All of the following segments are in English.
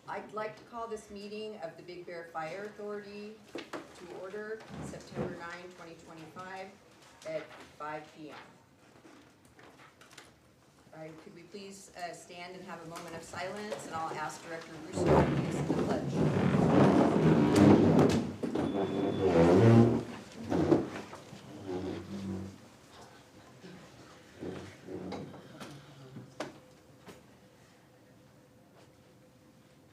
I'd like to call this meeting of the Big Bear Fire Authority to order September 9, 2025 at 5 p.m. Could we please stand and have a moment of silence, and I'll ask Director Russo to lead us in the pledge.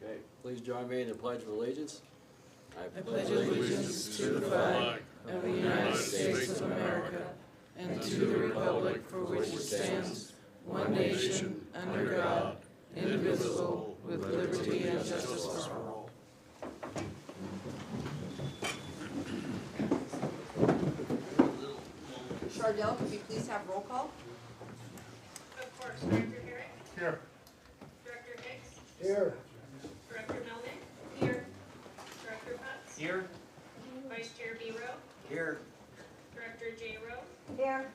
Okay, please join me in the Pledge of Allegiance. I pledge allegiance to the flag of the United States of America and to the republic for which it stands, one nation, under God, indivisible, with liberty and justice for all. Chardell, could we please have roll call? Of course, Director Herrick? Here. Director Hicks? Here. Director Melnick? Here. Director Putz? Here. Vice Chair B-Rowe? Here. Director J-Rowe? Here.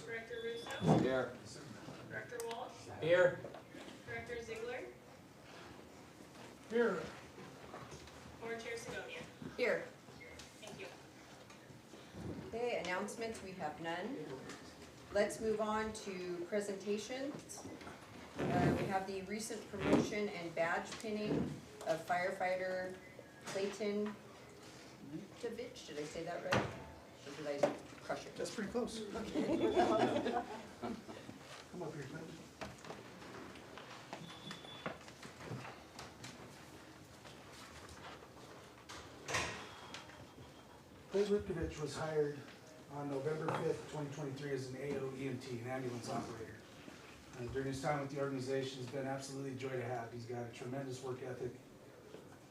Director Russo? Here. Director Walsh? Here. Director Ziegler? Here. Board Chair Sidonia? Here. Thank you. Okay, announcements, we have none. Let's move on to presentations. We have the recent promotion and badge pinning of firefighter Clayton Tovich. Did I say that right? Or did I crush it? That's pretty close. Okay. Come up here, Clint. Clay Lipkovich was hired on November 5th, 2023 as an AOEMT, an ambulance operator. During his time with the organization, he's been absolutely a joy to have. He's got a tremendous work ethic,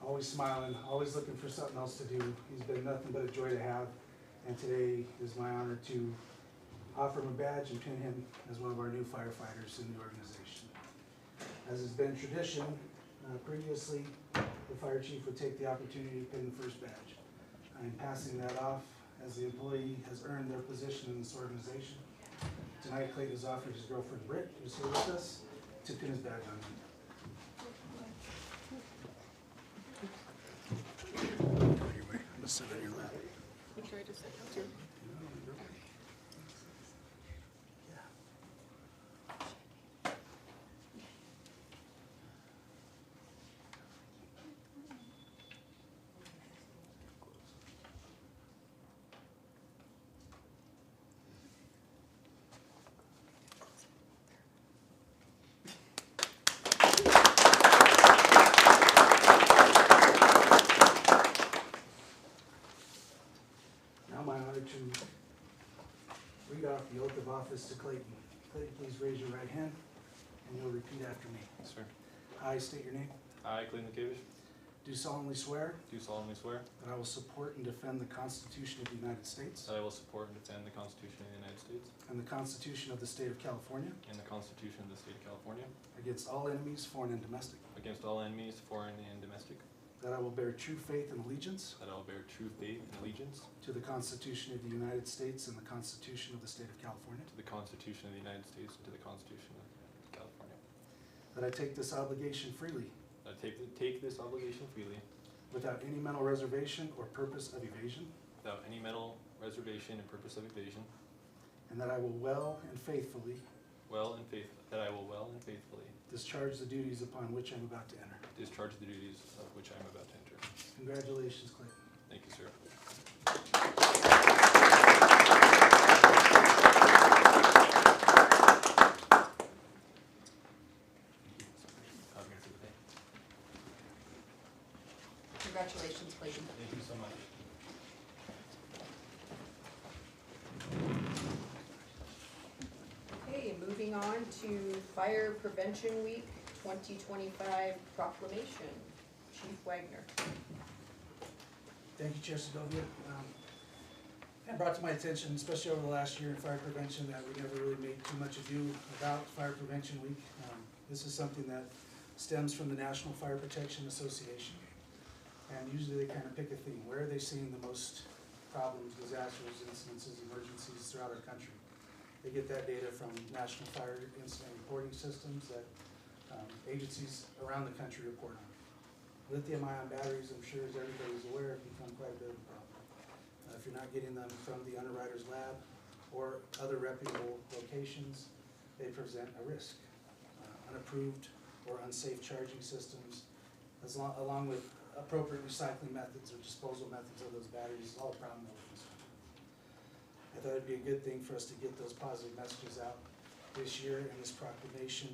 always smiling, always looking for something else to do. He's been nothing but a joy to have, and today is my honor to offer him a badge and pin him as one of our new firefighters in the organization. As has been tradition, previously the fire chief would take the opportunity to pin the first badge. I'm passing that off as the employee has earned their position in this organization. Tonight, Clayton has offered his girlfriend Britt, who's here with us, to pin his badge on him. I'm gonna sit on your lap. Which way to sit? Two. Now my honor to read off the oath of office to Clayton. Clayton, please raise your right hand and you'll repeat after me. Yes, sir. I state your name. I, Clayton Lipkovich, Do solemnly swear do solemnly swear that I will support and defend the Constitution of the United States that I will support and defend the Constitution of the United States and the Constitution of the State of California and the Constitution of the State of California against all enemies, foreign and domestic, against all enemies, foreign and domestic, that I will bear true faith and allegiance that I will bear true faith and allegiance to the Constitution of the United States and the Constitution of the State of California, to the Constitution of the United States and to the Constitution of California. that I take this obligation freely That I take this obligation freely without any mental reservation or purpose of evasion, without any mental reservation and purpose of evasion, and that I will well and faithfully that I will well and faithfully discharge the duties upon which I'm about to enter. discharge the duties of which I am about to enter. Congratulations, Clayton. Thank you, sir. Congratulations, Clayton. Thank you so much. Okay, moving on to Fire Prevention Week 2025 proclamation. Chief Wagner. Thank you, Chair Segovia. It brought to my attention, especially over the last year in fire prevention, that we never really made too much ado about Fire Prevention Week. This is something that stems from the National Fire Protection Association. And usually they kind of pick a theme. Where are they seeing the most problems, disasters, incidences, emergencies throughout our country? They get that data from National Fire Incident Reporting Systems that agencies around the country report on. Lithium-ion batteries, I'm sure as everybody's aware, have become quite a bit of a problem. If you're not getting them from the Underwriters Lab or other reputable locations, they present a risk. Unapproved or unsafe charging systems, along with appropriate recycling methods or disposal methods of those batteries is all a problem that we're concerned with. I thought it'd be a good thing for us to get those positive messages out this year in this proclamation.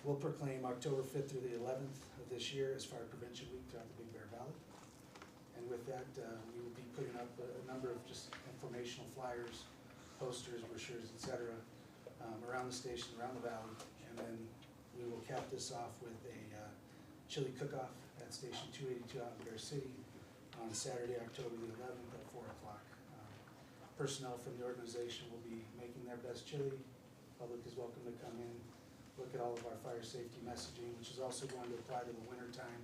We'll proclaim October 5th through the 11th of this year as Fire Prevention Week throughout the Big Bear Valley. And with that, we will be putting up a number of just informational flyers, posters, brochures, etc. Around the station, around the valley. And then we will cap this off with a chili cook-off at Station 282 out in Bear City on Saturday, October the 11th at 4 o'clock. Personnel from the organization will be making their best chili. Public is welcome to come in, look at all of our fire safety messaging, which is also going to apply to the winter time.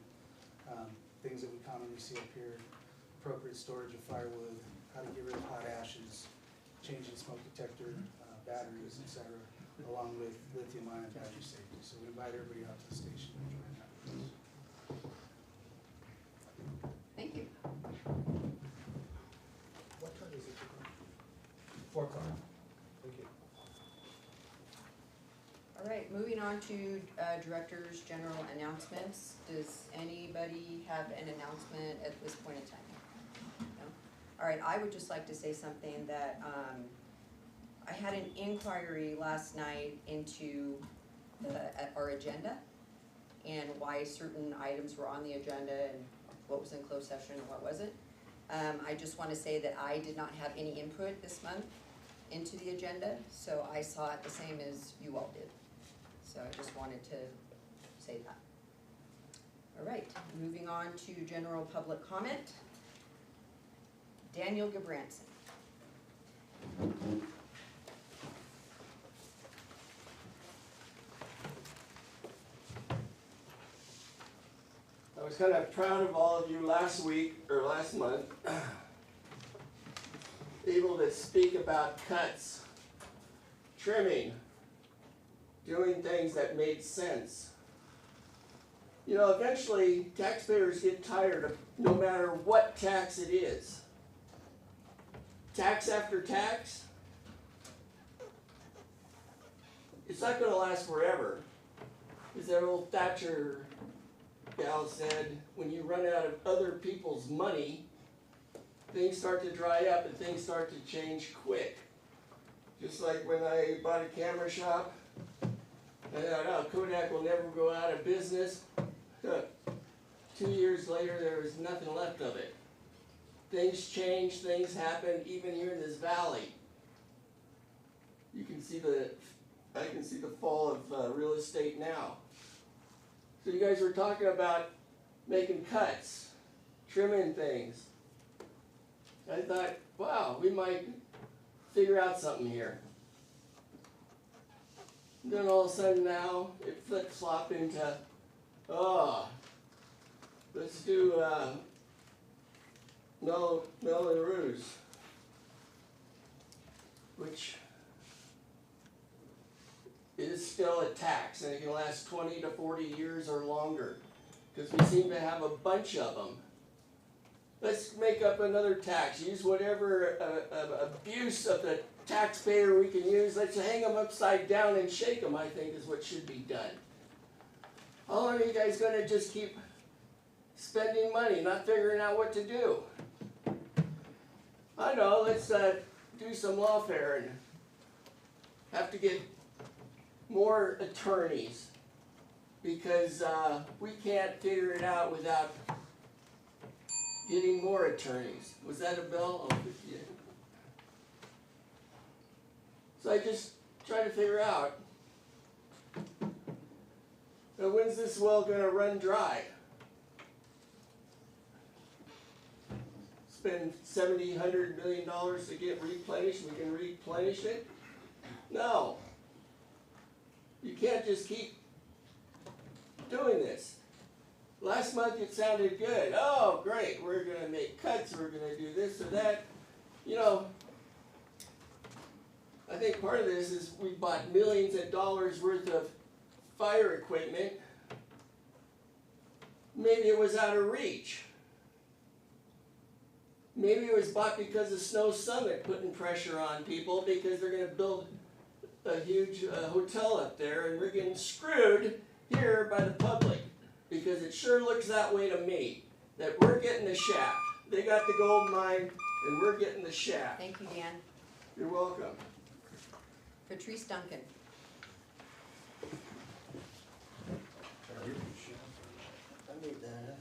Things that we commonly see up here, appropriate storage of firewood, how to get rid of hot ashes, changing smoke detector batteries, etc., along with lithium-ion battery safety. So we invite everybody out to the station and join that with us. Thank you. What time is it? 4 o'clock. Thank you. All right, moving on to Director's General Announcements. Does anybody have an announcement at this point in time? No? All right, I would just like to say something that I had an inquiry last night into our agenda and why certain items were on the agenda and what was in closed session and what wasn't. I just want to say that I did not have any input this month into the agenda, so I saw it the same as you all did. So I just wanted to say that. All right, moving on to general public comment. Daniel Gabranson. I was kind of proud of all of you last month, able to speak about cuts, trimming, doing things that made sense. You know, eventually taxpayers get tired of no matter what tax it is. Tax after tax, it's not going to last forever. As that old Thatcher gal said, when you run out of other people's money, things start to dry up and things start to change quick. Just like when I bought a camera shop, I thought, oh, Kodak will never go out of business. 2 years later, there was nothing left of it. Things change, things happen, even here in this valley. You can see I can see the fall of real estate now. So you guys were talking about making cuts, trimming things. I thought, wow, we might figure out something here. And then all of a sudden now, it flip-flop into, oh, let's do Melon Rouge, which is still a tax, and it can last 20 to 40 years or longer, because we seem to have a bunch of them. Let's make up another tax, use whatever abuse of the taxpayer we can use, let's hang them upside down and shake them, I think is what should be done. How long are you guys going to just keep spending money, not figuring out what to do? I know, let's do some lawfare and have to get more attorneys, because we can't figure it out without getting more attorneys. Was that a bell? Oh, yeah. So I just try to figure out, when's this well going to run dry? Spend $70, $100 million to get replenished, we can replenish it? No. You can't just keep doing this. Last month it sounded good. Oh, great, we're going to make cuts, we're going to do this or that. You know, I think part of this is we bought millions of dollars worth of fire equipment, maybe it was out of reach. Maybe it was bought because of Snow Summit putting pressure on people because they're gonna build a huge hotel up there, and we're getting screwed here by the public. Because it sure looks that way to me, that we're getting the shaft. They got the gold mine, and we're getting the shaft. Thank you, Dan. You're welcome. Patrice Duncan. I need that.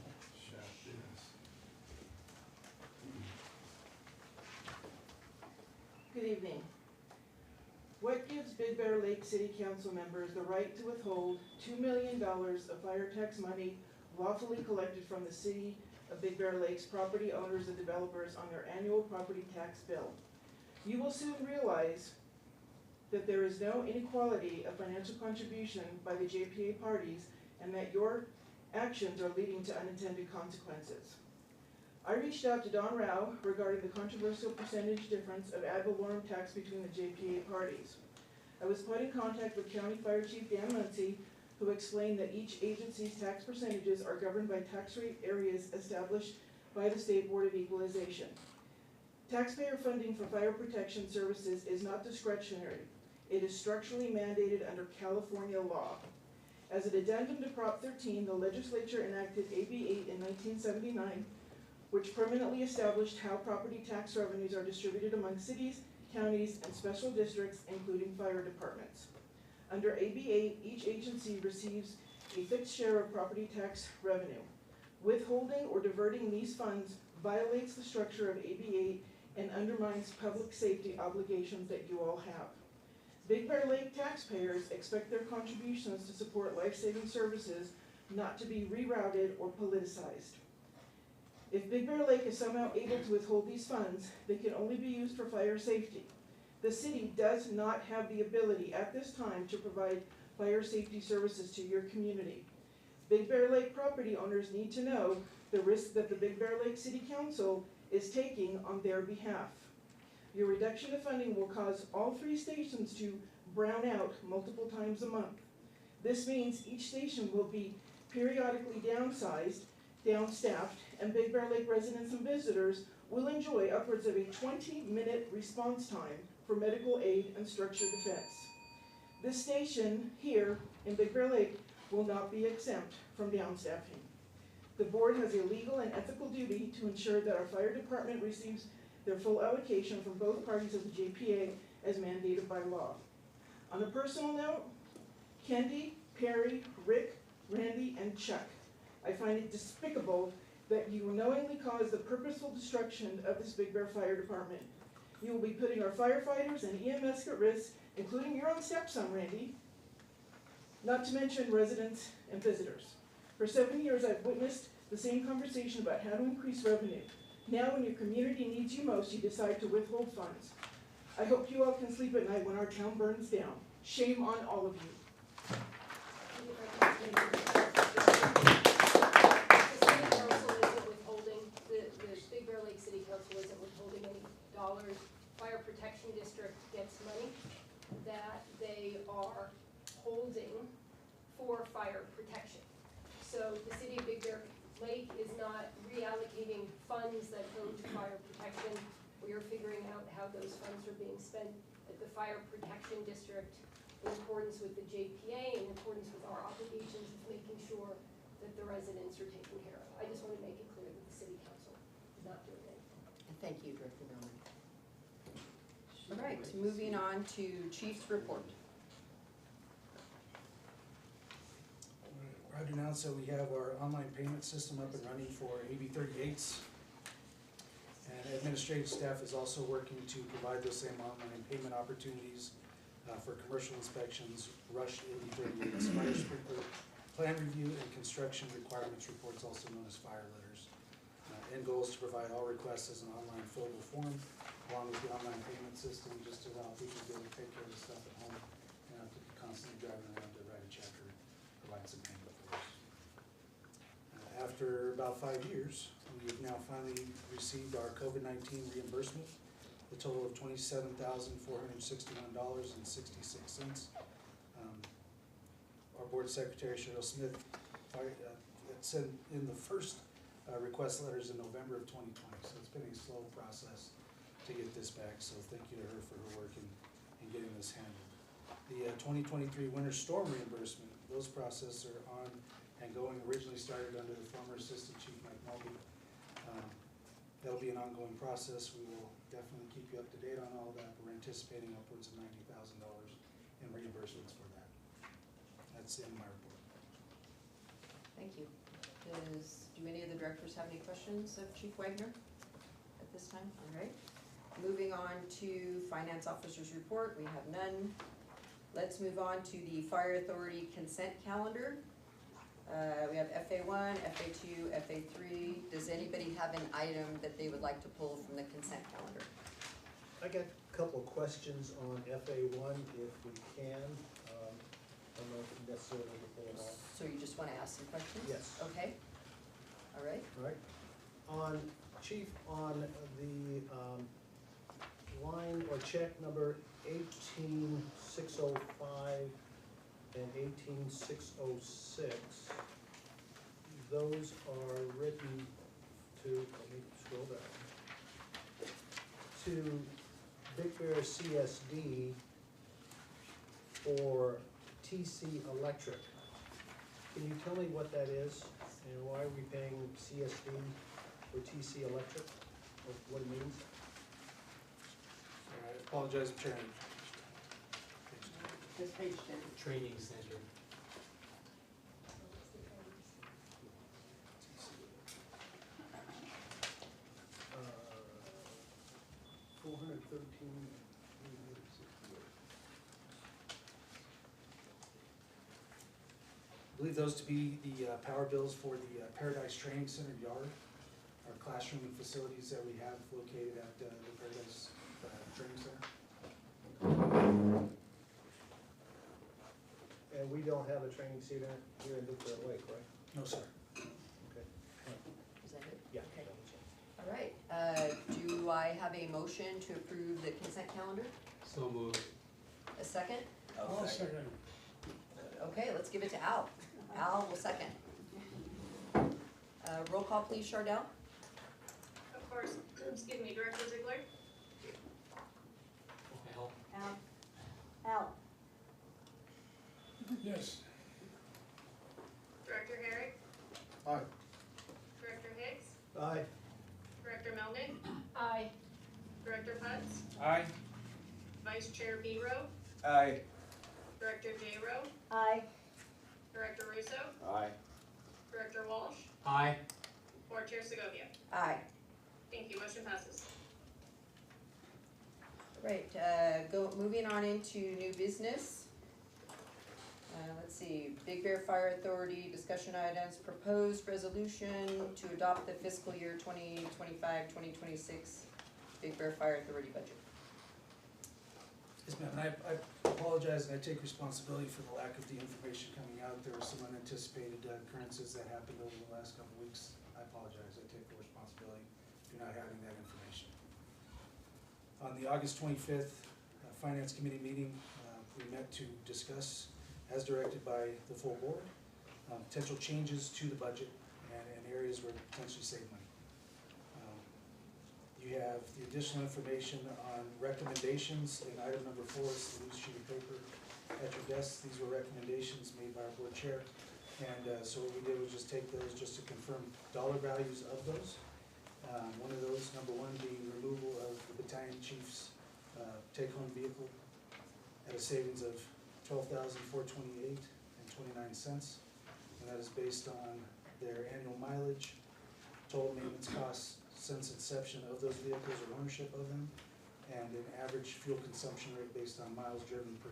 Good evening. What gives Big Bear Lake City Council members the right to withhold $2 million of fire tax money lawfully collected from the city of Big Bear Lake's property owners and developers on their annual property tax bill? You will soon realize that there is no inequality of financial contribution by the JPA parties and that your actions are leading to unintended consequences. I reached out to Don Rao regarding the controversial percentage difference of ad valorem tax between the JPA parties. I was put in contact with County Fire Chief Dan Muncy, who explained that each agency's tax percentages are governed by tax rate areas established by the State Board of Equalization. Taxpayer funding for fire protection services is not discretionary. It is structurally mandated under California law. As an addendum to Prop 13, the legislature enacted AB 8 in 1979, which permanently established how property tax revenues are distributed among cities, counties, and special districts, including fire departments. Under AB 8, each agency receives a fixed share of property tax revenue. Withholding or diverting these funds violates the structure of AB 8 and undermines public safety obligations that you all have. Big Bear Lake taxpayers expect their contributions to support life-saving services not to be rerouted or politicized. If Big Bear Lake is somehow able to withhold these funds, they can only be used for fire safety. The city does not have the ability at this time to provide fire safety services to your community. Big Bear Lake property owners need to know the risk that the Big Bear Lake City Council is taking on their behalf. Your reduction of funding will cause all 3 stations to brown out multiple times a month. This means each station will be periodically downsized, downstaffed, and Big Bear Lake residents and visitors will enjoy upwards of a 20-minute response time for medical aid and structure defense. This station here in Big Bear Lake will not be exempt from downstaffing. The board has a legal and ethical duty to ensure that our fire department receives their full allocation from both parties of the JPA as mandated by law. On a personal note, Kendi, Perry, Rick, Randy, and Chuck, I find it despicable that you will knowingly cause the purposeful destruction of this Big Bear Fire Department. You will be putting our firefighters and EMS at risk, including your own stepson, Randy, not to mention residents and visitors. For 7 years, I've witnessed the same conversation about how to increase revenue. Now, when your community needs you most, you decide to withhold funds. I hope you all can sleep at night when our town burns down. Shame on all of you. The city council isn't withholding, the Big Bear Lake City Council isn't withholding any dollars. Fire Protection District gets money that they are holding for fire protection. So the city of Big Bear Lake is not reallocating funds that go to fire protection. We are figuring out how those funds are being spent at the Fire Protection District in accordance with the JPA, in accordance with our obligations of making sure that the residents are taken care of. I just want to make it clear that the city council is not doing it. And thank you, Director Millman. All right, moving on to Chief's report. Roger now, so we have our online payment system up and running for AB 38s. And administrative staff is also working to provide those same online payment opportunities for commercial inspections, rushed AB 38s, fire sprinkler plan review, and construction requirements reports, also known as fire letters. End goal is to provide all requests as an online fillable form, along with the online payment system, just to allow people to be able to take care of the stuff at home and not to be constantly driving around to write a check or provide some payment for us. After about 5 years, we have now finally received our COVID-19 reimbursement, the total of $27,461.66. Our board secretary, Cheryl Smith, sent in the first request letters in November of 2020, so it's been a slow process to get this back, so thank you to her for her work in getting this handled. The 2023 winter storm reimbursement, those processes are on and going, originally started under the former Assistant Chief Mike Mulvey. That'll be an ongoing process. We will definitely keep you up to date on all that. We're anticipating upwards of $90,000 in reimbursements for that. That's in my report. Thank you. Do any of the directors have any questions of Chief Wagner at this time? All right. Moving on to Finance Officer's report, we have none. Let's move on to the Fire Authority consent calendar. We have FA1, FA2, FA3. Does anybody have an item that they would like to pull from the consent calendar? I got a couple of questions on FA1, if we can. I don't know if we necessarily need to pull them all. So you just want to ask some questions? Yes. Okay. All right. All right. On, Chief, on the line or check number 18605 and 18606, those are written to, let me scroll down, to Big Bear CSD for TC Electric. Can you tell me what that is and why are we paying CSD for TC Electric, or what it means? I apologize, I'm trying to. This page 10. Training center. Uh, 413. I believe those to be the power bills for the Paradise Training Center yard, our classroom and facilities that we have located at the Paradise Training Center. And we don't have a training center here in Big Bear Lake, right? No, sir. Okay. Is that it? Yeah. Okay. All right. Do I have a motion to approve the consent calendar? So moved. A second? I'll second. Okay, let's give it to Al. Al will second. Roll call please, Chardell. Of course, excuse me, Director Ziegler, Al. Al. Yes. Director Herrick, Aye. Director Hicks, Aye. Director Melnick, Aye. Director Putz, Aye. Vice Chair Biro, Aye. Director J. Rowe, Aye. Director Russo, Aye. Director Walsh, Aye. Board Chair Segovia. Aye. Thank you, motion passes. Right, moving on into new business. Let's see, Big Bear Fire Authority, discussion items, proposed resolution to adopt the fiscal year 2025-2026 Big Bear Fire Authority budget. Yes, ma'am, and I apologize and I take responsibility for the lack of the information coming out. There were some unanticipated occurrences that happened over the last couple of weeks. I apologize, I take full responsibility for not having that information. On the August 25th Finance Committee meeting, we met to discuss, as directed by the full board, potential changes to the budget and areas where to potentially save money. You have the additional information on recommendations in item number 4, it's the loose sheet of paper at your desk. These were recommendations made by our board chair. And so what we did was just take those just to confirm dollar values of those. One of those, number 1, being removal of the battalion chief's take-home vehicle at a savings of $12,428.29. And that is based on their annual mileage, total maintenance costs since inception of those vehicles or ownership of them, and an average fuel consumption rate based on miles driven per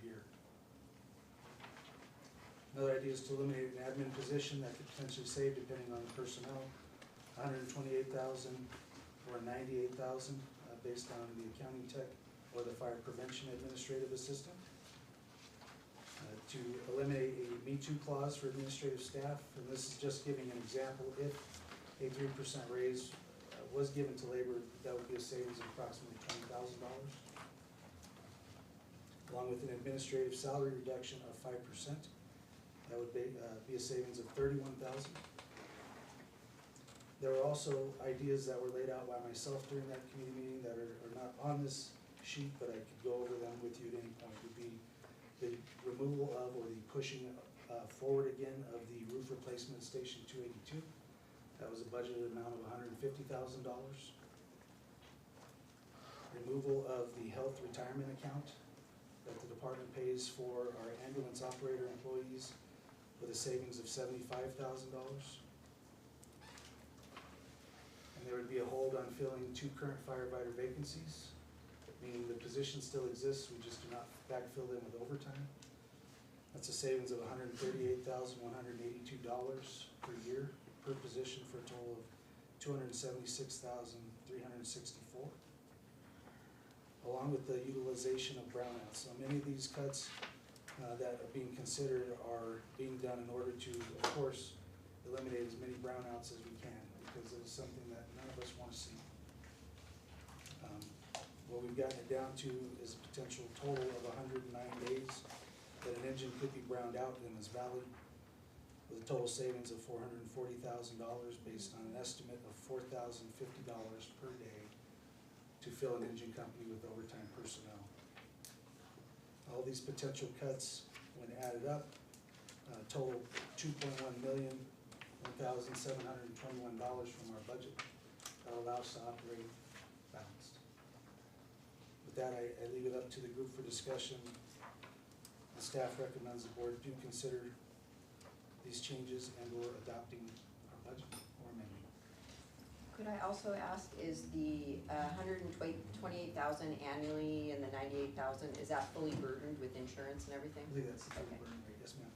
year. Another idea is to eliminate an admin position that could potentially save, depending on the personnel, $128,000 or $98,000 based on the accounting tech or the fire prevention administrative assistant. To eliminate a Me Too clause for administrative staff, and this is just giving an example. If a 3% raise was given to labor, that would be a savings of approximately $20,000. Along with an administrative salary reduction of 5%. That would be a savings of $31,000. There were also ideas that were laid out by myself during that committee meeting that are not on this sheet, but I could go over them with you at any point. Would be the removal of, or the pushing forward again of the roof replacement at Station 282. That was a budgeted amount of $150,000. Removal of the health retirement account that the department pays for our ambulance operator employees with a savings of $75,000. And there would be a hold on filling 2 current firefighter vacancies, meaning the position still exists, we just do not backfill them with overtime. That's a savings of $138,182 per year per position for a total of $276,364. Along with the utilization of brownouts. So many of these cuts that are being considered are being done in order to, of course, eliminate as many brownouts as we can, because it's something that none of us want to see. What we've gotten it down to is a potential total of 109 days that an engine could be browned out in this valley, with a total savings of $440,000 based on an estimate of $4,050 per day to fill an engine company with overtime personnel. All these potential cuts, when added up, total $2.1 million, $1,721 from our budget. That allows us to operate balanced. With that, I leave it up to the group for discussion. The staff recommends the board do consider these changes and/or adopting our budget or amending. Could I also ask, is the $128,000 annually and the $98,000, is that fully burdened with insurance and everything? I believe that's the full Okay. burn rate, yes, ma'am.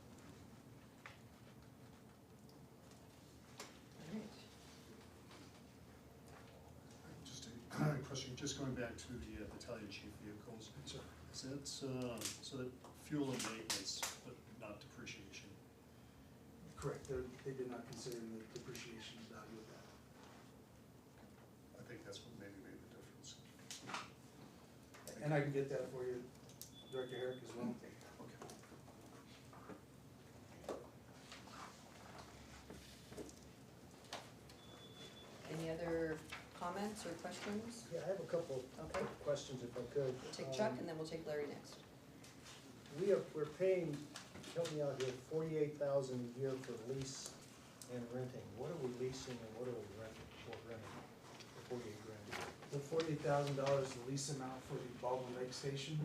Just a question, just going back to the battalion chief vehicles. Sure. Is that, so that fuel and maintenance, but not depreciation? Correct, they did not consider the depreciation value of that. I think that's what maybe made the difference. And I can get that for you, Director Herrick, as well. Okay. Any other comments or questions? Yeah, I have a couple Okay. of questions if I could. We'll take Chuck and then we'll take Larry next. We're paying, help me out here, $48,000 a year for lease and renting. What are we leasing and what are we renting, for renting, for $48,000? The $48,000 is the lease amount for the Baldwin Lake Station,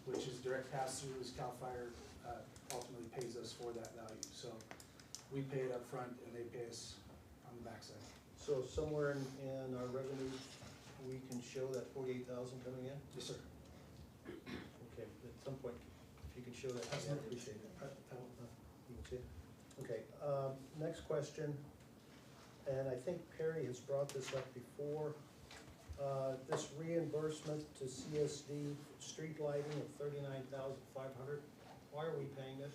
which is direct pass-through, as CAL FIRE ultimately pays us for that value. So we pay it up front and they pay us on the backside. So somewhere in our revenue, we can show that $48,000 coming in? Yes, sir. Okay, at some point, if you can show that, to me, I'd appreciate it. You can see it? Okay, next question, and I think Perry has brought this up before. This reimbursement to CSD street lighting of $39,500, why are we paying this?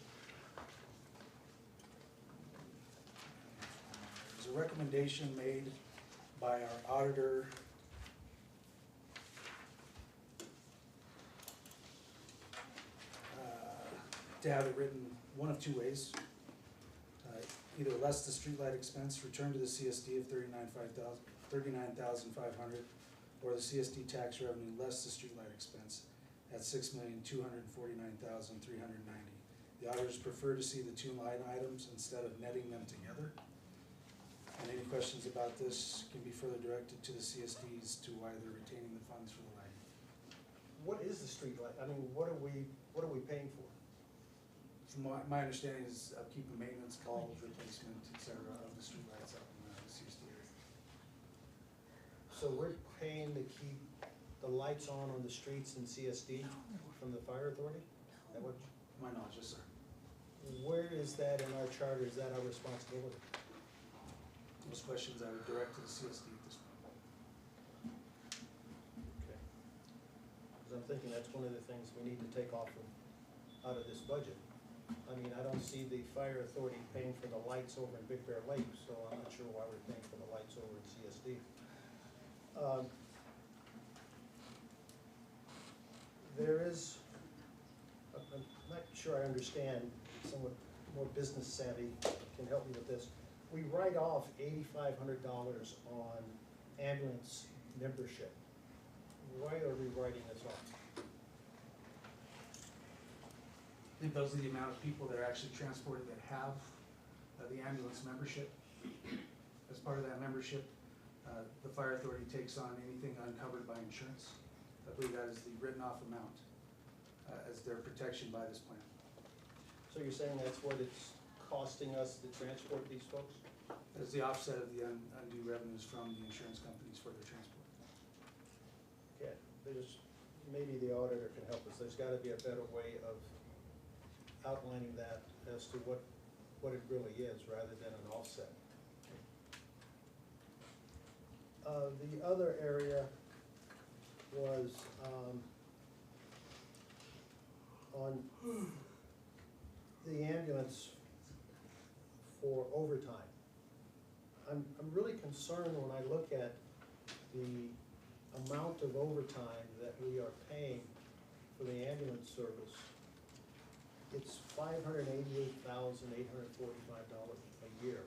There's a recommendation made by our auditor to have it written one of two ways. Either less the streetlight expense, return to the CSD of $39,500, or the CSD tax revenue less the streetlight expense at $6,249,390. The auditors prefer to see the two line items instead of netting them together. And any questions about this can be further directed to the CSDs to why they're retaining the funds for the lighting. What is the street light? I mean, what are we paying for? From my understanding is upkeep and maintenance, bulbs, replacement, et cetera, of the streetlights up in the CSD area. So we're paying to keep the lights on the streets in CSD from the fire authority? Is that what, To my knowledge, yes, sir. where is that in our charter? Is that our responsibility? Those questions I would direct to the CSD at this point. Okay. Because I'm thinking that's one of the things we need to take out of this budget. I mean, I don't see the fire authority paying for the lights over in Big Bear Lake, so I'm not sure why we're paying for the lights over in CSD. There is, I'm not sure I understand somewhat more business savvy can help me with this. We write off $8,500 on ambulance membership. Why are we writing this off? I think those are the amount of people that are actually transported that have the ambulance membership. As part of that membership, the fire authority takes on anything uncovered by insurance. I believe that is the written off amount as their protection by this plan. So you're saying that's what it's costing us to transport these folks? As the offset of the undue revenues from the insurance companies for their transport. Yeah, there's, maybe the auditor can help us. There's gotta be a better way of outlining that as to what it really is, rather than an offset. The other area was, on the ambulance for overtime. I'm really concerned when I look at the amount of overtime that we are paying for the ambulance service. It's $588,845 a year.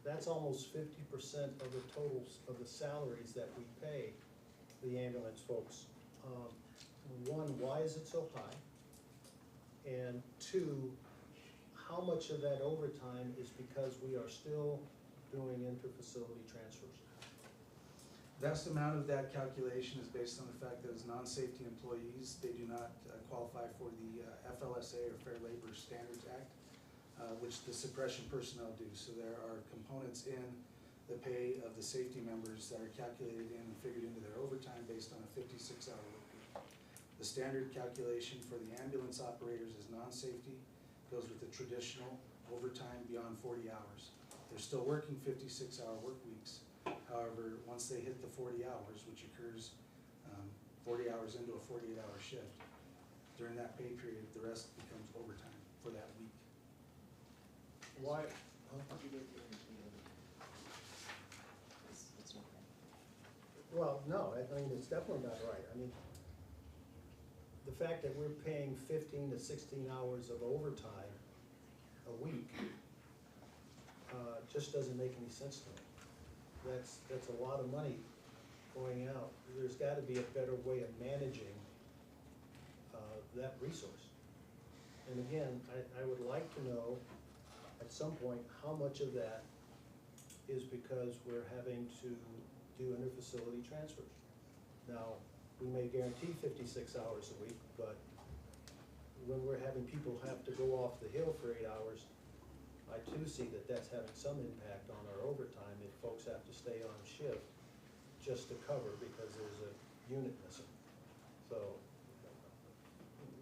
That's almost 50% of the totals of the salaries that we pay the ambulance folks. One, why is it so high? And two, how much of that overtime is because we are still doing inter-facility transfers? Vast amount of that calculation is based on the fact that as non-safety employees, they do not qualify for the FLSA or Fair Labor Standards Act, which the suppression personnel do. So there are components in the pay of the safety members that are calculated in and figured into their overtime based on a 56-hour work week. The standard calculation for the ambulance operators is non-safety, goes with the traditional overtime beyond 40 hours. They're still working 56-hour work weeks. However, once they hit the 40 hours, which occurs 40 hours into a 48-hour shift, during that pay period, the rest becomes overtime for that week. Why? Well, no, I mean, it's definitely not right. I mean, the fact that we're paying 15 to 16 hours of overtime a week just doesn't make any sense to me. That's a lot of money going out. There's gotta be a better way of managing that resource. And again, I would like to know at some point how much of that is because we're having to do inter-facility transfers. Now, we may guarantee 56 hours a week, but when we're having people have to go off the hill for 8 hours, I too see that that's having some impact on our overtime if folks have to stay on shift just to cover because there's a unit missing. So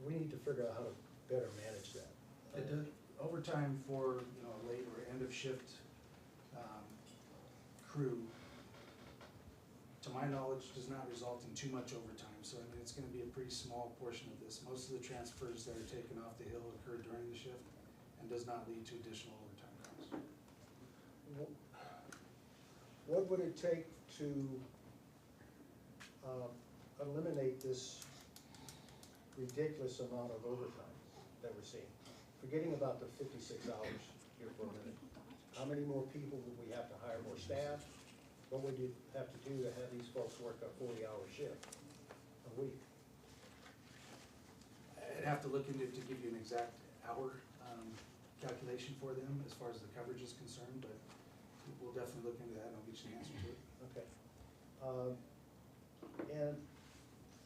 we need to figure out how to better manage that. Overtime for, late or end of shift crew, to my knowledge, does not result in too much overtime. So I mean, it's gonna be a pretty small portion of this. Most of the transfers that are taken off the hill occur during the shift and does not lead to additional overtime costs. What would it take to eliminate this ridiculous amount of overtime that we're seeing? Forgetting about the 56 hours here for a minute. How many more people would we have to hire, more staff? What would you have to do to have these folks work a 40-hour shift a week? I'd have to look into it to give you an exact hour calculation for them as far as the coverage is concerned, but we'll definitely look into that and I'll get you an answer to it. Okay. And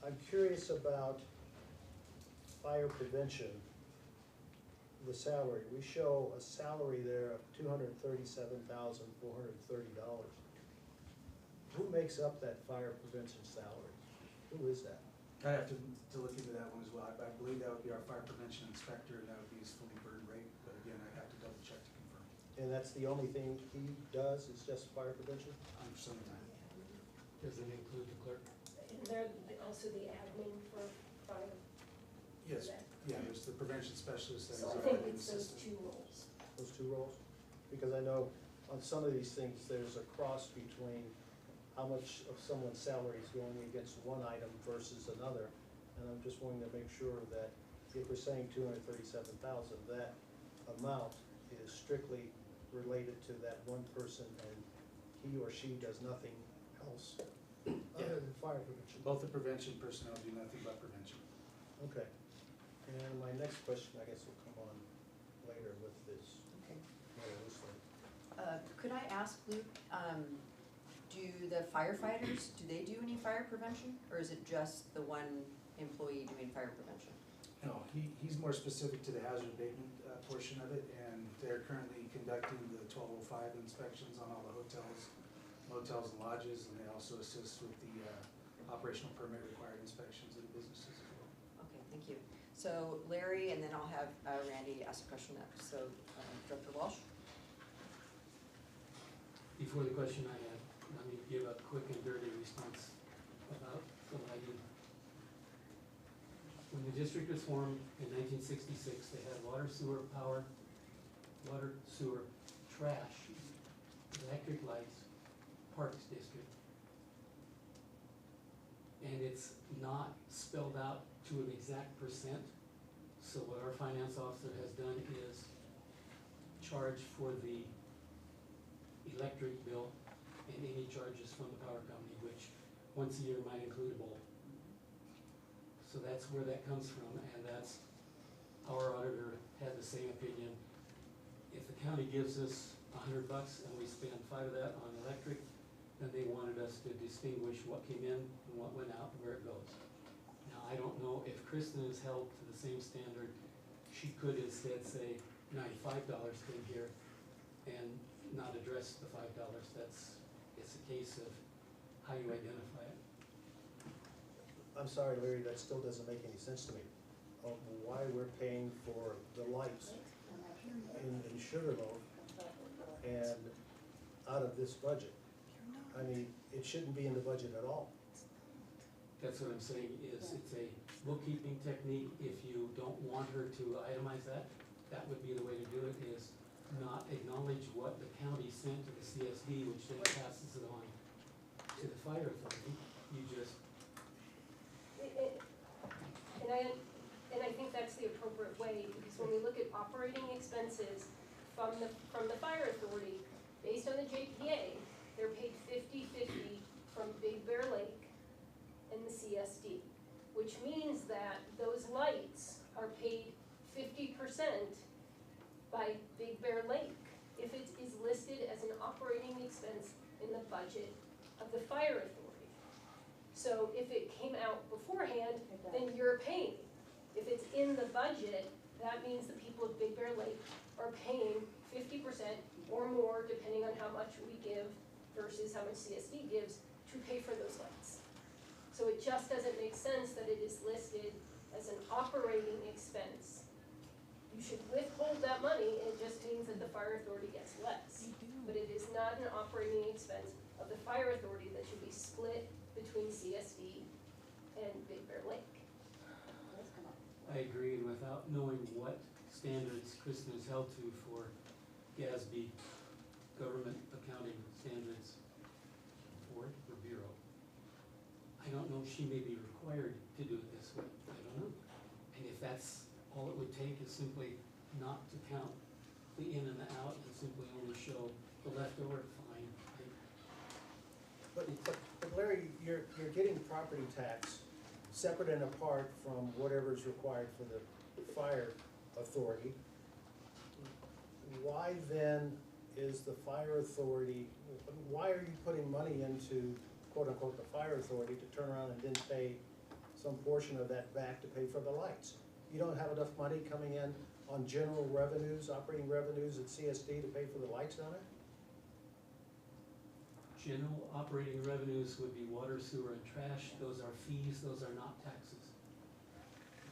I'm curious about fire prevention, the salary. We show a salary there of $237,430. Who makes up that fire prevention salary? Who is that? I'd have to look into that one as well. I believe that would be our fire prevention inspector and that would be his fully burdened rate, but again, I'd have to double check to confirm. And that's the only thing he does is just fire prevention? For some time. Does it include the clerk? And they're also the admin for fire. Yes, yeah, there's the prevention specialist. that So is I our think admin it's those assistant. two roles. Those two roles? Because I know on some of these things, there's a cross between how much of someone's salary is going against one item versus another. And I'm just wanting to make sure that if we're saying 237,000, that amount is strictly related to that one person, and he or she does nothing else other than fire prevention. Both the prevention personnel do nothing but prevention. Okay. And my next question, I guess, will come on later with this Okay. more loosely. Could I ask Luke, do the firefighters, do they do any fire prevention? Or is it just the one employee doing fire prevention? No, he's more specific to the hazard abatement portion of it, and they're currently conducting the 1205 inspections on all the hotels, motels and lodges, and they also assist with the operational permit required inspections of the businesses as well. Okay, thank you. So Larry, and then I'll have Randy ask a question next. So Director Walsh? Before the question I had, let me give a quick and dirty response about the lighting. When the district was formed in 1966, they had water, sewer, power, water, sewer, trash, electric lights, parks district. And it's not spelled out to an exact percent. So what our finance officer has done is charge for the electric bill and any charges from the power company, which once a year might include a bulb. So that's where that comes from, and that's, our auditor had the same opinion. If the county gives us $100 and we spend 5 of that on electric, then they wanted us to distinguish what came in and what went out and where it goes. Now, I don't know if Kristen is held to the same standard. She could instead say $95 came here and not address the $5. It's a case of how you identify it. I'm sorry, Larry, that still doesn't make any sense to me. Why we're paying for the lights in Sugarloaf and out of this budget. I mean, it shouldn't be in the budget at all. That's what I'm saying, is it's a bookkeeping technique. If you don't want her to itemize that, that would be the way to do it, is not acknowledge what the county sent to the CSD, which then passes it on to the fire authority. You just, And I think that's the appropriate way, because when we look at operating expenses from the fire authority, based on the JPA, they're paid 50-50 from Big Bear Lake and the CSD, which means that those lights are paid 50% by Big Bear Lake if it is listed as an operating expense in the budget of the fire authority. So if it came out beforehand, then you're paying. If it's in the budget, that means the people of Big Bear Lake are paying 50% or more, depending on how much we give versus how much CSD gives, to pay for those lights. So it just doesn't make sense that it is listed as an operating expense. You should withhold that money, and it just means that the fire authority gets less. But it is not an operating expense of the fire authority that should be split between CSD and Big Bear Lake. I agree, and without knowing what standards Kristen is held to for GASB, Government Accounting Standards Board or Bureau, I don't know if she may be required to do it this way. I don't know. And if that's all it would take, is simply not to count the in and the out and simply only show the leftover, fine. But Larry, you're getting property tax separate and apart from whatever's required for the fire authority. Why then is the fire authority, why are you putting money into quote-unquote the fire authority to turn around and then pay some portion of that back to pay for the lights? You don't have enough money coming in on general revenues, operating revenues at CSD to pay for the lights down there? General operating revenues would be water, sewer, and trash. Those are fees, those are not taxes.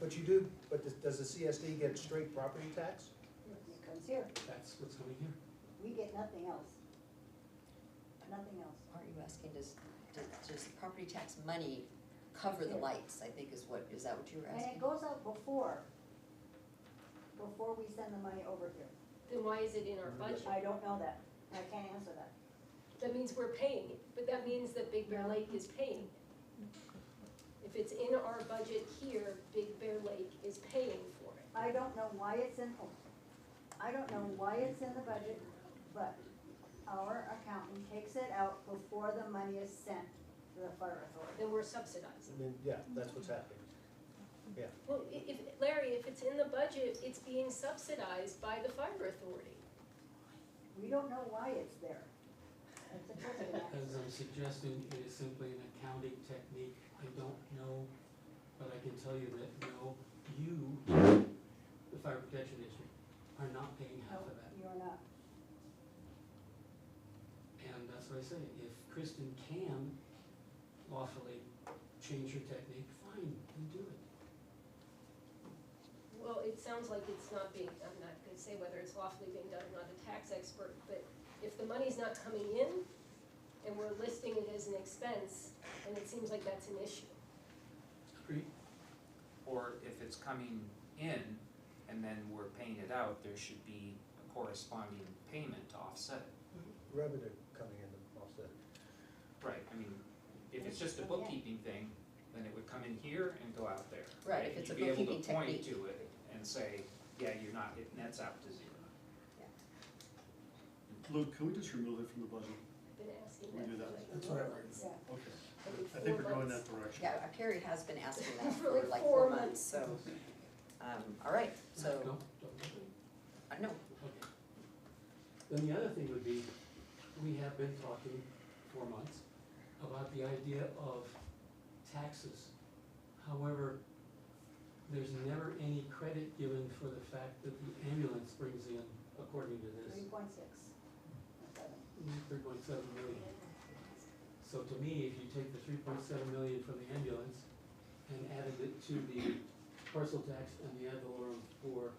But you do, but does the CSD get straight property tax? It comes here. That's what's coming here. We get nothing else. Nothing else. Aren't you asking, does property tax money cover the lights, I think is that what you were And asking? it goes out before we send the money over here. Then why is it in our budget? I don't know that. I can't answer that. That means we're paying, but that means that Big Bear Lake is paying. If it's in our budget here, Big Bear Lake is paying for it. I don't know why it's in, I don't know why it's in the budget, but our accountant takes it out before the money is sent to the fire authority. Then we're subsidizing. I mean, yeah, that's what's happening. Yeah, Well, if, Larry, if it's in the budget, it's being subsidized by the fire authority. We don't know why it's there. It's a question. As I'm suggesting, it is simply an accounting technique. I don't know, but I can tell you that, no, you, the Fire Protection District, are not paying half of that. You're not. And that's what I say, if Kristen can lawfully change her technique, fine, then do it. Well, it sounds like it's not being, I'm not gonna say whether it's lawfully being done, I'm not a tax expert, but if the money's not coming in and we're listing it as an expense, then it seems like that's an issue. Agreed? Or if it's coming in and then we're paying it out, there should be a corresponding payment to offset it. revenue coming in to offset it. Right, I mean, if it's just a bookkeeping thing, then it would come in here and go out there. Right, if it's a You'd be bookkeeping able to point technique. to it and say, yeah, you're not, it nets out to zero. Luke, can we just remove it from the budget? I've been asking We that do for that. like That's 4 what I months. Yeah. Okay. Every I think 4 we're going months. that direction. Yeah, Carrie has been asking that For for like like 4 4 months, so, all right, so, No, don't. no, Okay. Then the other thing would be, we have been talking for months about the idea of taxes. However, there's never any credit given for the fact that the ambulance brings in, according to this, 3.6. 3.7 million. So to me, if you take the 3.7 million from the ambulance and added it to the parcel tax and the ad valorem for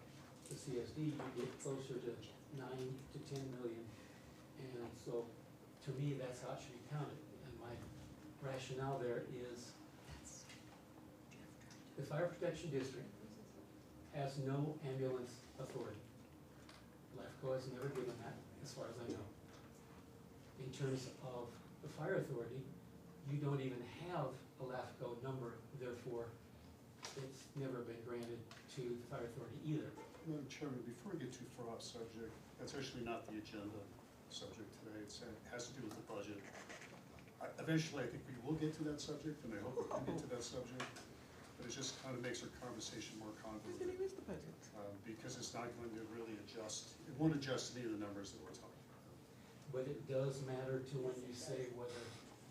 the CSD, you get closer to 9 to 10 million. And so, to me, that's how it should be counted. And my rationale there is the Fire Protection District has no ambulance authority. LAFCO has never given that, as far as I know. In terms of the fire authority, you don't even have a LAFCO number, therefore, it's never been granted to the fire authority either. Madam Chairman, before we get too far off subject, that's actually not the agenda subject today. It has to do with the budget. Eventually, I think we will get to that subject, and I hope we can get to that subject. But it just kind of makes our conversation more convoluted. Because it's not going to really adjust, it won't adjust any of the numbers that we're talking about. But it does matter to when you say whether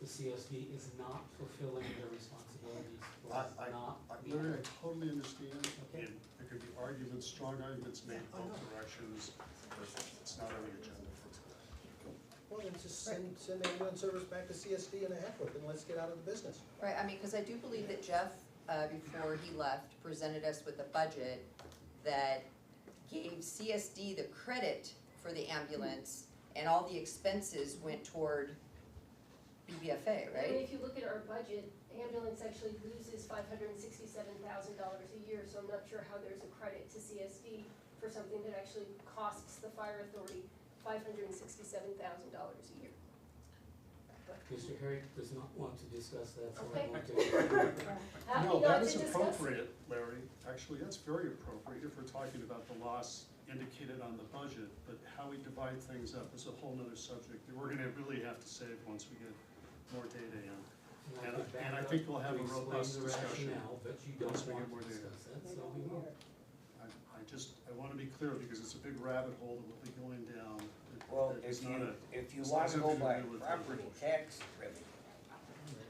the CSD is not fulfilling their responsibilities or not. Larry, I totally understand, Okay. and there could be arguments, strong arguments made both directions, but it's not on the agenda for today. Well, then just send ambulance service back to CSD and a half with, and let's get out of the business. right, I mean, cause I do believe that Jeff, before he left, presented us with a budget that gave CSD the credit for the ambulance and all the expenses went toward BBFA, I mean, right? if you look at our budget, ambulance actually loses $567,000 a year, so I'm not sure how there's a credit to CSD for something that actually costs the fire authority $567,000 a year. Mr. Herrick does not want to discuss that, so Okay. I won't take it. Happy No, not that to is discuss it. appropriate, Larry. Actually, that's very appropriate if we're talking about the loss indicated on the budget, but how we divide things up is a whole nother subject that we're gonna really have to save once we get more data in. And I could And I back think up we'll have to a robust explain the discussion rationale, but you don't once we get want more to data. discuss that, so we won't. I wanna be clear because it's a big rabbit hole that we'll be going down. Well, That is if not you, a- if you it's wanna not go something to by do with property the- tax revenue,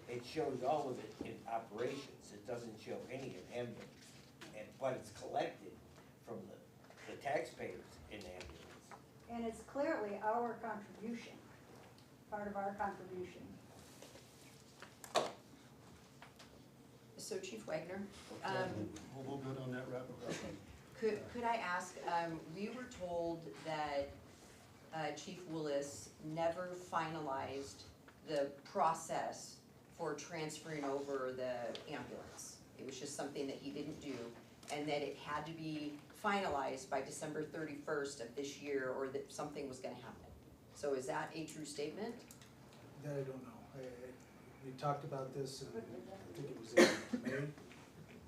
it shows all of it in operations, it doesn't show any in ambulance. But it's collected from the taxpayers in ambulance. And it's clearly our contribution, part of our contribution. So Chief Wagner, We'll go down that rabbit hole. could I ask, we were told that Chief Willis never finalized the process for transferring over the ambulance. It was just something that he didn't do, and that it had to be finalized by December 31st of this year, or that something was gonna happen. So is that a true statement? That I don't know. we talked about this, and I think it was in May,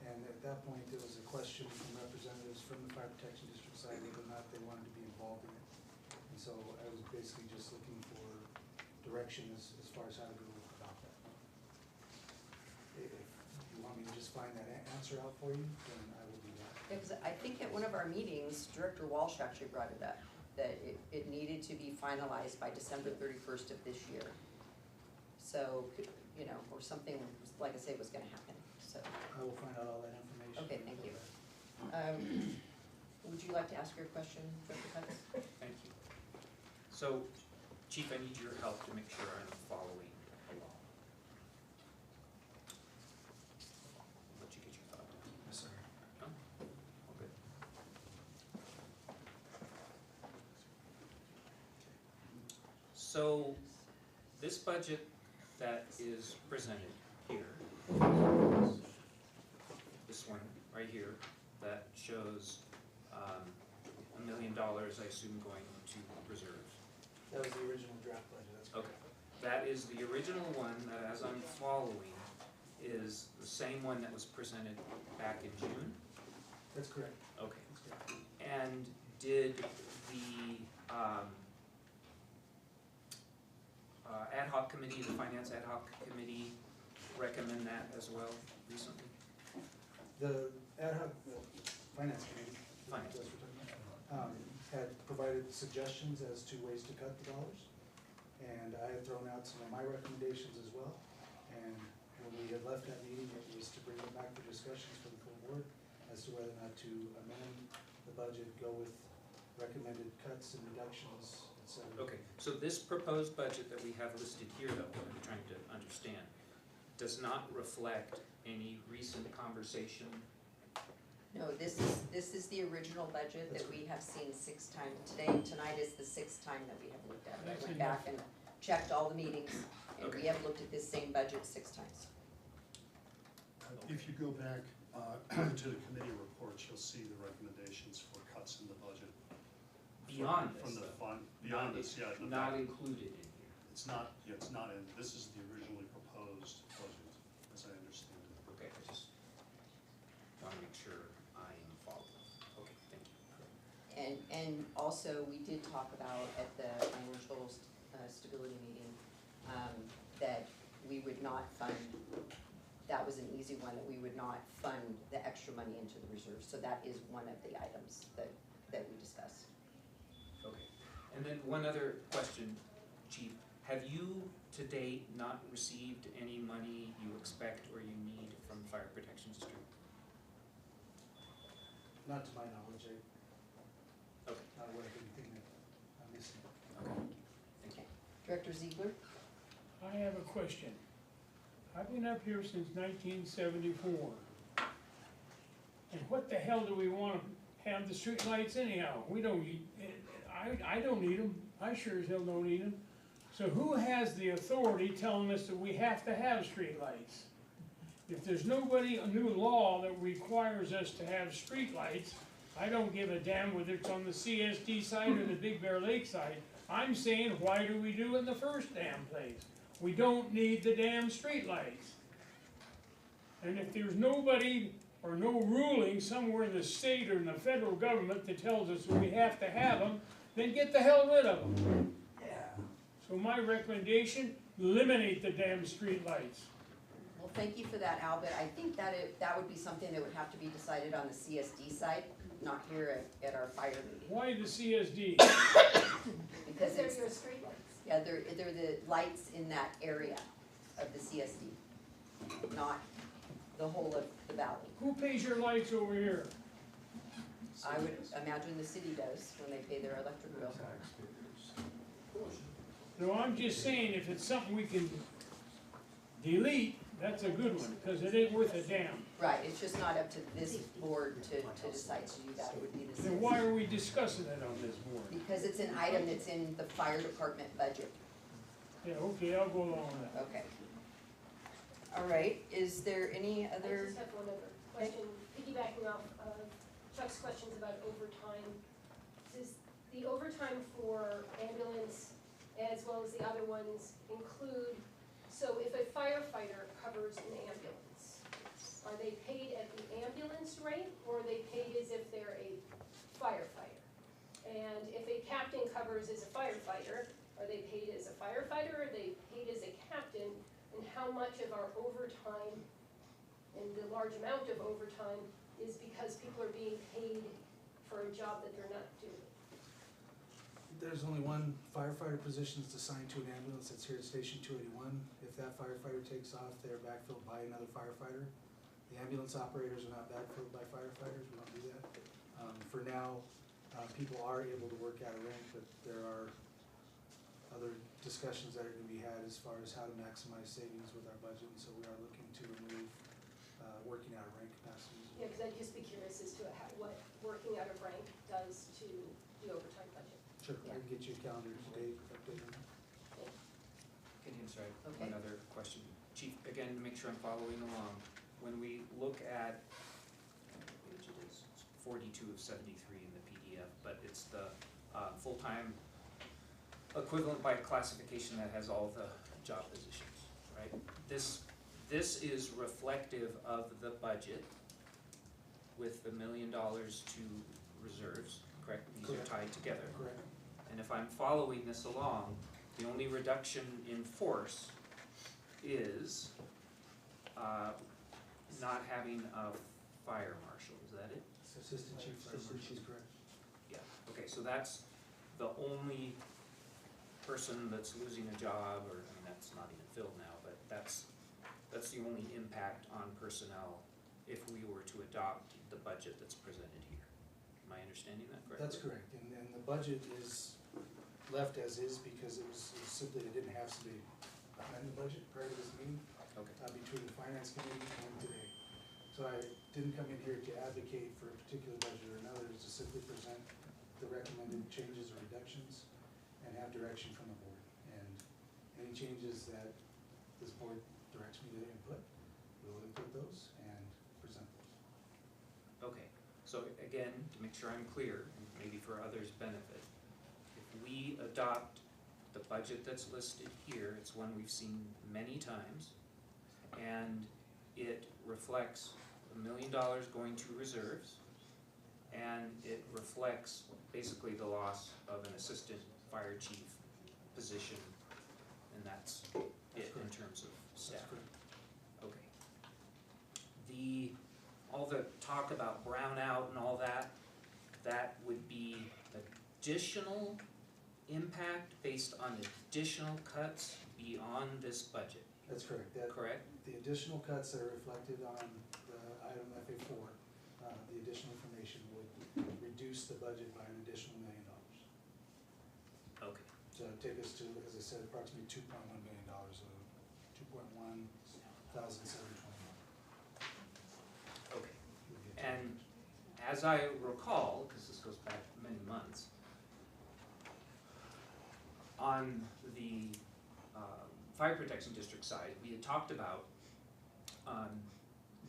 and at that point, there was a question from representatives from the Fire Protection District side whether or not they wanted to be involved in it. And so I was basically just looking for direction as far as how to go about that. If you want me to just find that answer out for you, then I will do that. Because I think at one of our meetings, Director Walsh actually brought it up, that it needed to be finalized by December 31st of this year. So, you know, or something, like I say, was gonna happen, so. I will find out all that information. Okay, thank you. Would you like to ask your question, Director Cutts? Thank you. So, Chief, I need your help to make sure I'm following along. Let you get your thought. Yes, sir. No? All good. So, this budget that is presented here, this one right here, that shows $1 million, I assume, going to reserves. That was the original draft budget, that's correct. Okay, that is the original one that, as I'm following, is the same one that was presented back in June? That's correct. Okay, That's correct. and did the ad hoc committee, the finance ad hoc committee, recommend that as well recently? The ad hoc finance committee, Finance. that's what we're talking about, had provided suggestions as to ways to cut the dollars. And I had thrown out some of my recommendations as well. And when we had left that meeting, it was to bring it back for discussions for the full board as to whether or not to amend the budget, go with recommended cuts and reductions, et cetera. Okay, so this proposed budget that we have listed here, though, what I'm trying to understand, does not reflect any recent conversation. No, this is the original budget that we have seen 6 times. Tonight is the 6th time that we have looked at it. I went back and checked all the meetings, and we Okay. have looked at this same budget 6 times. If you go back to the committee reports, you'll see the recommendations for cuts in the budget. Beyond From this, the though. fund, beyond this, yeah. in the Not back. included in here. It's not, yeah, it's not in, this is the originally proposed budget, as I understand it. Okay, I just want to make sure I am following. Okay, thank you. And also, we did talk about at the financial stability meeting, that we would not fund, that was an easy one, that we would not fund the extra money into the reserve. So that is one of the items that we discussed. Okay, and then one other question, Chief. Have you to date not received any money you expect or you need from Fire Protection District? Not to my knowledge, Okay, not aware of anything that I'm missing. okay, thank you. Director Ziegler? I have a question. I've been up here since 1974. And what the hell do we want to have the street lights anyhow? We don't need, I don't need them. I sure as hell don't need them. So who has the authority telling us that we have to have street lights? If there's nobody, a new law that requires us to have street lights, I don't give a damn whether it's on the CSD side or the Big Bear Lake side. I'm saying, why do we do it in the first damn place? We don't need the damn street lights. And if there's nobody or no ruling somewhere in the state or in the federal government that tells us we have to have them, then get the hell rid of them. Yeah. So my recommendation, eliminate the damn street lights. Well, thank you for that, Al, but I think that would be something that would have to be decided on the CSD side, not here at our fire meeting. Why the CSD? Because they're it's, your streetlights. yeah, they're the lights in that area of the CSD, not the whole of the valley. Who pays your lights over here? I would imagine the city does when they pay their electric bill. No, I'm just saying, if it's something we can delete, that's a good one, because it ain't worth a damn. Right, it's just not up to this board to decide to do that, it would be the Then city. why are we discussing it on this board? Because it's an item that's in the fire department budget. Yeah, okay, I'll go along with that. Okay. All right, is there any I other, just have one other question, piggybacking off of Chuck's questions about overtime. Does the overtime for ambulance as well as the other ones include So if a firefighter covers an ambulance, are they paid at the ambulance rate, or are they paid as if they're a firefighter? And if a captain covers as a firefighter, are they paid as a firefighter, or are they paid as a captain? And how much of our overtime, and the large amount of overtime, is because people are being paid for a job that they're not doing? There's only one firefighter position that's assigned to an ambulance that's here at Station 281. If that firefighter takes off, they're backfilled by another firefighter. The ambulance operators are not backfilled by firefighters, we don't do that. For now, people are able to work out of rank, but there are other discussions that are gonna be had as far as how to maximize savings with our budget, and so we are looking to remove working out of rank capacity. Yeah, because I'd just be curious as to what working out of rank does to the overtime budget. Sure, I can get you a calendar today, update on that. Can you answer Okay. one other question? Chief, again, to make sure I'm following along, when we look at, what page it is, it's 42 of 73 in the PDF, but it's the full-time equivalent by classification that has all the job positions, right? This is reflective of the budget with the $1 million to reserves, correct? These are tied together. Correct. And if I'm following this along, the only reduction in force is not having a fire marshal, is that it? Assistant Chief Fire Marshal is correct. Yeah, okay, so that's the only person that's losing a job, or, I mean, that's not even filled now, but that's the only impact on personnel if we were to adopt the budget that's presented here. Am I understanding that correctly? That's correct, and the budget is left as is because it was simply, they didn't have somebody behind the budget prior to this meeting. Okay. Between the finance committee and today. So I didn't come in here to advocate for a particular budget or another, it's to simply present the recommended changes or reductions and have direction from the board. And any changes that this board directs me to input, we'll input those and present those. Okay, so again, to make sure I'm clear, and maybe for others' benefit, if we adopt the budget that's listed here, it's one we've seen many times, and it reflects $1 million going to reserves, and it reflects basically the loss of an assistant fire chief position, and that's it in terms of staff. Okay. All the talk about brownout and all that, that would be additional impact based on additional cuts beyond this budget, That's correct. correct? The additional cuts that are reflected on the item FA4, the additional information would reduce the budget by an additional $1 million. Okay, So it'd take us to, as I said, approximately $2.1 million, so 2,1,721. okay. And as I recall, because this goes back many months, on the fire protection district side, we had talked about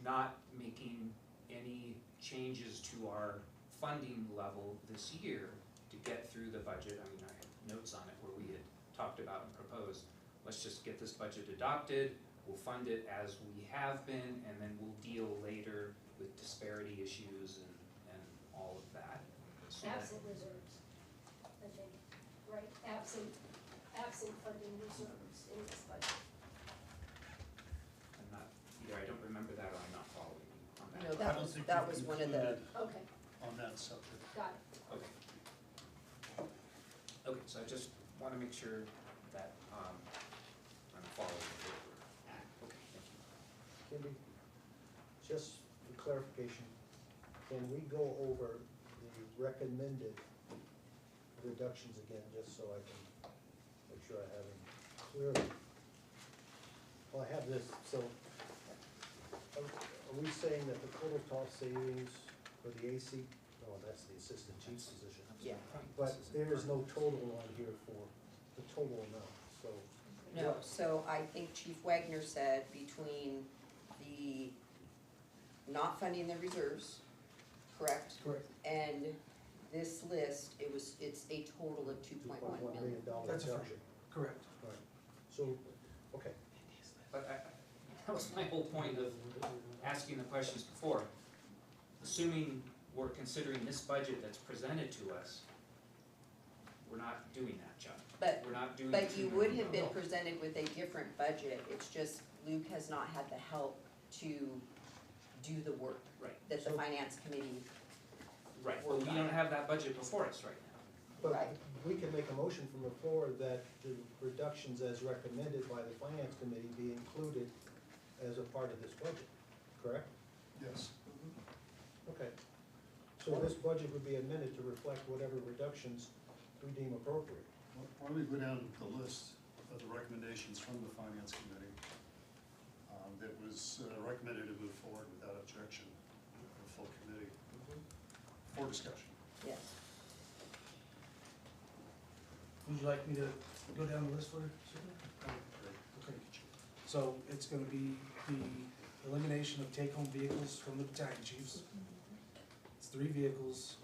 not making any changes to our funding level this year to get through the budget. I mean, I have notes on it where we had talked about and proposed, let's just get this budget adopted, we'll fund it as we have been, and then we'll deal later with disparity issues and all of that. So that- Absent reserves, I think, right, absent funding reserves in this budget. I'm not, either I don't remember that or I'm not following you on that. No, I that don't was, think that you've was one of the, included Okay, on that subject. got it. Okay. Okay, so I just wanna make sure that, I'm following what we're at. Okay, thank you. Kimby, just for clarification, can we go over the recommended reductions again, just so I can make sure I have them clearly? Well, I have this, so, are we saying that the total cost savings for the AC, no, that's the assistant chief's position. yeah. But there is no total on here for the total amount, so. No, so I think Chief Wagner said between the not funding the reserves, correct? Correct. And this list, it's a total of $2.1 million. $2.1 million That's a reduction. Correct. Right, so, okay, But that was my whole point of asking the questions before. Assuming we're considering this budget that's presented to us, we're not doing that, John. But, We're not doing. but you $2 would million. have been presented with a different budget, it's just Luke has not had the help to do the work Right, that the So- finance committee, right, but we don't have that budget before us right now. But Right. we can make a motion from the floor that the reductions as recommended by the finance committee be included as a part of this budget, correct? Yes. Okay. So this budget would be amended to reflect whatever reductions we deem appropriate. Why don't we go down the list of the recommendations from the finance committee that was recommended to move forward without objection for the full committee for discussion. yes. Would you like me to go down the list for you, sir? Okay. So it's gonna be the elimination of take-home vehicles from the battalion chiefs. It's 3 vehicles,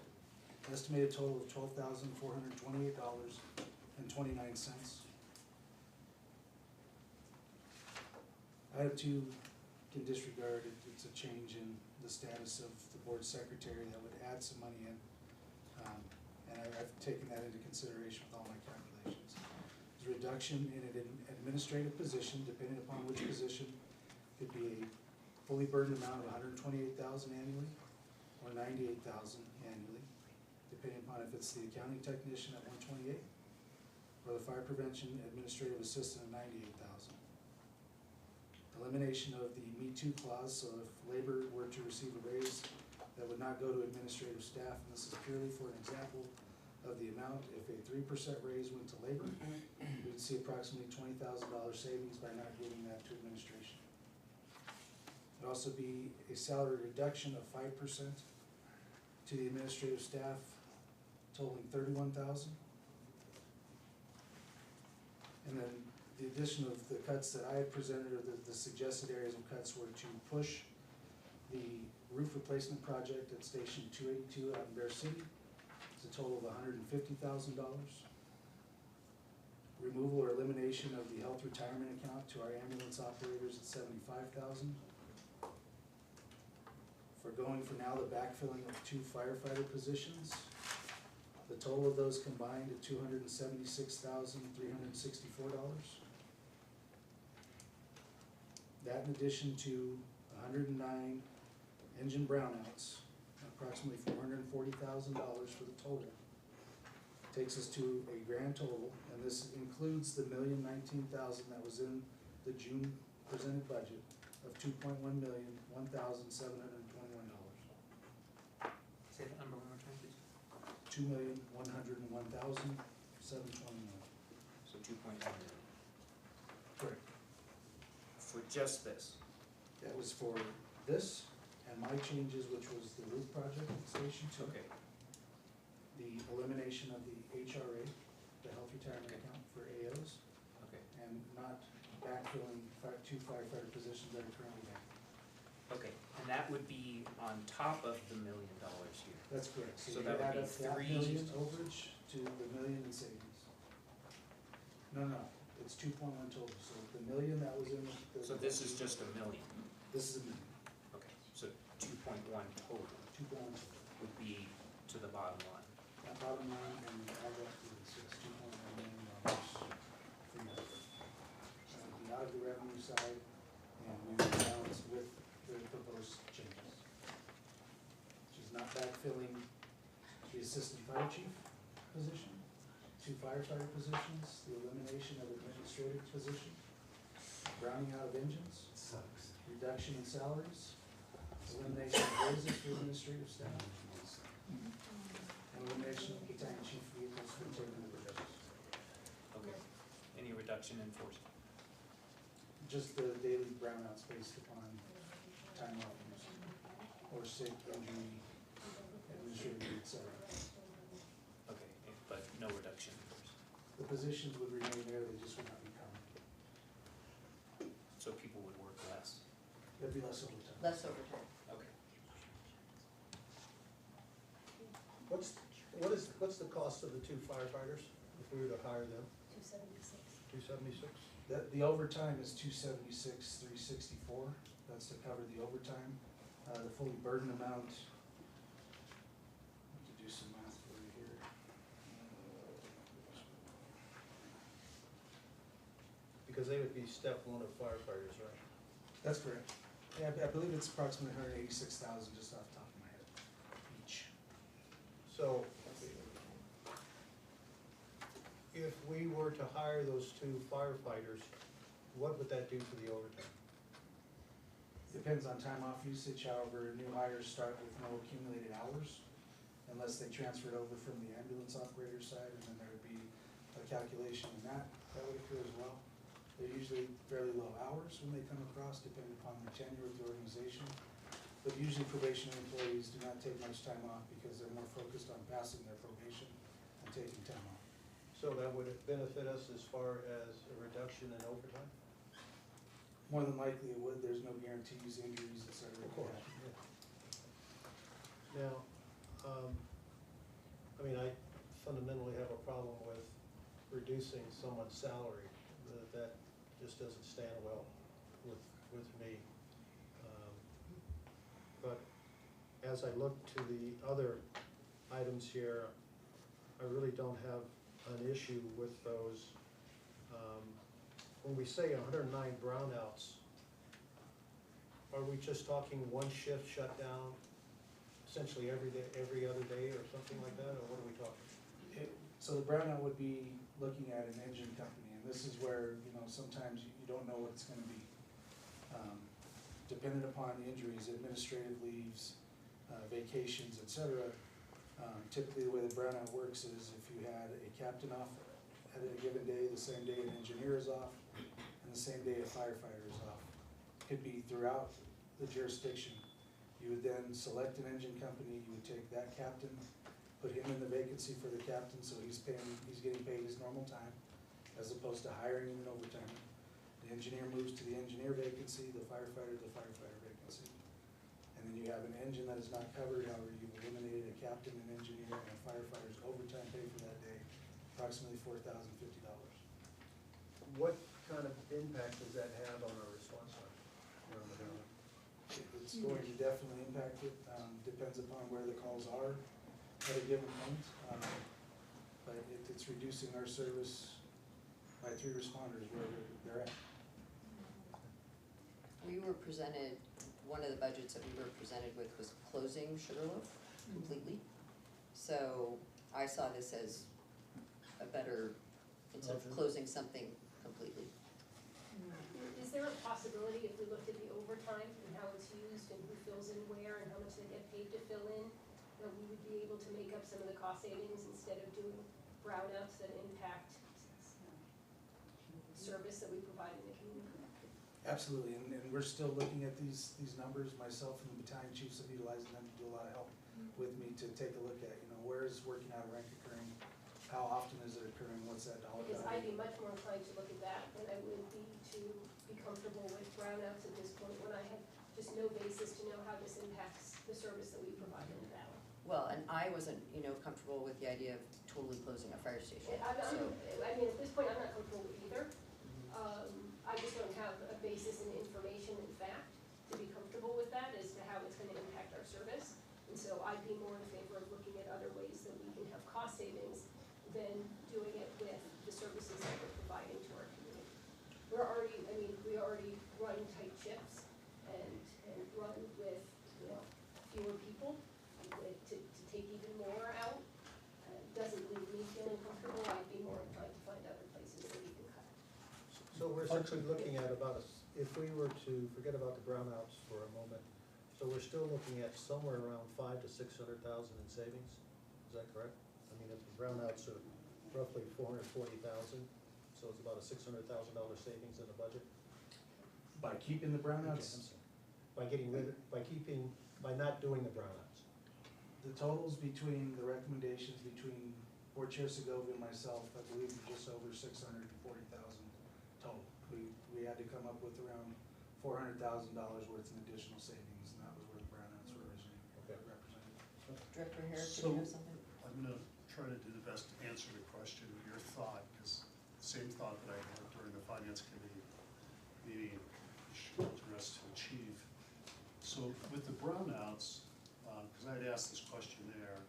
estimated total of $12,428.29. I have 2 can disregard it, it's a change in the status of the board secretary that would add some money in. And I've taken that into consideration with all my calculations. There's a reduction in an administrative position, depending upon which position, could be a fully burdened amount of $128,000 annually, or $98,000 annually, depending upon if it's the accounting technician at $128,000, or the fire prevention administrative assistant at $98,000. Elimination of the Me Too clause, so if labor were to receive a raise, that would not go to administrative staff, and this is purely for an example of the amount. If a 3% raise went to labor, we would see approximately $20,000 savings by not giving that to administration. It'd also be a salary reduction of 5% to the administrative staff, totaling $31,000. And then the addition of the cuts that I had presented, or the suggested areas of cuts, were to push the roof replacement project at Station 282 out in Bear City. It's a total of $150,000. Removal or elimination of the health retirement account to our ambulance operators at $75,000. Foregoing for now the backfilling of 2 firefighter positions. The total of those combined at $276,364. That in addition to 109 engine brownouts, approximately $440,000 for the total. Takes us to a grand total, and this includes the $1,019,000 that was in the June presented budget of $2.1,001,721. Say that number one more time, please. $2,101,721. So 2.1 million. Correct. For just this. That was for this, and my changes, which was the roof project at Station 2. Okay. The elimination of the HRA, the health retirement Okay. account for AOs, Okay. and not backfilling 2 firefighter positions that are currently vacant. Okay, and that would be on top of the $1 million here. That's correct. So you that would add be up that 3. million overage to the million in savings. No, it's 2.1 total, so the million that was in the. So this is just $1 million. This is a million, Okay, so 2.1 total 2.1 total. would be to the bottom line. That bottom line, and all that is $2.1 million for that. It'll be out of the revenue side, and we will balance with the proposed changes. Which is not backfilling the assistant fire chief position, 2 firefighter positions, the elimination of administrative position, rounding out of engines, reduction in salaries, elimination of raises for administrative staff, and elimination of battalion chief vehicles for taking the reductions. Okay. Any reduction in force? Just the daily brownouts based upon time off use, or sick, injury, administrative, et cetera. Okay, but no reduction in force. The positions would remain there, they just would not be covered. So people would work less. There'd be less overtime. Less overtime. Okay. What's the cost of the 2 firefighters if we were to hire them? $276. 276? The overtime is 276, 364, that's to cover the overtime. The fully burdened amount, I have to do some math for you here. Because they would be step one of firefighters, right? That's correct. Yeah, I believe it's approximately 186,000 just off the top of my head, each. So, if we were to hire those two firefighters, what would that do for the overtime? Depends on time off usage, however, new hires start with no accumulated hours unless they transferred over from the ambulance operator side, and then there would be a calculation in that would occur as well. They're usually fairly low hours when they come across, depending upon their tenure with the organization. But usually probationary employees do not take much time off because they're more focused on passing their probation and taking time off. So that would benefit us as far as a reduction in overtime? More than likely it would, there's no guarantees, injuries, et cetera. Of course, yeah. Now, I mean, I fundamentally have a problem with reducing someone's salary. That just doesn't stand well with me. But as I look to the other items here, I really don't have an issue with those. When we say 109 brownouts, are we just talking one shift shutdown, essentially every day, every other day, or something like that, or what are we talking? So the brownout would be looking at an engine company, and this is where, sometimes you don't know what it's gonna be. Dependent upon the injuries, administrative leaves, vacations, et cetera. Typically, the way the brownout works is if you had a captain off at a given day, the same day an engineer is off, and the same day a firefighter is off. Could be throughout the jurisdiction. You would then select an engine company, you would take that captain, put him in the vacancy for the captain, so he's getting paid his normal time, as opposed to hiring him in overtime. The engineer moves to the engineer vacancy, the firefighter vacancy. And then you have an engine that is not covered, however, you've eliminated a captain, an engineer, and a firefighter's overtime pay for that day, approximately $4,050. What kind of impact does that have on our response time? It's going to definitely impact it, depends upon where the calls are at a given point. But it's reducing our service by 3 responders where they're at. We were presented, one of the budgets that we were presented with was closing Sugarloaf completely. So I saw this as a better, instead of closing something completely. Is there a possibility, if we looked at the overtime and how it's used and who fills in where and how much they get paid to fill in, that we would be able to make up some of the cost savings instead of doing brownouts that impact service that we provide in the community? Absolutely, and we're still looking at these numbers. Myself and the battalion chiefs have utilized them to do a lot of help with me to take a look at, where is working out of rank occurring? How often is it occurring? What's that dollar Because value? I'd be much more inclined to look at that than I would be to be comfortable with brownouts at this point when I have just no basis to know how this impacts the service that we provide in the valley. Well, and I wasn't, comfortable with the idea of totally closing a fire station, so. I mean, at this point, I'm not comfortable with either. I just don't have a basis in information and fact to be comfortable with that as to how it's gonna impact our service. And so I'd be more in favor of looking at other ways that we can have cost savings than doing it with the services that we're providing to our community. We already run tight shifts and run with, fewer people. To take even more out, doesn't leave me feeling comfortable. I'd be more inclined to find other places that we can cut. So we're essentially looking at about, if we were to forget about the brownouts for a moment, so we're still looking at somewhere around 500,000 to 600,000 in savings, is that correct? I mean, if the brownouts are roughly 440,000, so it's about a $600,000 savings in the budget? By keeping the brownouts? By not doing the brownouts? The totals between the recommendations between Board Chair Segovia and myself, I believe, are just over 640,000 total. We had to come up with around $400,000 worth in additional savings, and that was where the brownouts were originally represented. Director Herrick, So, do you have something? I'm gonna try to do the best to answer the question, your thought, because same thought that I had during the finance committee meeting for us to achieve. So with the brownouts, because I'd asked this question there,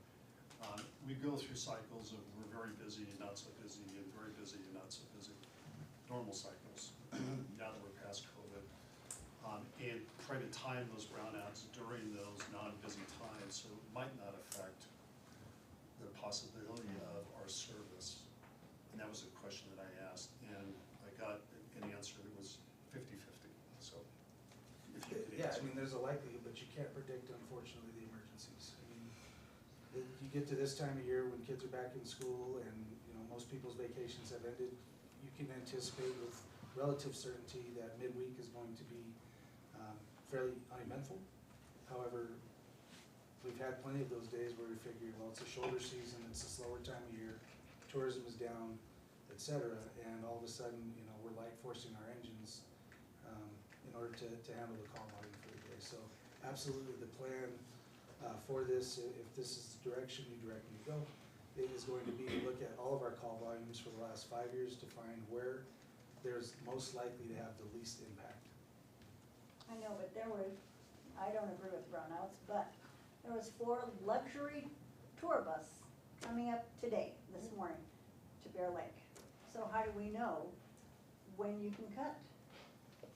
we go through cycles of we're very busy and not so busy, and very busy and not so busy, normal cycles, now that we're past COVID. And try to time those brownouts during those non-busy times, so it might not affect the possibility of our service. And that was a question that I asked, and I got an answer that was 50-50, so if you could Yeah, I answer. mean, there's a likelihood, but you can't predict, unfortunately, the emergencies. I mean, you get to this time of year when kids are back in school and, you know, most people's vacations have ended, you can anticipate with relative certainty that midweek is going to be fairly uneventful. However, we've had plenty of those days where we figure, well, it's a shoulder season, it's a slower time of year, tourism is down, et cetera, and all of a sudden, you know, we're light forcing our engines in order to handle the call volume for the day. So absolutely the plan for this, if this is the direction you direct me to go, it is going to be to look at all of our call volumes for the last 5 years to find where there's most likely to have the least impact. I know, but there were, I don't agree with brownouts, but there was 4 luxury tour bus coming up today, this morning, to Bear Lake. So how do we know when you can cut,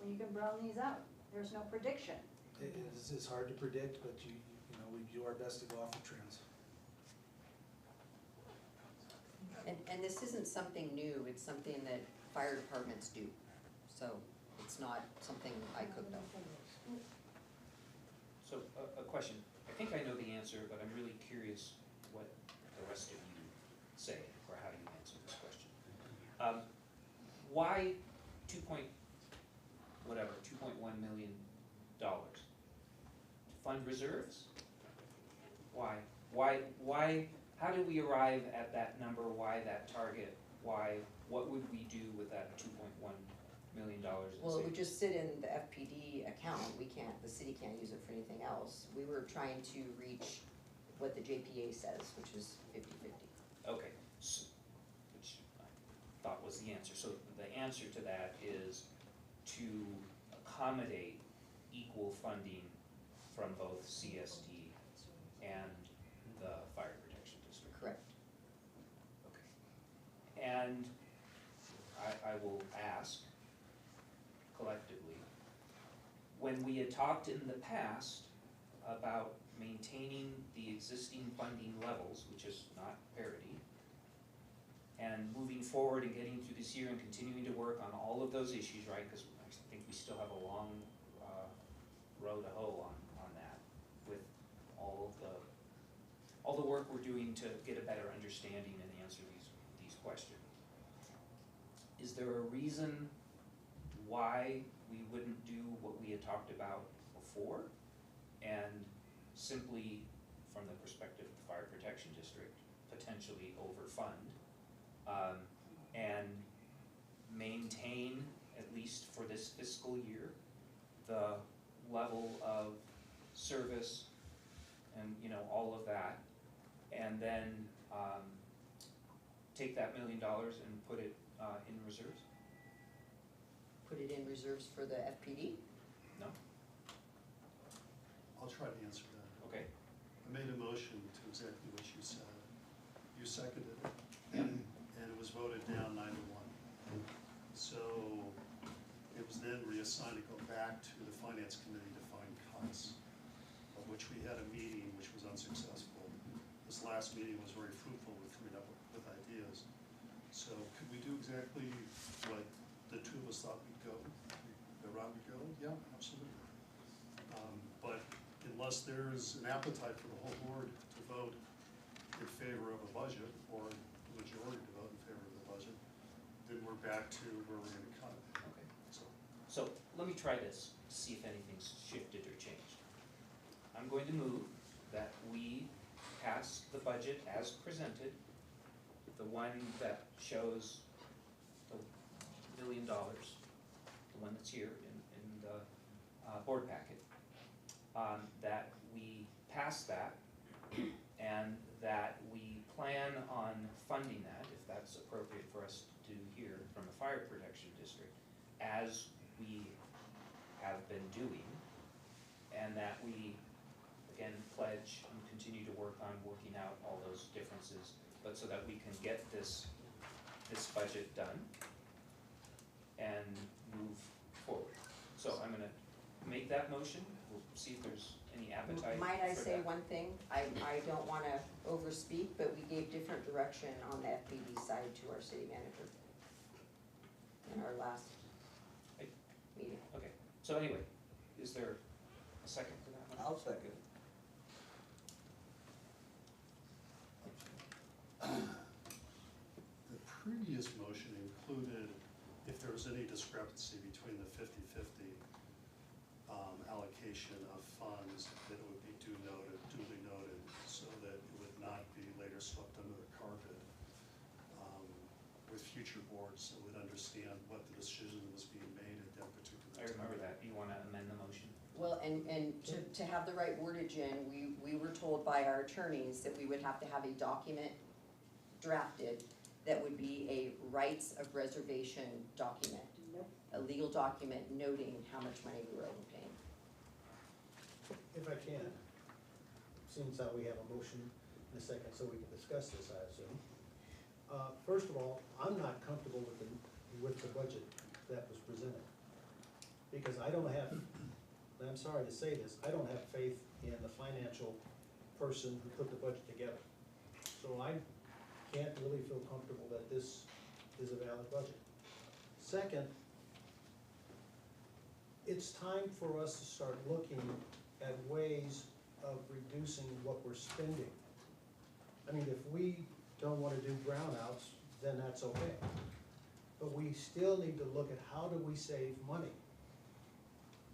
when you can brown these out? There's no prediction. It's hard to predict, but you know, we do our best to go off the trends. And this isn't something new, it's something that fire departments do, so it's not something I cooked up. So, a question, I think I know the answer, but I'm really curious what the rest of you say, or how you answer this question. Why $2.1 million? To fund reserves? Why, how did we arrive at that number, why that target, what would we do with that $2.1 million in Well, it would savings? just sit in the FPD account, the city can't use it for anything else. We were trying to reach what the JPA says, which is 50-50. Okay, which I thought was the answer. So the answer to that is to accommodate equal funding from both CSD and the Fire Protection District. Correct. Okay. And I will ask collectively, when we had talked in the past about maintaining the existing funding levels, which is not parity, and moving forward and getting through this year and continuing to work on all of those issues, right? Because I think we still have a long row to hoe on that with all the work we're doing to get a better understanding and answer these questions. Is there a reason why we wouldn't do what we had talked about before and simply, from the perspective of the Fire Protection District, potentially overfund and maintain, at least for this fiscal year, the level of service and, you know, all of that, and then take that $1 million and put it in reserves? Put it in reserves for the FPD? No? I'll try to answer that. Okay. I made a motion to exactly what you said. You seconded it, and it was voted down 9-1. So it was then reassigned to go back to the Finance Committee to find cuts, of which we had a meeting which was unsuccessful. This last meeting was very fruitful with coming up with ideas. So could we do exactly what the two of us thought we'd go, the route we'd go? Yeah, absolutely. But unless there's an appetite for the whole board to vote in favor of a budget, or the majority to vote in favor of the budget, then we're back to where we're gonna cut. Okay. So let me try this, to see if anything's shifted or changed. I'm going to move that we pass the budget as presented, the one that shows the $1 million, the one that's here in the board packet, that we pass that and that we plan on funding that, if that's appropriate for us to do here from a fire protection district, as we have been doing, and that we, again, pledge and continue to work on working out all those differences, but so that we can get this budget done and move forward. So I'm gonna make that motion, we'll see if there's any appetite for that. Might I say one thing? I don't wanna overspeak, but we gave different direction on the FPD side to our city manager in our last meeting. Okay, so anyway, is there a second for that one? I'll second. The previous motion included if there was any discrepancy between the 50/50 allocation of funds, that it would be duly noted, so that it would not be later swept under the carpet with future boards that would understand what the decision was being made at that particular time. I remember that, you wanna amend the motion? Well, and to have the right wordage in, we were told by our attorneys that we would have to have a document drafted that would be a rights of reservation document. Nope. A legal document noting how much money we were overpaying. If I can, seems that we have a motion in a second, so we can discuss this, I assume. First of all, I'm not comfortable with the budget that was presented. Because I don't have, and I'm sorry to say this, I don't have faith in the financial person who put the budget together. So I can't really feel comfortable that this is a valid budget. Second, it's time for us to start looking at ways of reducing what we're spending. I mean, if we don't wanna do brownouts, then that's okay. But we still need to look at how do we save money.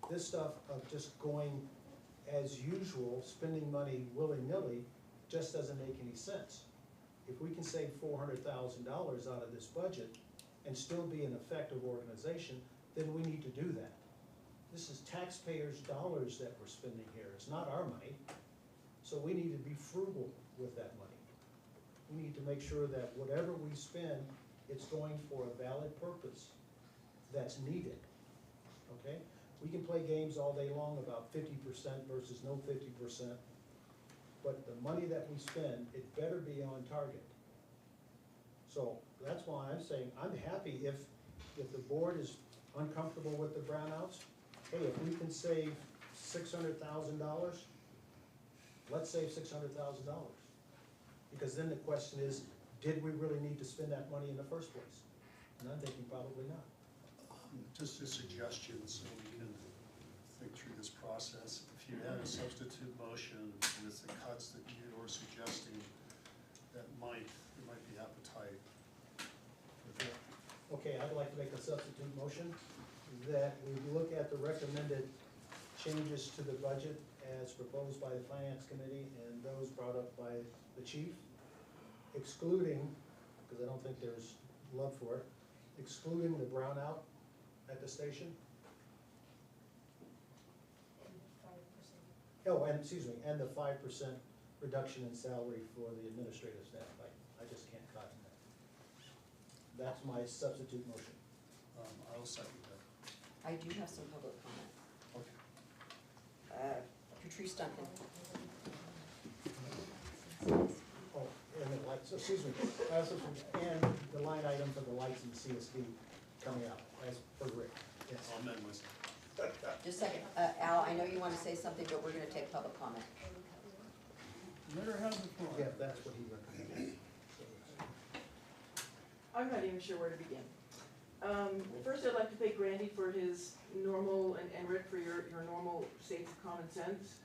This stuff of just going as usual, spending money willy-nilly, just doesn't make any sense. If we can save $400,000 out of this budget and still be an effective organization, then we need to do that. This is taxpayers' dollars that we're spending here, it's not our money. So we need to be frugal with that money. We need to make sure that whatever we spend, it's going for a valid purpose that's needed, okay? We can play games all day long about 50% versus no 50%, but the money that we spend, it better be on target. So that's why I'm saying, I'm happy if the board is uncomfortable with the brownouts, hey, if we can save $600,000, let's save $600,000. Because then the question is, did we really need to spend that money in the first place? And I'm thinking probably not. Just a suggestion, so we can think through this process. If you had a substitute motion with the cuts that you were suggesting, there might be appetite for that. Okay, I'd like to make a substitute motion that we look at the recommended changes to the budget as proposed by the Finance Committee and those brought up by the chief, excluding, because I don't think there's love for it, excluding the brownout at the station. Oh, and, excuse me, and the 5% reduction in salary for the administrative staff. I just can't cotton that. That's my substitute motion. I'll second that. I do have some public comment. Okay. Patrice Duncan. Oh, and the lights, excuse me, and the line item for the lights and CSD coming out as per Rick. Yes. I'll amend myself. Just a second, Al, I know you wanna say something, but we're gonna take public comment. Let her have the floor. Yeah, that's what he recommended. I'm not even sure where to begin. First, I'd like to thank Randy for his normal, and Rick for your normal safe common sense.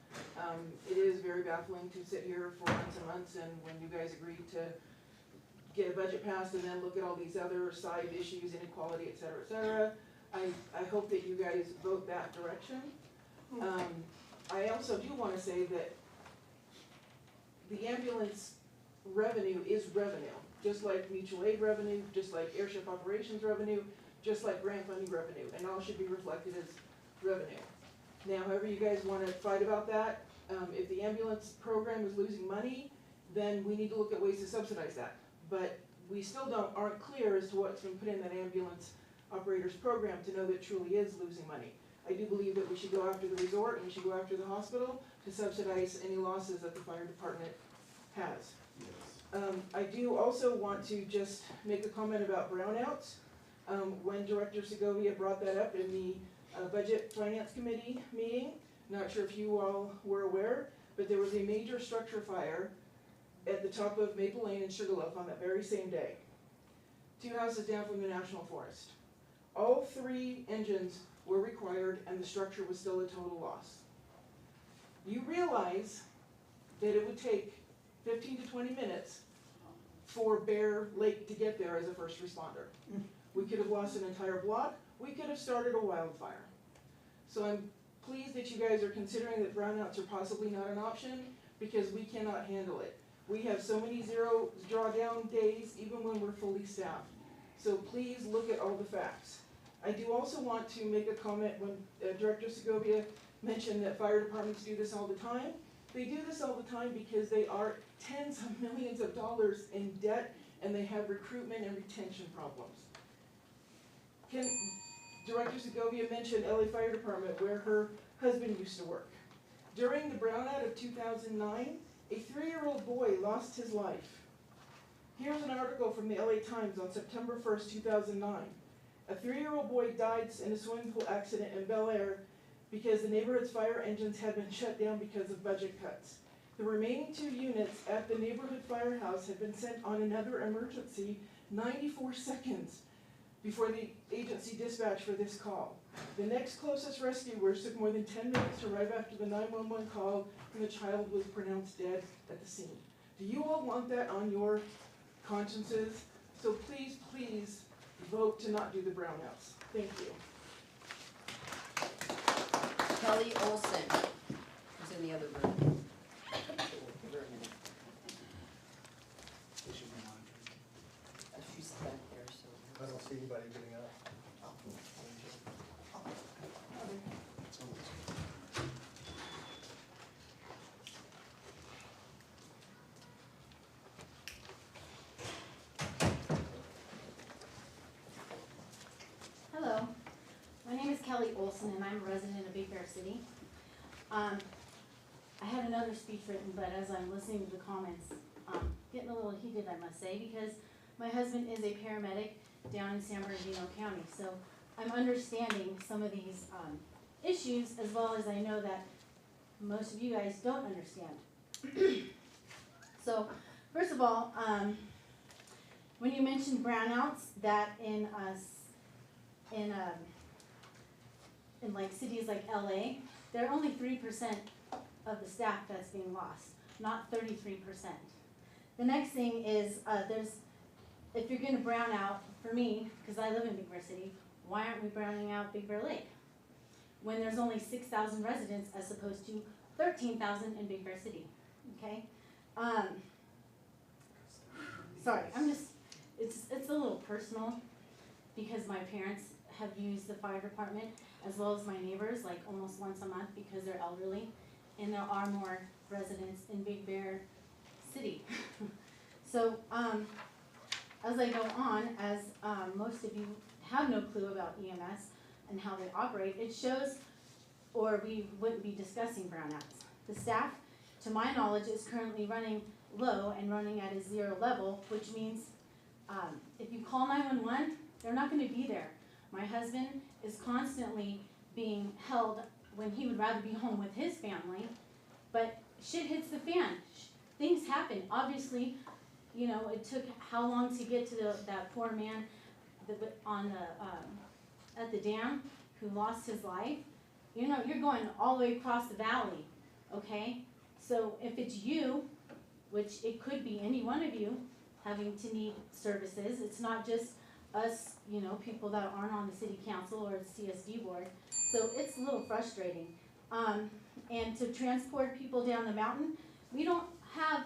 It is very baffling to sit here for months and months, and when you guys agreed to get a budget passed and then look at all these other side issues, inequality, et cetera, I hope that you guys vote that direction. I also do wanna say that the ambulance revenue is revenue, just like mutual aid revenue, just like airship operations revenue, just like grant funding revenue, and all should be reflected as revenue. Now, however you guys wanna fight about that, if the ambulance program is losing money, then we need to look at ways to subsidize that. But we still aren't clear as to what's been put in that ambulance operators program to know that it truly is losing money. I do believe that we should go after the resort and we should go after the hospital to subsidize any losses that the fire department has. I do also want to just make a comment about brownouts. When Director Segovia brought that up in the Budget Finance Committee meeting, not sure if you all were aware, but there was a major structure fire at the top of Maple Lane in Sugarloaf on that very same day. 2 houses down from the National Forest. All 3 engines were required and the structure was still a total loss. You realize that it would take 15 to 20 minutes for Bear Lake to get there as a first responder. We could have lost an entire block, we could have started a wildfire. So I'm pleased that you guys are considering that brownouts are possibly not an option, because we cannot handle it. We have so many zero drawdown days, even when we're fully staffed. So please look at all the facts. I do also want to make a comment when Director Segovia mentioned that fire departments do this all the time. They do this all the time because they are tens of millions of dollars in debt and they have recruitment and retention problems. Director Segovia mentioned LA Fire Department, where her husband used to work. During the brownout of 2009, a 3-year-old boy lost his life. Here's an article from the LA Times on September 1st, 2009. A 3-year-old boy died in a swimming pool accident in Bel Air because the neighborhood's fire engines had been shut down because of budget cuts. The remaining 2 units at the neighborhood firehouse had been sent on another emergency 94 seconds before the agency dispatched for this call. The next closest rescuers took more than 10 minutes to arrive after the 911 call, and the child was pronounced dead at the scene. Do you all want that on your consciences? So please, please vote to not do the brownouts. Thank you. Kelly Olson, who's in the other room. She's back there, so. I don't see anybody getting up. Hello, my name is Kelly Olson and I'm a resident of Big Bear City. I had another speech written, but as I'm listening to the comments, getting a little heated, I must say, because my husband is a paramedic down in San Bernardino County, so I'm understanding some of these issues, as well as I know that most of you guys don't understand. So, first of all, when you mentioned brownouts, that in like cities like LA, there are only 3% of the staff that's being lost, not 33%. The next thing is, if you're gonna brown out, for me, because I live in Big Bear City, why aren't we browning out Big Bear Lake? When there's only 6,000 residents as opposed to 13,000 in Big Bear City, okay? Sorry, it's a little personal, because my parents have used the fire department, as well as my neighbors, like almost once a month, because they're elderly, and there are more residents in Big Bear City. So, as I go on, as most of you have no clue about EMS and how they operate, it shows, or we wouldn't be discussing brownouts. The staff, to my knowledge, is currently running low and running at a 0 level, which means if you call 911, they're not going to be there. My husband is constantly being held when he would rather be home with his family, but shit hits the fan. Things happen. Obviously, you know, it took how long to get to that poor man at the dam who lost his life. You know, you're going all the way across the valley, okay? So if it's you, which it could be any one of you having to need services, it's not just us, you know, people that aren't on the city council or the CSD board. So it's a little frustrating. And to transport people down the mountain, we don't have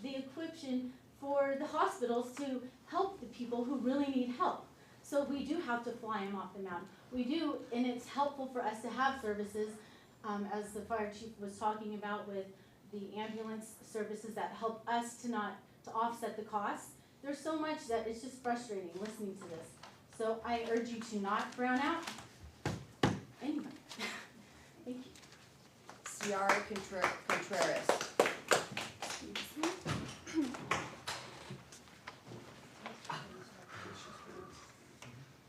the equipment for the hospitals to help the people who really need help. So we do have to fly them off the mountain. We do, and it's helpful for us to have services, as the fire chief was talking about with the ambulance services that help us to offset the costs. there's so much that it's just frustrating listening to this. So I urge you to not brown out. Anyway, thank you. Ciara Contreras.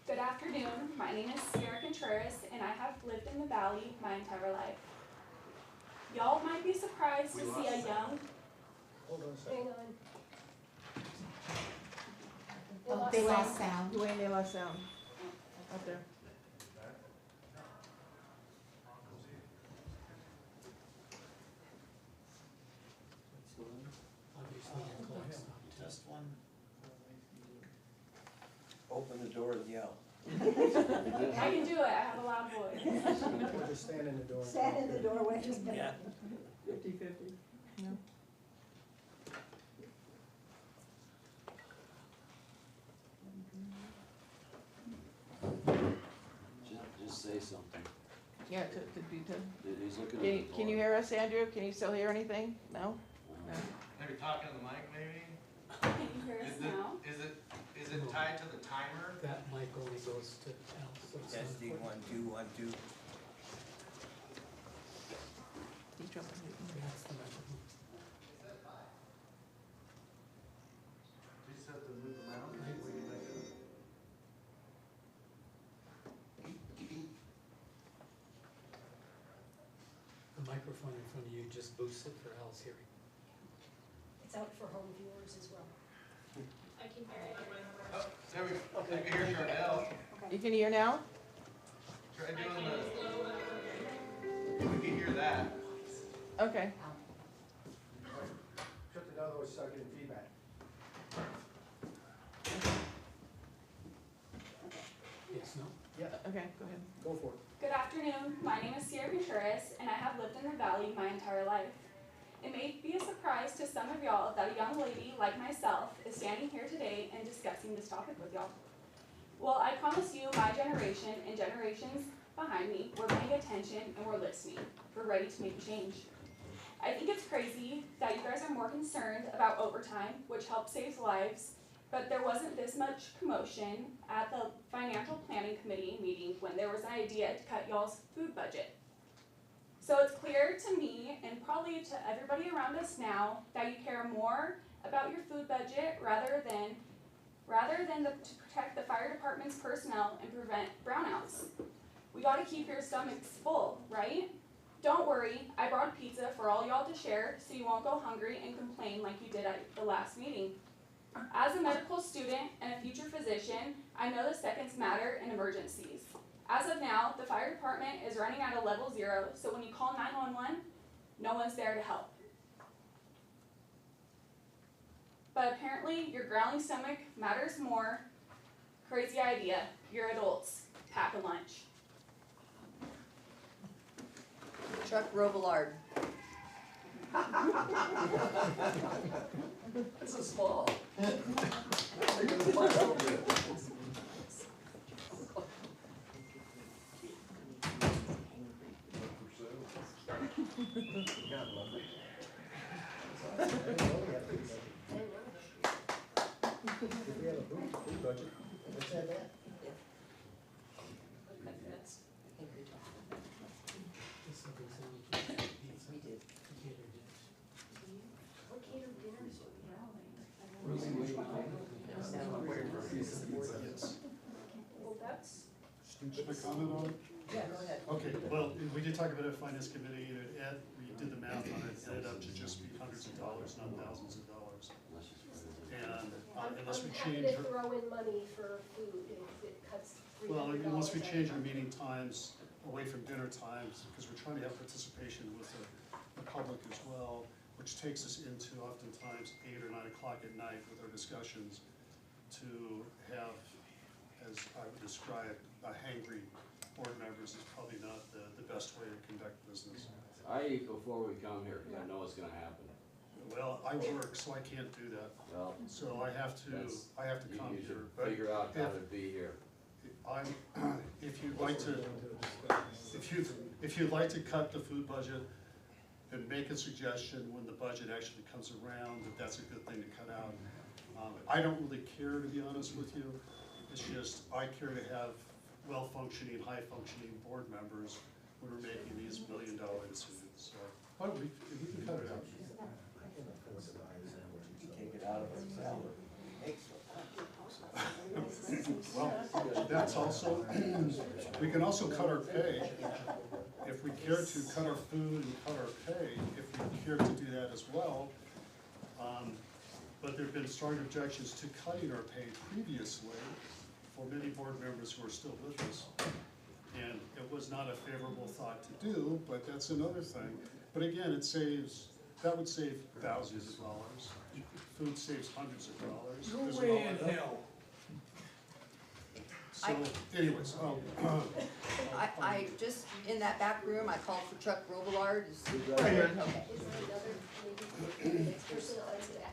Good afternoon, my name is Ciara Contreras and I have lived in the valley my entire life. Y'all might be surprised to see a young, Hold on a second. Hang on. Oh, they lost sound. Dwayne, they lost sound. Up there. Obviously, your clock stopped. Just one. Open the door and yell. I can do it, I have a loud voice. Or just stand in the door. Stand in the doorway. Yeah. 50-50. No. Just say something. Yeah, could be to. He's looking at the door. Can you hear us, Andrew? Can you still hear anything? No? No. Maybe talking to the mic, maybe? Can you hear us now? Is it tied to the timer? That mic only goes to Al, so it's not Testing, important. 1, 2, 1, 2. He's jumping. That's the microphone. Just have to move them out. What do you think? The microphone in front of you just boosts it for Al's hearing. It's out for home viewers as well. I can hear it. Oh, there we go. I can hear Chardell. You can hear now? Try doing we can hear that. Okay. Shut it down, otherwise start getting feedback. Yes, no? Yeah, Okay, go ahead. go for it. Good afternoon, my name is Ciara Contreras and I have lived in the valley my entire life. It may be a surprise to some of y'all that a young lady like myself is standing here today and discussing this topic with y'all. Well, I promise you my generation and generations behind me were paying attention and were listening. We're ready to make a change. I think it's crazy that you guys are more concerned about overtime, which helps save lives, but there wasn't this much commotion at the Financial Planning Committee meeting when there was an idea to cut y'all's food budget. So it's clear to me, and probably to everybody around us now, that you care more about your food budget rather than to protect the fire department's personnel and prevent brownouts. We gotta keep your stomachs full, right? Don't worry, I brought pizza for all y'all to share so you won't go hungry and complain like you did at the last meeting. As a medical student and a future physician, I know the seconds matter in emergencies. As of now, the fire department is running at a level 0, so when you call 911, no one's there to help. But apparently, your growling stomach matters more. Crazy idea. You're adults. Pack a lunch. Chuck Robillard. This is small. If we have a food budget, let's have that. This will be sound pizza. We did. Catered dish. What catered dinners are we having? Well, that's, Should I comment on it? Yeah, go ahead. Okay, well, we did talk about it at Finance Committee, we did the math on it, it ended up to just be hundreds of dollars, not thousands of dollars. And unless we I'm change, happy to throw in money for food if it cuts $300. well, unless we change our meeting times away from dinner times, because we're trying to have participation with the public as well, which takes us into oftentimes 8 or 9 o'clock at night with our discussions, to have, as I would describe, a hangry board members is probably not the best way to conduct business. I eat before we come here, because I know it's gonna happen. Well, I work, so I can't do that. Well, So I have to you come should here. But figure out how if- to be here. if you'd like to, if you'd like to cut the food budget, then make a suggestion when the budget actually comes around, that that's a good thing to cut out. I don't really care, to be honest with you. It's just, I care to have well-functioning, high-functioning board members when we're making these billion-dollar decisions, so. Why don't we can cut it out. Take it out of our salary. Well, that's also, we can also cut our pay. If we care to cut our food and cut our pay, if we care to do that as well. But there've been strong objections to cutting our pay previously for many board members who are still with us. And it was not a favorable thought to do, but that's another thing. But again, it saves, that would save thousands of dollars. Food saves hundreds of dollars. No Does it way all in add up? hell. So anyways, I just, in that back room, I called for Chuck Robillard. Right here. Okay. Is there another next person that likes to act?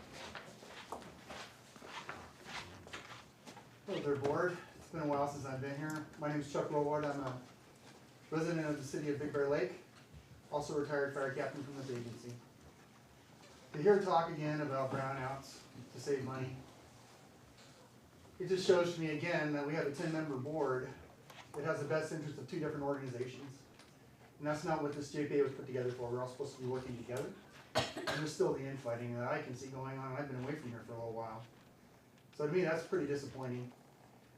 Hello there, board. It's been a while since I've been here. My name is Chuck Robillard. I'm a resident of the city of Big Bear Lake, also retired fire captain from this agency. To hear talk again about brownouts to save money, it just shows to me again that we have a 10-member board that has the best interest of two different organizations. And that's not what this JPA was put together for. We're all supposed to be working together. And there's still the infighting that I can see going on. I've been away from here for a little while. So to me, that's pretty disappointing.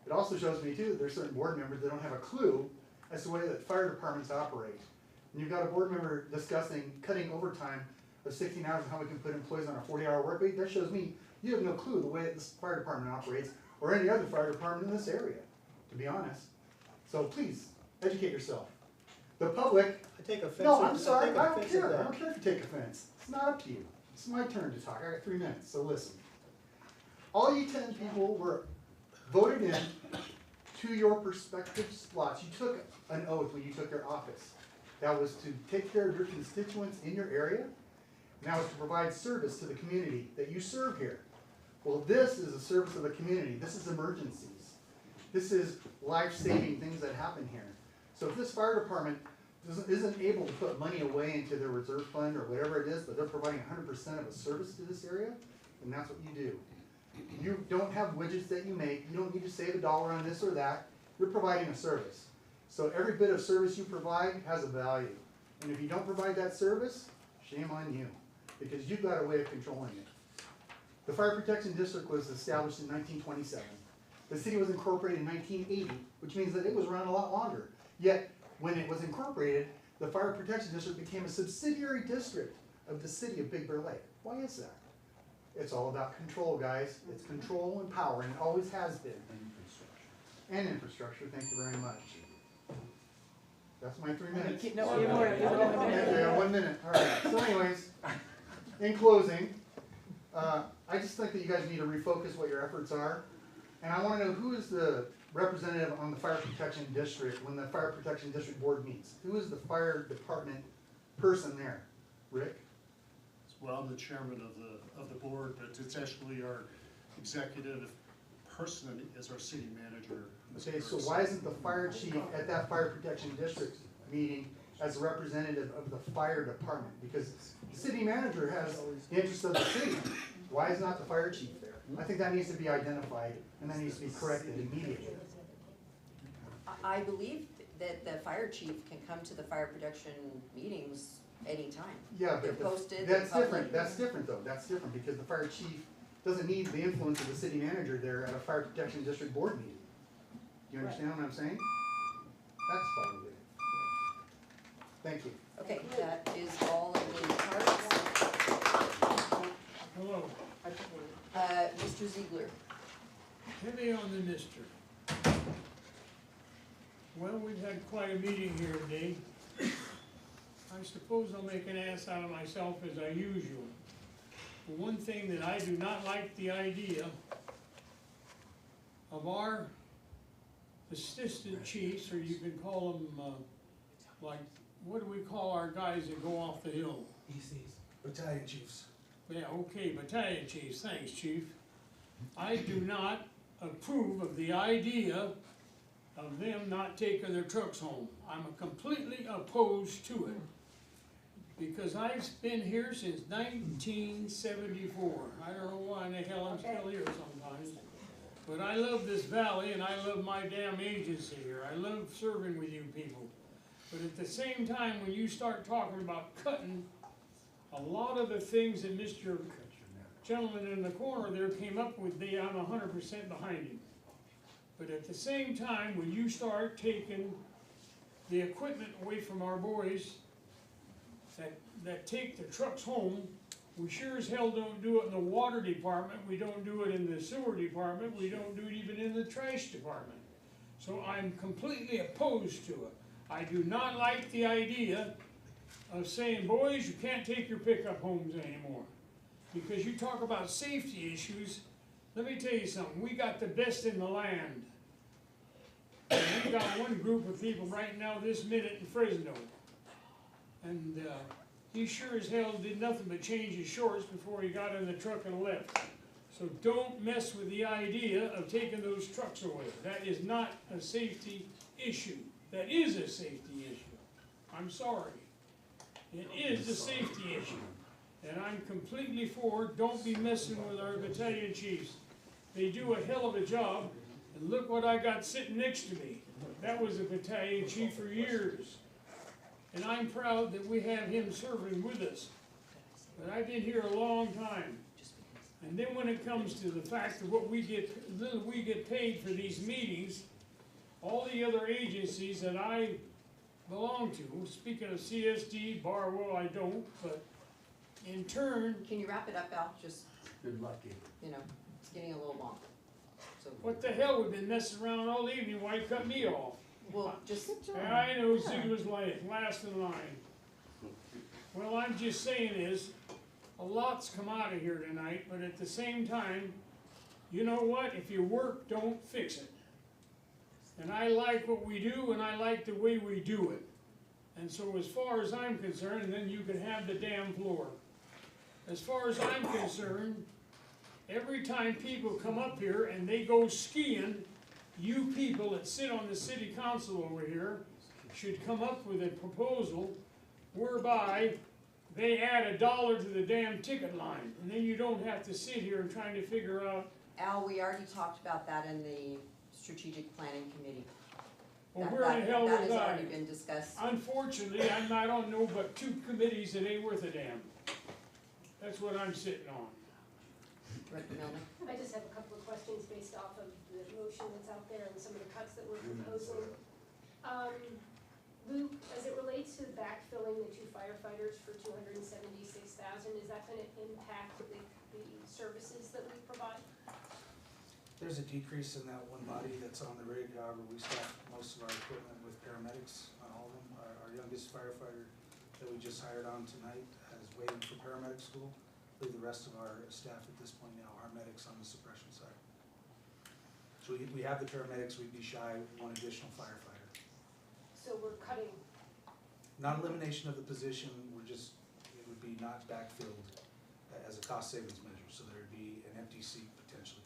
It also shows me too that there's certain board members that don't have a clue as to the way that fire departments operate. And you've got a board member discussing cutting overtime of 16 hours and how we can put employees on a 40-hour work week. That shows me you have no clue the way that this fire department operates or any other fire department in this area, to be honest. So please, educate yourself. The public, I take offense. no, I'm sorry, take I don't offense at care. that. I don't care if you take offense. It's not up to you. It's my turn to talk. I got 3 minutes, so listen. All you 10 people were voted in to your prospective slots. You took an oath when you took your office. That was to take care of your constituents in your area, and that was to provide service to the community that you serve here. Well, this is a service of the community. This is emergencies. This is life-saving things that happen here. So if this fire department isn't able to put money away into their reserve fund or whatever it is, but they're providing 100% of a service to this area, then that's what you do. You don't have widgets that you make. You don't need to save $1 on this or that. You're providing a service. So every bit of service you provide has a value. And if you don't provide that service, shame on you, because you've got a way of controlling it. The Fire Protection District was established in 1927. The city was incorporated in 1980, which means that it was around a lot longer. Yet, when it was incorporated, the Fire Protection District became a subsidiary district of the city of Big Bear Lake. Why is that? It's all about control, guys. It's control and power, and it always has been. And infrastructure, thank you very much. That's my 3 minutes. No, you more. Okay, I got 1 minute. All right. So anyways, in closing, I just think that you guys need to refocus what your efforts are. And I want to know who is the representative on the Fire Protection District when the Fire Protection District Board meets. Who is the fire department person there? Rick? Well, I'm the chairman of the board, but it's actually our executive person is our city manager. Okay, so why isn't the fire chief at that Fire Protection District meeting as a representative of the fire department? Because the city manager has the interest of the city. Why is not the fire chief there? I think that needs to be identified and that needs to be corrected immediately. I believe that the fire chief can come to the fire protection meetings anytime. Yeah, They're but posted, that's they're different, public. that's different though, that's different because the fire chief doesn't need the influence of the city manager there at a Fire Protection District Board meeting. Do you understand what I'm saying? That's probably it. Thank you. Okay, that is all of the cards. Hello, Mr. Ziegler. heavy on the mister. Well, we've had quite a meeting here today. I suppose I'll make an ass out of myself as I usual. But one thing that I do not like the idea of our assistant chiefs, or you can call them, like, what do we call our guys that go off the hill? ECs, battalion chiefs. Yeah, okay, battalion chiefs, thanks, chief. I do not approve of the idea of them not taking their trucks home. I'm completely opposed to it. because I've been here since 1974. I don't know why in the hell I'm still here sometimes. But I love this valley and I love my damn agency here. I love serving with you people. But at the same time, when you start talking about cutting, a lot of the things that Mr. Gentleman in the corner there came up with, I'm 100% behind him. But at the same time, when you start taking the equipment away from our boys that take the trucks home, we sure as hell don't do it in the water department, we don't do it in the sewer department, we don't do it even in the trash department. So I'm completely opposed to it. I do not like the idea of saying, boys, you can't take your pickup homes anymore. Because you talk about safety issues, let me tell you something, we got the best in the land. And we got one group of people right now this minute in Fresno. And he sure as hell did nothing but change his shorts before he got in the truck and left. So don't mess with the idea of taking those trucks away. That is not a safety issue. That is a safety issue. I'm sorry. It is a safety issue. And I'm completely for, don't be messing with our battalion chiefs. They do a hell of a job. And look what I got sitting next to me. That was a battalion chief for years. And I'm proud that we have him serving with us. But I've been here a long time. And then when it comes to the fact of what we get paid for these meetings, all the other agencies that I belong to, speaking of CSD, Barwell, I don't, but in turn. Can you wrap it up, Al? Just, Good luck, Gabe. you know, it's getting a little long. So, What the hell, we've been messing around all evening, why you cut me off? well, just, I know Ziegler's last in line. Well, I'm just saying is, a lot's come out of here tonight, but at the same time, you know what, if you work, don't fix it. And I like what we do, and I like the way we do it. And so as far as I'm concerned, then you can have the damn floor. As far as I'm concerned, every time people come up here and they go skiing, you people that sit on the city council over here should come up with a proposal whereby they add $1 to the damn ticket line. And then you don't have to sit here and trying to figure out. Al, we already talked about that in the strategic planning committee. Well, That- where the hell that was has I? already been discussed. Unfortunately, I don't know but 2 committees that ain't worth a damn. That's what I'm sitting on. Director Milner? I just have a couple of questions based off of the motion that's out there and some of the cuts that we're proposing. Luke, as it relates to backfilling the 2 firefighters for $276,000, is that gonna impact the services that we provide? There's a decrease in that one body that's on the rig, however, we staff most of our equipment with paramedics on all of them. Our youngest firefighter that we just hired on tonight is waiting for paramedic school. I believe the rest of our staff at this point now are medics on the suppression side. So we have the paramedics, we'd be shy of 1 additional firefighter. So we're cutting, Not elimination of the position, it would be not backfilled as a cost savings measure, so there'd be an empty seat potentially.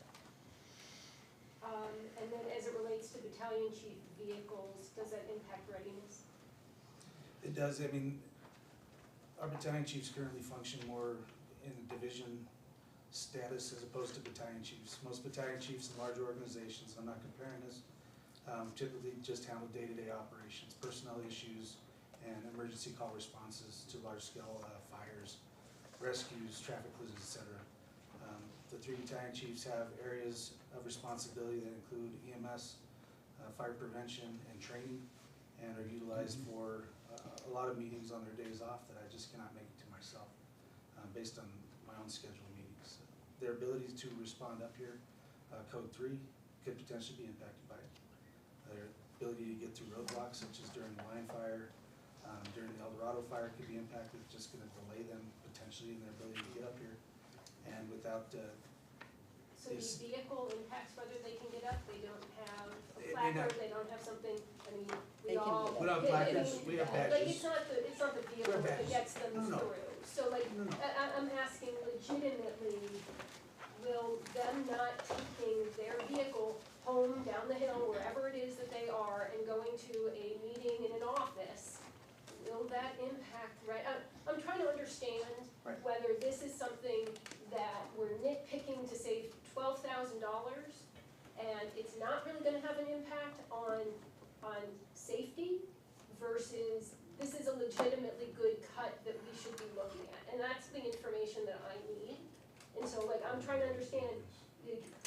and then as it relates to battalion chief vehicles, does that impact readiness? It does, I mean, our battalion chiefs currently function more in division status as opposed to battalion chiefs. Most battalion chiefs in larger organizations, I'm not comparing this, typically just handle day-to-day operations, personnel issues, and emergency call responses to large-scale fires, rescues, traffic collisions, et cetera. The 3 battalion chiefs have areas of responsibility that include EMS, fire prevention, and training, and are utilized for a lot of meetings on their days off that I just cannot make it to myself, based on my own scheduled meetings. Their ability to respond up here, code 3, could potentially be impacted by it. Their ability to get through roadblocks, such as during the line fire, during the El Dorado fire, could be impacted. It's just gonna delay them potentially in their ability to get up here. And without, So the Yes. vehicle impacts whether they can get up, they don't have a They placard, not- they don't have something, I mean, They we can all. get up. We don't have I mean, placards, we have Like, badges. it's not the vehicle that badges. gets them No, no. through, so like, No, no. I'm asking legitimately, will them not taking their vehicle home, down the hill, wherever it is that they are, and going to a meeting in an office, will that impact, right, I'm understand whether this is something that we're nitpicking to save $12,000 and it's not really gonna have an impact on safety versus this is a legitimately good cut that we should be looking at. And that's the information that I need. And so like, I'm trying to understand,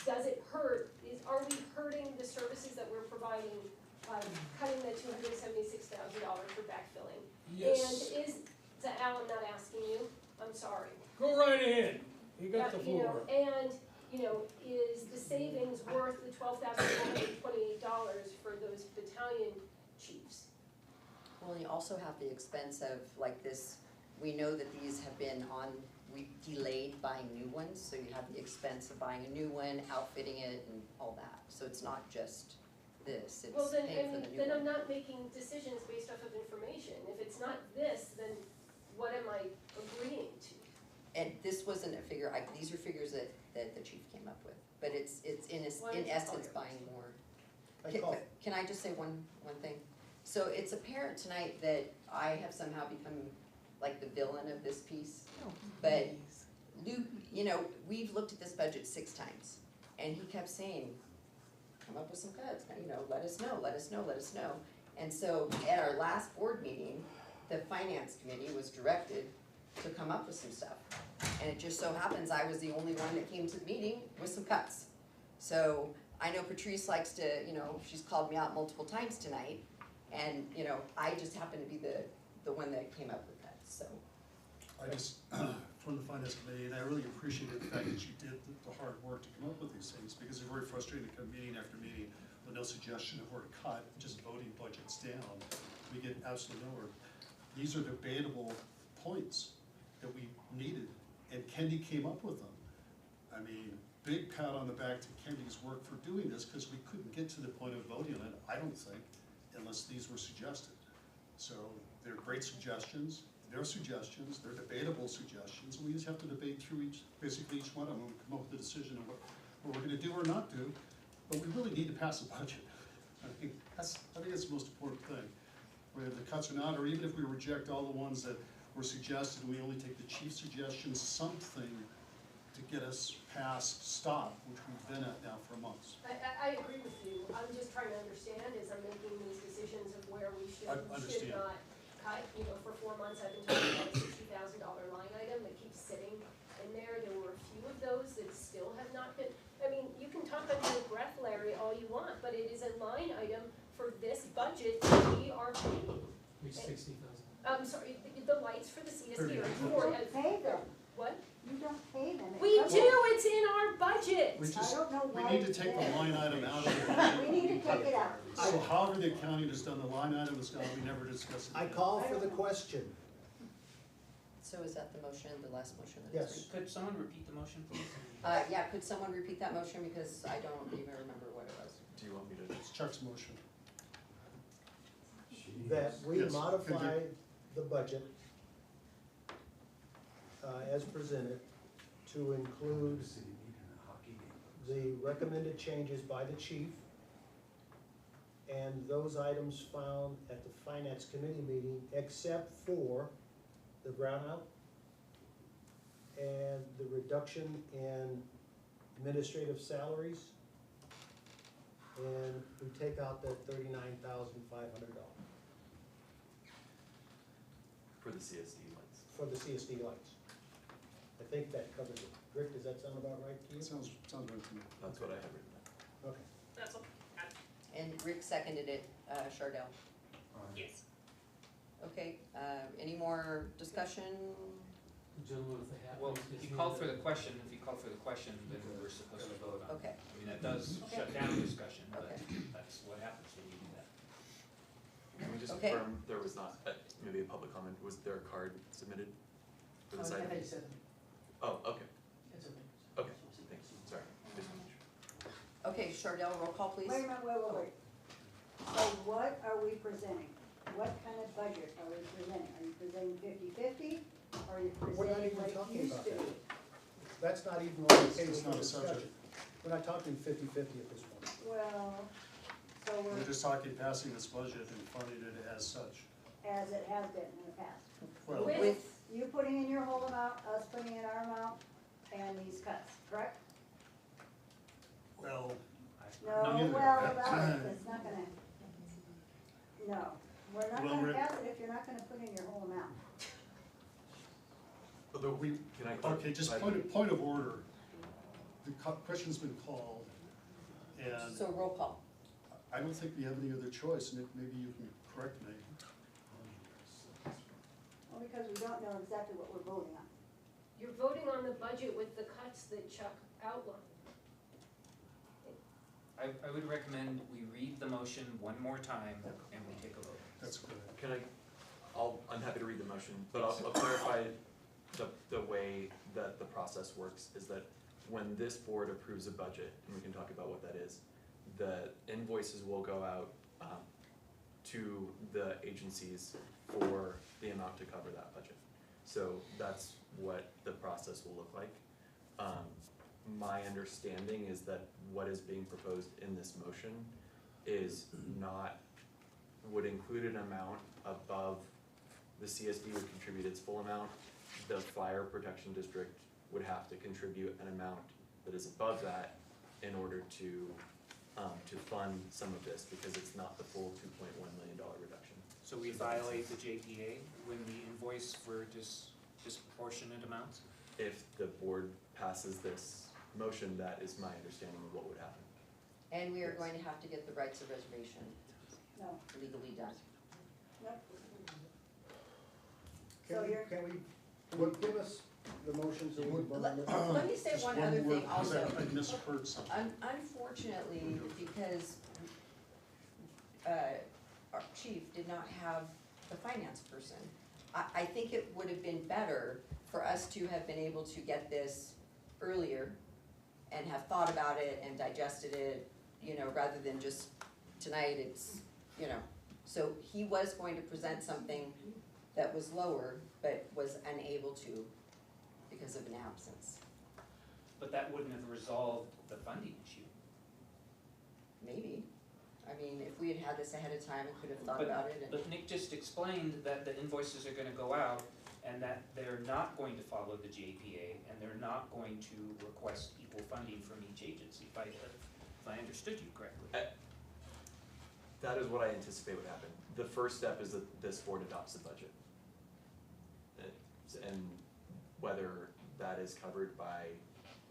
does it hurt, are we hurting the services that we're providing by cutting the $276,000 for backfilling? Yes. And Al, I'm not asking you, I'm sorry. Go right ahead, you got the floor. Is the savings worth the $12,428 for those battalion chiefs? Well, you also have the expense of like this, we know that these have been we delayed buying new ones, so you have the expense of buying a new one, outfitting it and all that. So it's not just this, Well, it's then, paying for the new then I'm one. not making decisions based off of information. If it's not this, then what am I agreeing to? And this wasn't a figure, these are figures that the chief came up with, but it's in Why don't you essence call buying more. I call- Can I just say one thing? So it's apparent tonight that I have somehow become like the villain of this piece. But Luke, we've looked at this budget 6 times, and he kept saying, come up with some cuts, let us know. And so at our last board meeting, the finance committee was directed to come up with some stuff. And it just so happens I was the only one that came to the meeting with some cuts. So I know Patrice likes to, she's called me out multiple times tonight, and, I just happen to be the one that came up with that, so. I just, from the finance committee, and I really appreciated the fact that you did the hard work to come up with these things, because it's very frustrating to come meeting after meeting with no suggestion of where to cut, just voting budgets down. We get absolutely nowhere. These are debatable points that we needed, and Kendi came up with them. I mean, big pat on the back to Kendi's work for doing this, because we couldn't get to the point of voting on it, I don't think, unless these were suggested. So they're great suggestions. They're suggestions, they're debatable suggestions, and we just have to debate through basically each one of them and come up with a decision of what we're gonna do or not do, but we really need to pass a budget. I think that's the most important thing. Whether the cuts or not, or even if we reject all the ones that were suggested, we only take the chief's suggestions, something to get us past stop, which we've been at now for months. I agree with you. I'm just trying to understand as I'm making these decisions of where we should I understand. not cut. For 4 months, I've been talking about a $60,000 line item that keeps sitting in there. There were a few of those that still have not been, you can talk under your breath, Larry, all you want, but it is a line item for this budget that we are paying. Reach 60,000. I'm sorry, the lights for the CSD are You more. don't pay them. What? You don't pay them. It We doesn't- do, it's in our budget. We just, I don't know we why need to it's take the there. line item out of the budget. We need to take it out. So however the accounting is done, the line item is gonna be never discussed I again. call for the question. So is that the motion, the last motion? Yes. Could someone repeat the motion, please? Yeah, could someone repeat that motion, because I don't even remember what it was. Do you want me to? It's Chuck's motion. That we Yes. modify the budget as presented to include the recommended changes by the chief and those items found at the finance committee meeting, except for the brownout and the reduction in administrative salaries. And we take out that $39,500 For the CSD lights. for the CSD lights. I think that covers it. Rick, does that sound about right to you? Sounds right to me. That's what I have written down. Okay. That's all. And Rick seconded it, Chardell. Yes. Okay, any more discussion? The gentleman with the hat. Well, raised his if you called hand for up. the question, then we're supposed to vote on it. Okay. That does shut down discussion, but Okay. that's what happens when you do that. Can we just Okay. confirm there was not, maybe a public comment, was there a card submitted for this item? Oh, okay. Okay, thanks, sorry. Just wanted to make sure. Okay, Chardell, roll call, please. Wait a minute, wait. So what are we presenting? What kind of budget are we presenting? Are you presenting 50/50? Or are you We're not presenting even what it talking used about to that. be? That's not even on the table It's for not a discussion. subject. We're not talking 50/50 at this point. Well, so We're we're, just talking passing this budget and funding it as such. as it has been in the past. Well, With you putting in your whole amount, us putting in our amount, and these cuts, correct? well, No, neither. well, about it, it's not gonna, no, we're not Well, gonna we're- pass it if you're not gonna put in your whole amount. Although we, can I? okay, just point of order. The question's been called, and So roll call. I don't think we have any other choice, and maybe you can correct me. Well, because we don't know exactly what we're voting on. You're voting on the budget with the cuts that Chuck outlined. I would recommend we read the motion one more time and we take a vote. That's good. Can I'm happy to read the motion, but I'll clarify the way that the process works is that when this board approves a budget, and we can talk about what that is, the invoices will go out to the agencies for the amount to cover that budget. So that's what the process will look like. My understanding is that what is being proposed in this motion is would include an amount above the CSD would contribute its full amount. The fire protection district would have to contribute an amount that is above that in order to fund some of this, because it's not the full $2.1 million reduction. So we violate the JPA when we invoice for disproportionate amounts? If the board passes this motion, that is my understanding of what would happen. And we are going to have to get the rights of reservation No, legally done. nope. Can So we, you're- can we give us the motion so we can vote on it? Let me say Just one other word, thing 'cause also. I misheard something. Unfortunately, because our chief did not have the finance person, I think it would have been better for us to have been able to get this earlier and have thought about it and digested it, rather than just tonight, So he was going to present something that was lower, but was unable to because of an absence. But that wouldn't have resolved the funding issue. Maybe. I mean, if we had had this ahead of time and could have thought But- about it and. But Nick just explained that the invoices are gonna go out and that they're not going to follow the JPA and they're not going to request equal funding from each agency, if I understood you correctly. That is what I anticipate would happen. The first step is that this board adopts the budget. And whether that is covered by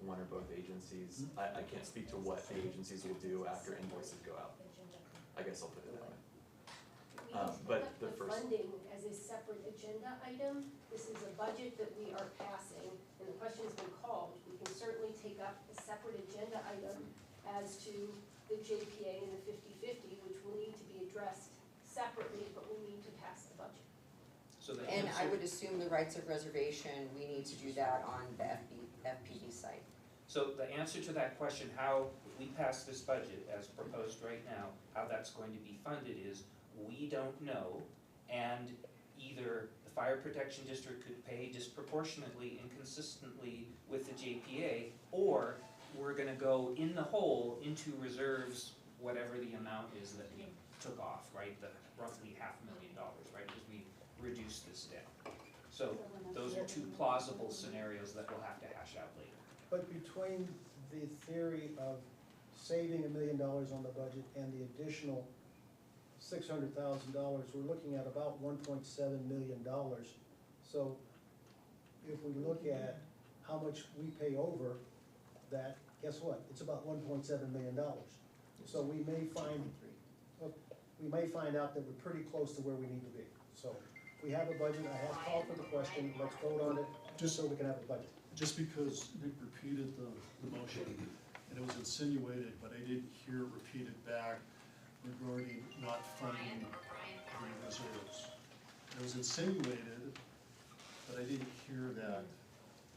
one or both agencies, I can't speak to what the agencies will do after invoices go out. I guess I'll put it that way. We need to But put the the first- funding as a separate agenda item. This is a budget that we are passing, and the question's been called. We can certainly take up a separate agenda item as to the JPA and the 50/50, which will need to be addressed separately, but we need to pass the budget. So the And I answer- would assume the rights of reservation, we need to do that on the FPD site. So the answer to that question, how, if we pass this budget as proposed right now, how that's going to be funded is, we don't know, and either the fire protection district could pay disproportionately and consistently with the JPA, or we're gonna go in the hole into reserves, whatever the amount is that we took off, right, the roughly $500,000, right, because we reduced this down. So those are two plausible scenarios that we'll have to hash out later. But between the theory of saving $1 million on the budget and the additional $600,000, we're looking at about $1.7 million. So if we look at how much we pay over that, guess what? It's about $1.7 million. So we may find out that we're pretty close to where we need to be. So we have a budget, I have called for the question, let's vote on it, just so we can have a budget. Just because Nick repeated the motion, and it was insinuated, but I didn't hear it repeated back regarding not funding the reserves. It was insinuated, but I didn't hear that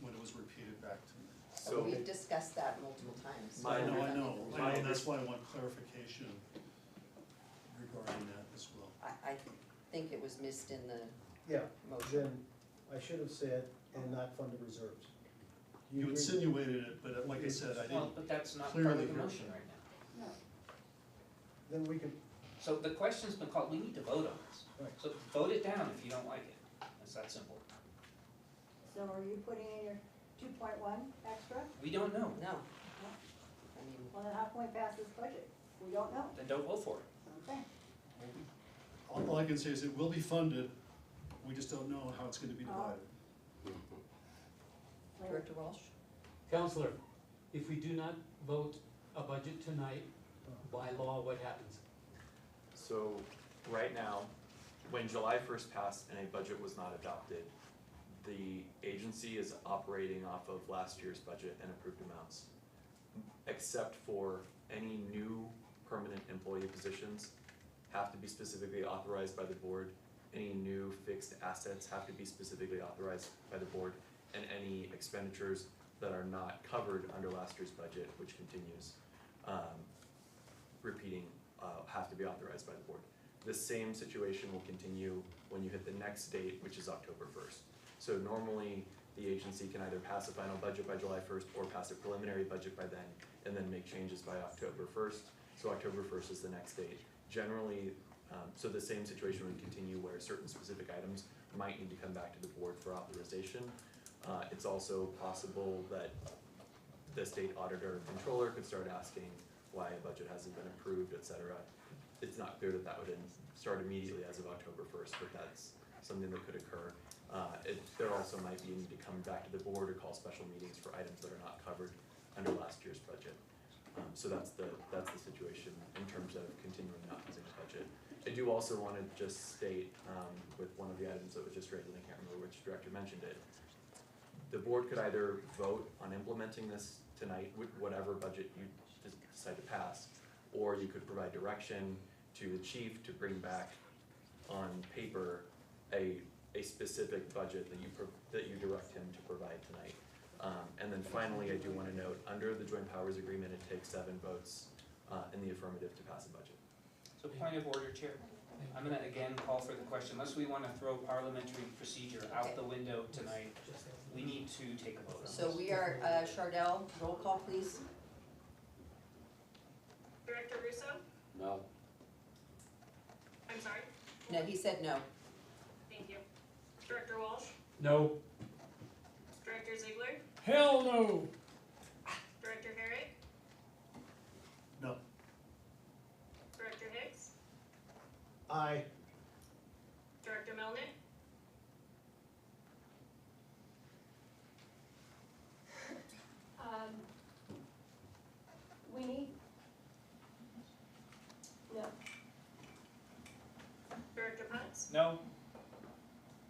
when it was repeated back to me. So We've discussed that multiple times. I know, and that's why I want clarification regarding that as well. I think it was missed in the Yeah, motion. then I should have said, and not fund the reserves. You agree? insinuated it, but like I said, I Well, didn't but that's not part clearly of the hear motion it. right now. No. Then we can, So the question's been called, we need to vote on this. Right. So vote it down if you don't like it. It's that simple. So are you putting in your 2.1 extra? We don't know. No. I mean, Well, then how can we pass this budget? We don't know. Then don't vote for it. Okay. All I can say is it will be funded, we just don't know how it's gonna be divided. Director Walsh? Counselor, if we do not vote a budget tonight, by law, what happens? So, right now, when July first passed and a budget was not adopted, the agency is operating off of last year's budget and approved amounts. Except for any new permanent employee positions have to be specifically authorized by the board. Any new fixed assets have to be specifically authorized by the board. And any expenditures that are not covered under last year's budget, which continues, repeating, have to be authorized by the board. The same situation will continue when you hit the next date, which is October first. So normally, the agency can either pass a final budget by July first or pass a preliminary budget by then, and then make changes by October first. So October first is the next date. Generally, so the same situation would continue where certain specific items might need to come back to the board for authorization. It's also possible that the state auditor and controller could start asking why a budget hasn't been approved, et cetera. It's not clear that that would start immediately as of October first, but that's something that could occur. There also might be a need to come back to the board or call special meetings for items that are not covered under last year's budget. So that's the situation in terms of continuing not using the budget. I do also wanna just state, with one of the items that was just raised, and I can't remember which director mentioned it, the board could either vote on implementing this tonight with whatever budget you decide to pass, or you could provide direction to the chief to bring back on paper a specific budget that you direct him to provide tonight. And then finally, I do wanna note, under the joint powers agreement, it takes 7 votes in the affirmative to pass a budget. So point of order, Chair. I'm gonna again call for the question, unless we wanna throw parliamentary procedure out the window tonight, we need to take a vote on this. So we are, Chardell, roll call please. Director Russo? No. I'm sorry, No, he said no. thank you. Director Walsh? No. Director Ziegler? Hell no. Director Herrick? No. Director Hicks? Aye. Director Melnick? We need. No. Director Putz? No?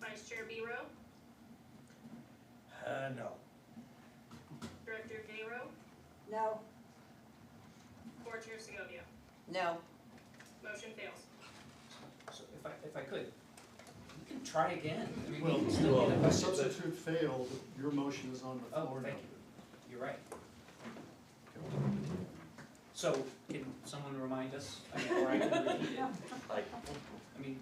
Vice Chair Biro? No. Director Gayro? No. Board Chair Segovia? No. Motion fails. So if I could, we can try again. I mean, Well, we can still get a the budget. substitute failed, your motion is on the Oh, floor now. thank you. You're right. So, can someone remind us, I mean, or I can repeat it, I mean,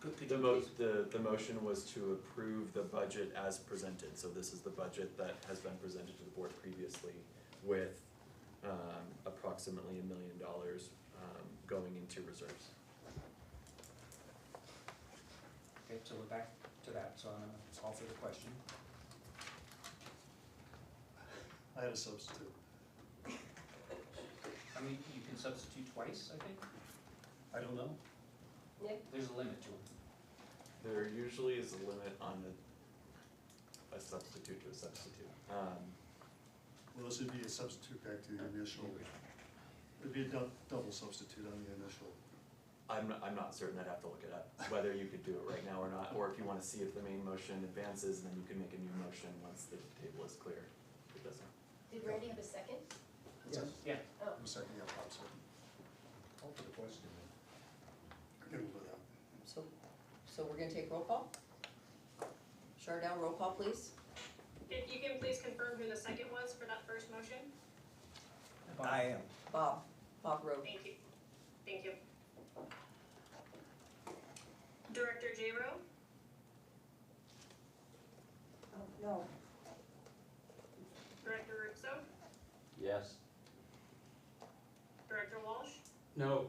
could you please? The motion was to approve the budget as presented, so this is the budget that has been presented to the board previously with, approximately $1 million, going into reserves. Okay, so we're back to that, so I'm gonna call for the question. I had a substitute. I mean, you can substitute twice, I think, I don't know. Nick? there's a limit to them. There usually is a limit on a substitute to a substitute. Well, this would be a substitute back to the initial, it'd be a double substitute on the initial. I'm not certain, I'd have to look it up, whether you could do it right now or not, or if you wanna see if the main motion advances, then you can make a new motion once the table is clear. If it doesn't. Did Randy have a second? Yes. Yeah. Oh. I'm second, yeah, Bob second. Call for the question. I can live with that. So we're gonna take roll call? Chardell, roll call please. If you can please confirm who the second was for that first motion? I am. Bob Rowe. Thank you. Thank you. Director Gayro? Oh, no. Director Russo? Yes. Director Walsh? No.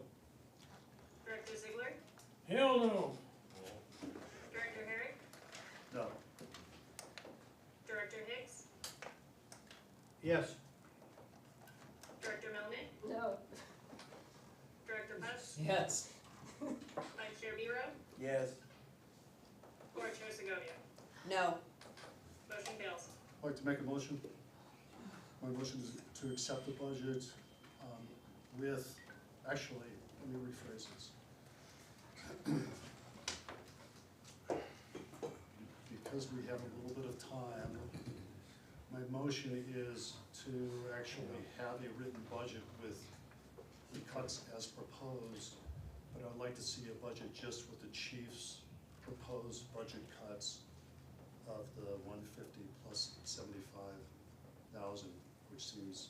Director Ziegler, Hell no. Director Herrick, No. Director Hicks, Yes. Director Melnick, No. Director Puss, Yes. Vice Chair Biro, Yes. Board Chair Segovia. No. Motion fails. I'd like to make a motion. My motion is to accept the budget with, actually, let me rephrase this. Because we have a little bit of time, my motion is to actually have a written budget with the cuts as proposed, but I'd like to see a budget just with the chief's proposed budget cuts of the 150 plus 75,000, which seems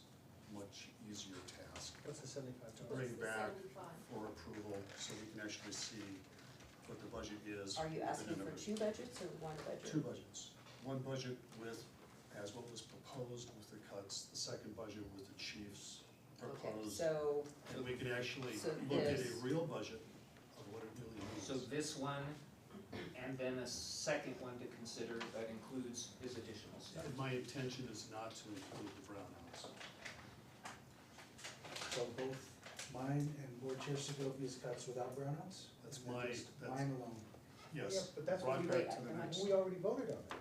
much easier task What's the 75? to bring back for approval, so we can actually see what the budget is. Are you within asking a for number. 2 budgets or 1 budget? 2 budgets. One budget with, as what was proposed with the cuts, the second budget with the chief's Okay, proposed. so, And we can actually So look at a this- real budget of what it really means. So this one, and then a second one to consider that includes his additional stuff. And my intention is not to include the brownouts. So both mine and Board Chair Segovia's cuts without brownouts? That's And then my- just that's- mine alone? Yes. Yeah, but that's what brought we, back to the next. we already voted on it.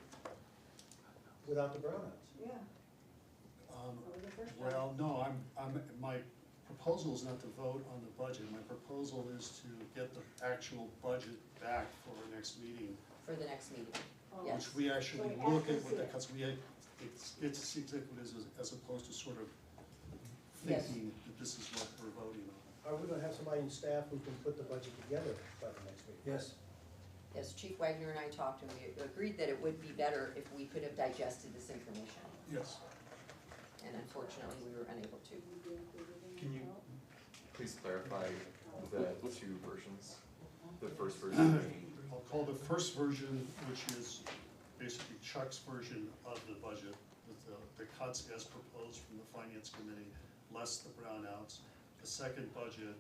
Without the brownouts. Yeah, Um, that was the first time. Well, no, my proposal is not to vote on the budget. My proposal is to get the actual budget back for our next meeting, for the next meeting, Oh. yes. which we actually So we look have to at what see the it. cuts, get to see exactly what it is, as opposed to sort of Yes. thinking that this is what we're voting on. Are we gonna have somebody in staff who can put the budget together by the next meeting? Yes. Yes, Chief Wagner and I talked and we agreed that it would be better if we could have digested this information. Yes. And unfortunately, we were unable to. Can you please clarify the 2 versions? The first version, I'll call the first version, which is basically Chuck's version of the budget, with the cuts as proposed from the finance committee, less the brownouts. The second budget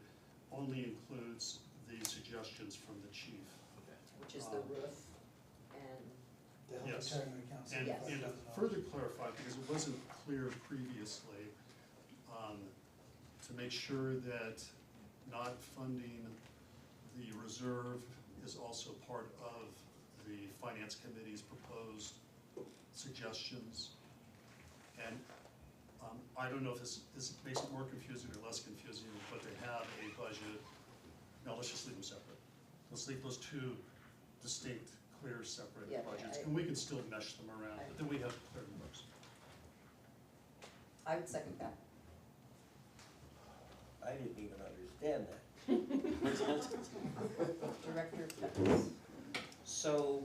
only includes the suggestions from the chief. Which is the roof and, The health Yes. retirement accounts. And, Yes. and to further clarify, because it wasn't clear previously, to make sure that not funding the reserve is also part of the finance committee's proposed suggestions. And, I don't know if this makes it more confusing or less confusing, but they have a budget, no, let's just leave them separate. Let's leave those 2 distinct, clear, separate Yeah, budgets, I- and we can still mesh them around, but then we have clear numbers. I would second that. I didn't even understand that. Director Pepper's. So,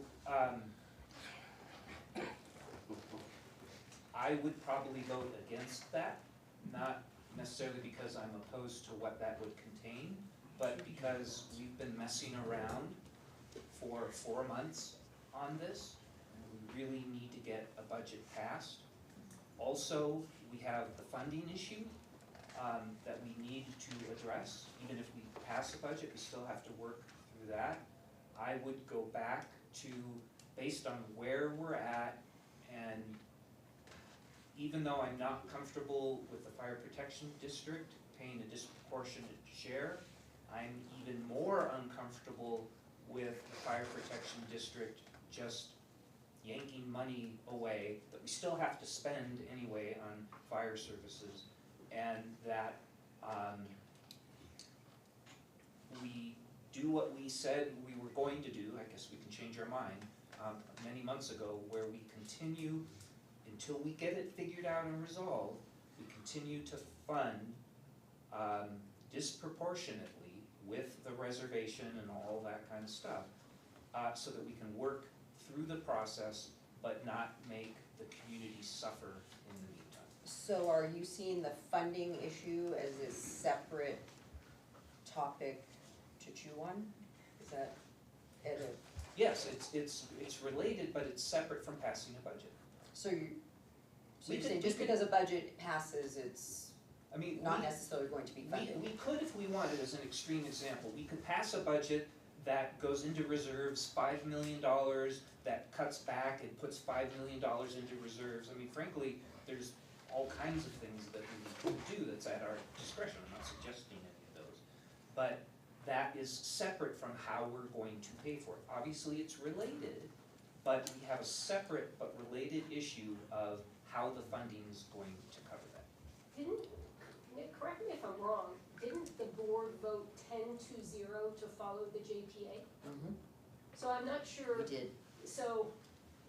I would probably vote against that, not necessarily because I'm opposed to what that would contain, but because we've been messing around for 4 months on this, and we really need to get a budget passed. Also, we have the funding issue, that we need to address. Even if we pass a budget, we still have to work through that. I would go back to, based on where we're at, and even though I'm not comfortable with the fire protection district paying a disproportionate share, I'm even more uncomfortable with the fire protection district just yanking money away that we still have to spend anyway on fire services, and that we do what we said we were going to do. I guess we can change our mind, many months ago, where we continue, until we get it figured out and resolved, we continue to fund disproportionately with the reservation and all that kind of stuff, so that we can work through the process but not make the community suffer in the meantime. So are you seeing the funding issue as a separate topic to chew on? Is that at a, Yes, it's related, but it's separate from passing a budget. so you're We saying could- just we could- because a budget passes, it's I mean, not we- necessarily going to be funded. We could, if we wanted, as an extreme example, we could pass a budget that goes into reserves, $5 million, that cuts back and puts $5 million into reserves. I mean, frankly, there's all kinds of things that we could do that's at our discretion, I'm not suggesting any of those. But that is separate from how we're going to pay for it. Obviously, it's related, but we have a separate but related issue of how the funding is going to cover that. Didn't, Nick, correct me if I'm wrong, didn't the board vote 10-0 to follow the JPA? Mhm. So I'm not sure. We did. So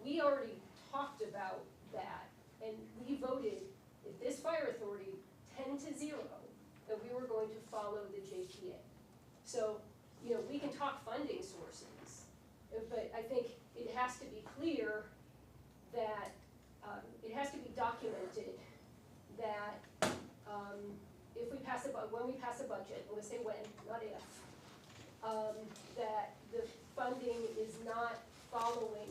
we already talked about that, and we voted, at this fire authority, 10-0, that we were going to follow the JPA. So, you know, we can talk funding sources, but I think it has to be clear that, it has to be documented that, if we pass when we pass a budget, I'm gonna say when, not if, that the funding is not following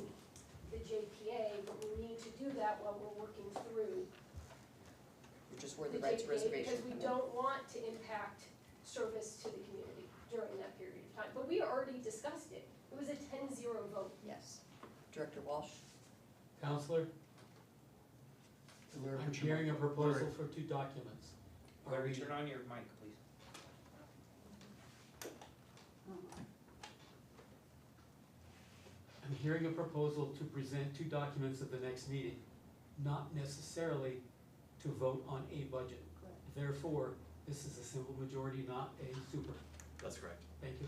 the JPA, but we need to do that while we're working through Which is where the the rights JPA, reservation because we come in. don't want to impact service to the community during that period of time. But we already discussed it. It was a 10-0 vote. Yes. Director Walsh? Counselor, Larry, I'm could you- hearing a proposal Larry, for two documents. Are Larry, we- turn on your mic, please. I'm hearing a proposal to present two documents at the next meeting, not necessarily to vote on a budget. Therefore, this is a simple majority, not a super. That's correct. Thank you.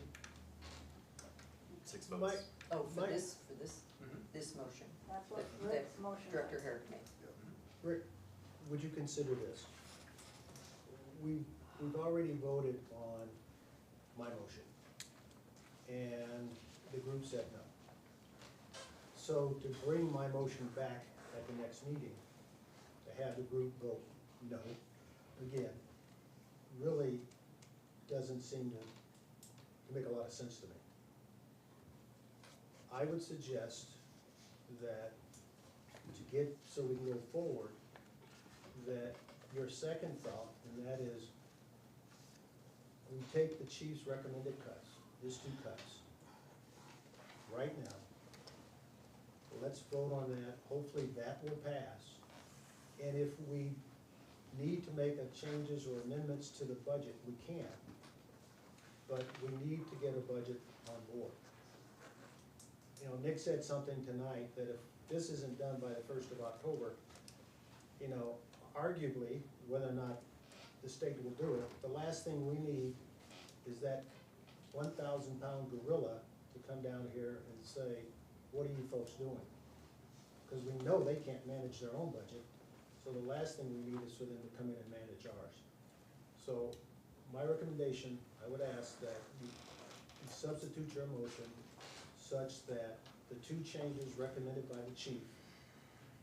6 votes. Mike, Oh, for Mike. Mhm. this motion. That's what that Rick's motion was. Director Herrick made. Rick, would you consider this? We've already voted on my motion, and the group said no. So to bring my motion back at the next meeting, to have the group vote no, again, really doesn't seem to make a lot of sense to me. I would suggest that to get, so we can go forward, that your second thought, and that is, we take the chief's recommended cuts, his two cuts, right now. Let's vote on that, hopefully that will pass. And if we need to make changes or amendments to the budget, we can. But we need to get a budget on board. You know, Nick said something tonight that if this isn't done by the 1st of October, you know, arguably, whether or not the state will do it, the last thing we need is that 1,000-pound gorilla to come down here and say, what are you folks doing? Because we know they can't manage their own budget, so the last thing we need is for them to come in and manage ours. So my recommendation, I would ask that you substitute your motion such that the two changes recommended by the chief,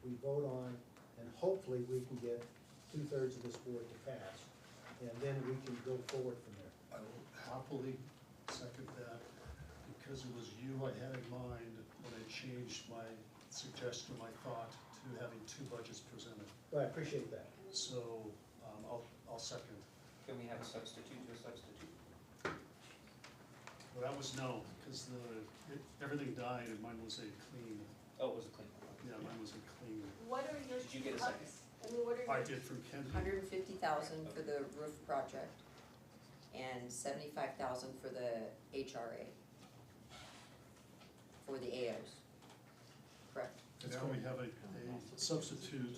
we vote on, and hopefully we can get 2/3 of this board to pass, and then we can go forward from there. I will happily second that, because it was you I had in mind when I changed my suggestion, my thought, to having two budgets presented. But I appreciate that. So, I'll second. Can we have a substitute to a substitute? Well, that was no, because everything died and mine was a clean, Oh, it was a clean one. yeah, mine was a clean. What are your Did you get a cuts? second? I mean, what are your? I did from Kennedy. $150,000 for the roof project and $75,000 for the HRA. For the AOs. Correct. And now we have a substitute,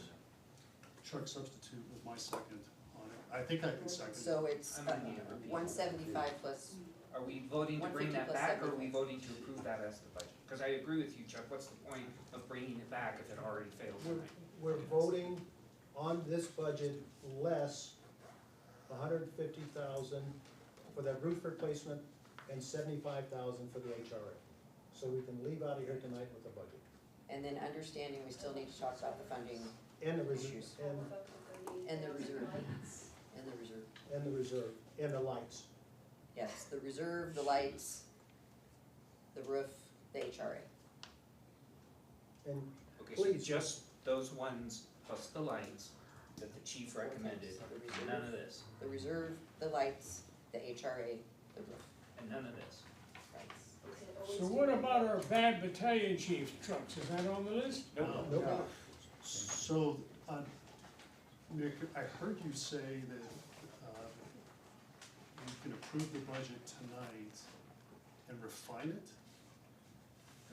Chuck substitute with my second on it. I think I can second. So it's I'm gonna need to repeat. 175 plus, Are we voting to bring 150 that plus back, or are we 75. voting to approve that as the budget? Because I agree with you, Chuck, what's the point of bringing it back if it already failed tonight? We're voting on this budget less $150,000 for that roof replacement and $75,000 for the HRA. So we can leave out of here tonight with the budget. and then understanding we still need to talk about the funding And the reserve, issues. And And the reserve. And the reserve. and the reserve, and the lights. Yes, the reserve, the lights, the roof, the HRA. And Okay, so please, just those ones plus the lights that the chief recommended, none of this, The reserve, the lights, the HRA, the roof. and none of this. So what about our bad battalion chief trucks, is that on the list? Nope. So, Nick, I heard you say that, you can approve the budget tonight and refine it?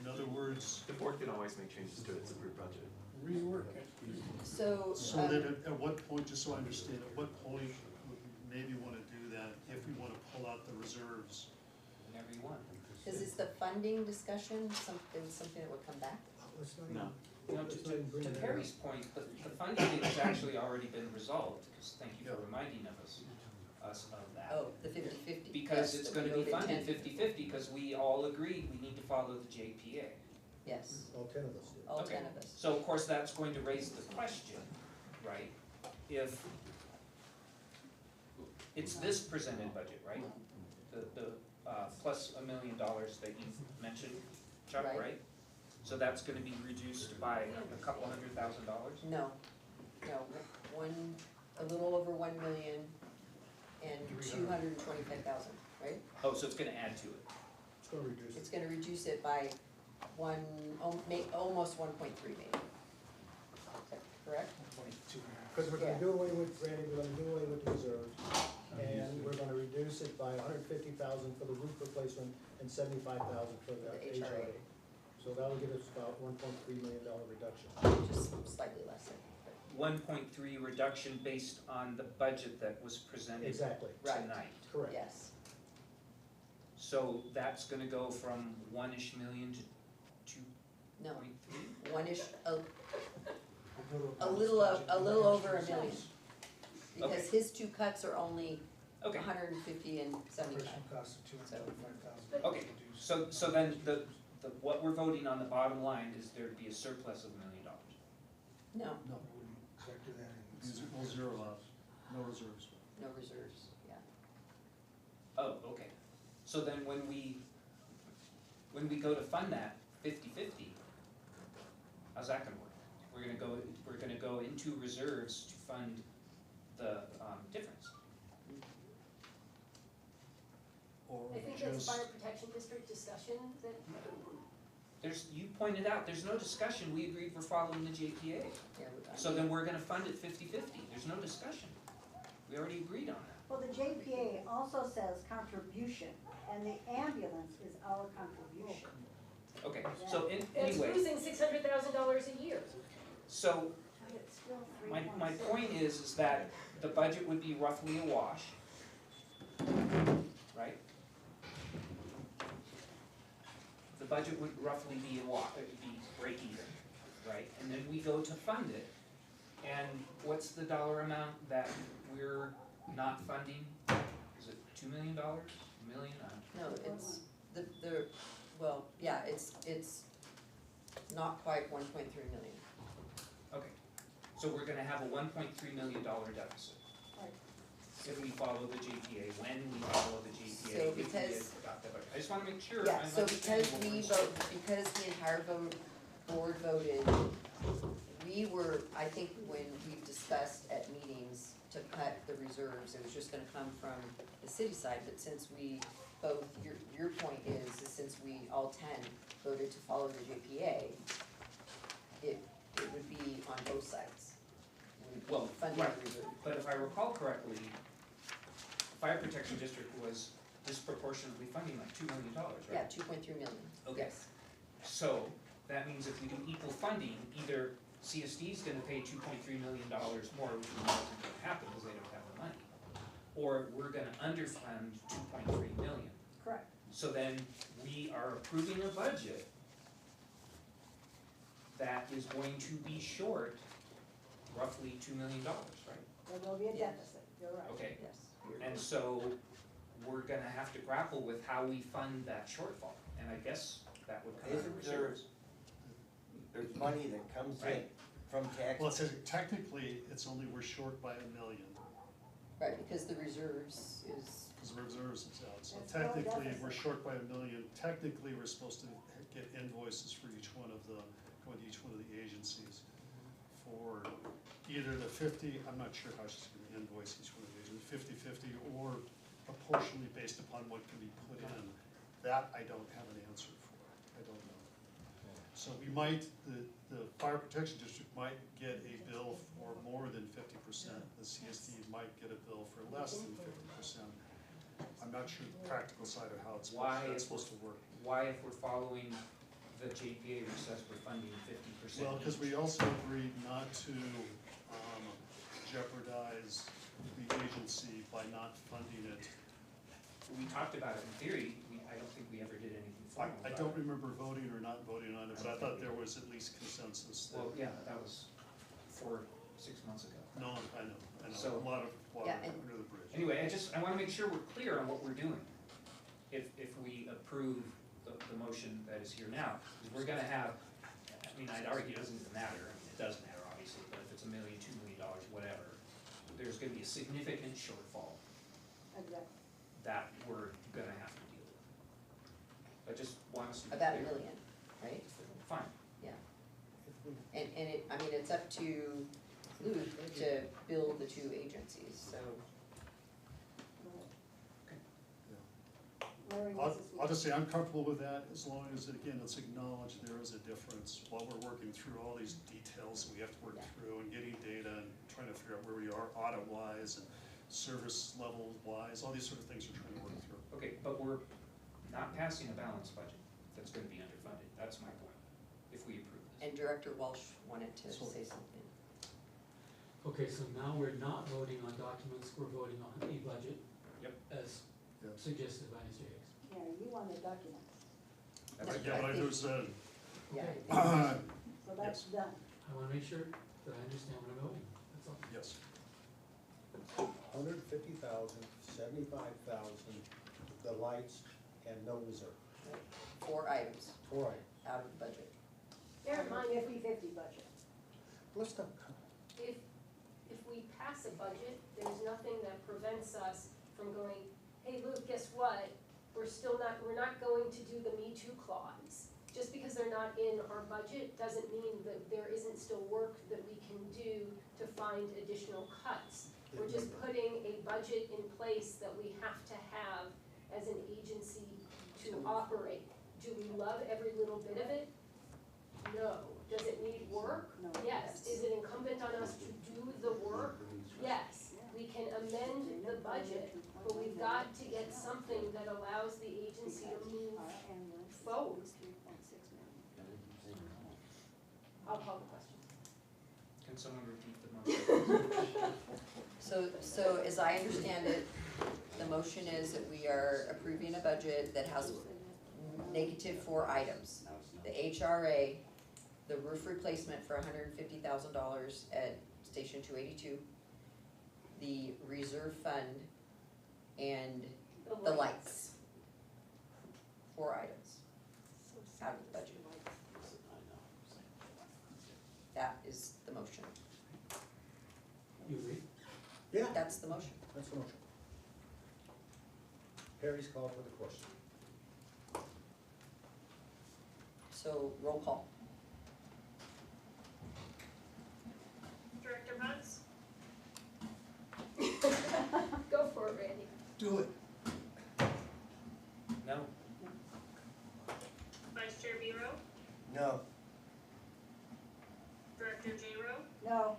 In other words, The board can always make changes to its approved budget. Rework it. So, so that at what point, just so I understand, at what point would we maybe wanna do that if we wanna pull out the reserves? Whenever you want. cause is the funding discussion something that would come back? Let's not No. You know, to Perry's point, the funding has actually already been resolved, because thank you for reminding us of that. Oh, the 50/50. Because yes, it's that gonna we be voted funded 10. 50/50, because we all agreed we need to follow the JPA. Yes, All 10 of us did. all Okay. 10 of us. So of course, that's going to raise the question, right? If, it's this presented budget, right? The plus $1 million that you mentioned, Chuck, Right. right? So that's gonna be reduced by a couple $100,000? No, a little over 1 million and 225,000, right? Oh, so it's gonna add to it. It's gonna reduce It's it. gonna reduce it by almost 1.3 maybe. Is that correct? Because we're gonna Yeah. do away with, Randy, we're gonna do away with the reserves, and we're gonna reduce it by $150,000 for the roof replacement and $75,000 for the The HRA. HRA. So that'll give us about $1.3 million reduction. Just slightly less, I think, but 1.3 reduction based on the budget that was presented Exactly, Right. tonight. correct. yes. So that's gonna go from 1-ish million to 2.3? No, one-ish, a little over 1 million. Because Okay. his two cuts are only Okay, 150 and 75. cost of $225,000. okay, so then what we're voting on the bottom line is there'd be a surplus of $1 million. No, No, we wouldn't factor that in. We'll zero out, no reserves. no reserves, yeah. Oh, okay. So then when we go to fund that 50/50, how's that gonna work? We're gonna go into reserves to fund the difference. Or I think that's fire protection district discussion that, You pointed out, there's no discussion, we agreed we're following the JPA. Yeah, So then we're gonna fund it 50/50. There's no discussion. We already agreed on that. Well, the JPA also says contribution, and the ambulance is our contribution. Okay, so it's anyway, losing $600,000 a year. so But it's still my 3.6. point is that the budget would be roughly a wash, right? The budget would roughly be a wash, it would be break even, right? And then we go to fund it, and what's the dollar amount that we're not funding? Is it $2 million, $1 million? No, it's, well, yeah, it's not quite 1.3 million. Okay, so we're gonna have a $1.3 million deficit. Right. If we follow the JPA, when we follow the JPA, So if we because- adopt the budget. I just wanna make sure Yeah, I'm so because understanding what we're saying. because the entire board voted, we were, I think when we've discussed at meetings to cut the reserves, it was just gonna come from the city side, but since we both, your point is since we all 10 voted to follow the JPA, it would be on both sides. Would be Well, funding right. the reserve. But if I recall correctly, Fire Protection District was disproportionately funding like $2 million, right? Yeah, 2.3 million, Okay. yes. So, that means if we do equal funding, either CSD is gonna pay $2.3 million more, which we know isn't gonna happen because they don't have the money, or we're gonna underfund 2.3 million. Correct. So then we are approving a budget that is going to be short roughly $2 million, right? There will be a deficit, you're right. Okay, Yes. and so we're gonna have to grapple with how we fund that shortfall, and I guess that would come out of Isn't there, reserves. there's money that comes in Right. from tax. Well, it says technically, it's only we're short by $1 million, Right, because the reserves is, because the reserves is out. So That's still a technically, deficit. we're short by $1 million. Technically, we're supposed to get invoices for each one of the, going to each one of the agencies for either the 50, I'm not sure how she's gonna invoice each one of these, 50/50 or proportionally based upon what can be put in. That I don't have an answer for, I don't know. So we might, the fire protection district might get a bill for more than 50%, the CSD might get a bill for less than 50%. I'm not sure the practical side of how it's that's supposed to work. Why, if we're following the JPA, which says we're funding 50%? Well, because we also agreed not to jeopardize the agency by not funding it. We talked about it in theory, I don't think we ever did anything formal I about don't it. remember voting or not voting on it, but I thought there was at least consensus that. Well, yeah, that was 6 months ago. No, I know, So- a lot of water Yeah, and- under the bridge. Anyway, I wanna make sure we're clear on what we're doing. If we approve the motion that is here now, because we're gonna have, I mean, I'd argue it doesn't even matter, I mean, it does matter obviously, but if it's $1 million, $2 million, whatever, there's gonna be a significant shortfall Exactly. that we're gonna have to deal with. I just want us to be About clear. $1 million, right? Fine. Yeah. And it, I mean, it's up to Luke to build the two agencies, so. Larry, I'll what's this? I'll just say I'm comfortable with that as long as, again, it's acknowledged there is a difference while we're working through all these details that we have to work through and getting data and trying to figure out where we are audit-wise and service level-wise, all these sort of things we're trying to work through. Okay, but we're not passing a balanced budget that's gonna be underfunded, that's my point, if we approve this. And Director Walsh wanted to So- say something. Okay, so now we're not voting on documents, we're voting on a budget. Yep. As Yep. suggested by Mr. Hicks. Yeah, you want the documents, That's Yeah, but right. there's Yeah. so that's done. I wanna make sure that I understand what I'm voting, that's all. yes. 150,000, 75,000, the lights, and no reserve. 4 items 4 items. out of the budget. Bear in mind, 50/50 budget. Let's not, if we pass a budget, there's nothing that prevents us from going, hey, Luke, guess what? We're not going to do the Me Too clause. Just because they're not in our budget doesn't mean that there isn't still work that we can do to find additional cuts. We're just putting a budget in place that we have to have as an agency to operate. Do we love every little bit of it? No. Does it need work? No. Yes. Is it incumbent on us to do the work? Yes. We can amend the budget, but we've got to get something that allows the agency to move forward. I'll call the question. Can someone repeat the motion? So as I understand it, the motion is that we are approving a budget that has -4 items. The HRA, the roof replacement for $150,000 at Station 282, the reserve fund, and the lights. 4 items out of the budget. That is the motion. You agree? yeah, That's the motion. that's the motion. Perry's called for the question. So roll call. Director Muntz, Go for it, Randy. Do it. No? Vice Chair Biro, No. Director J-Ro, No,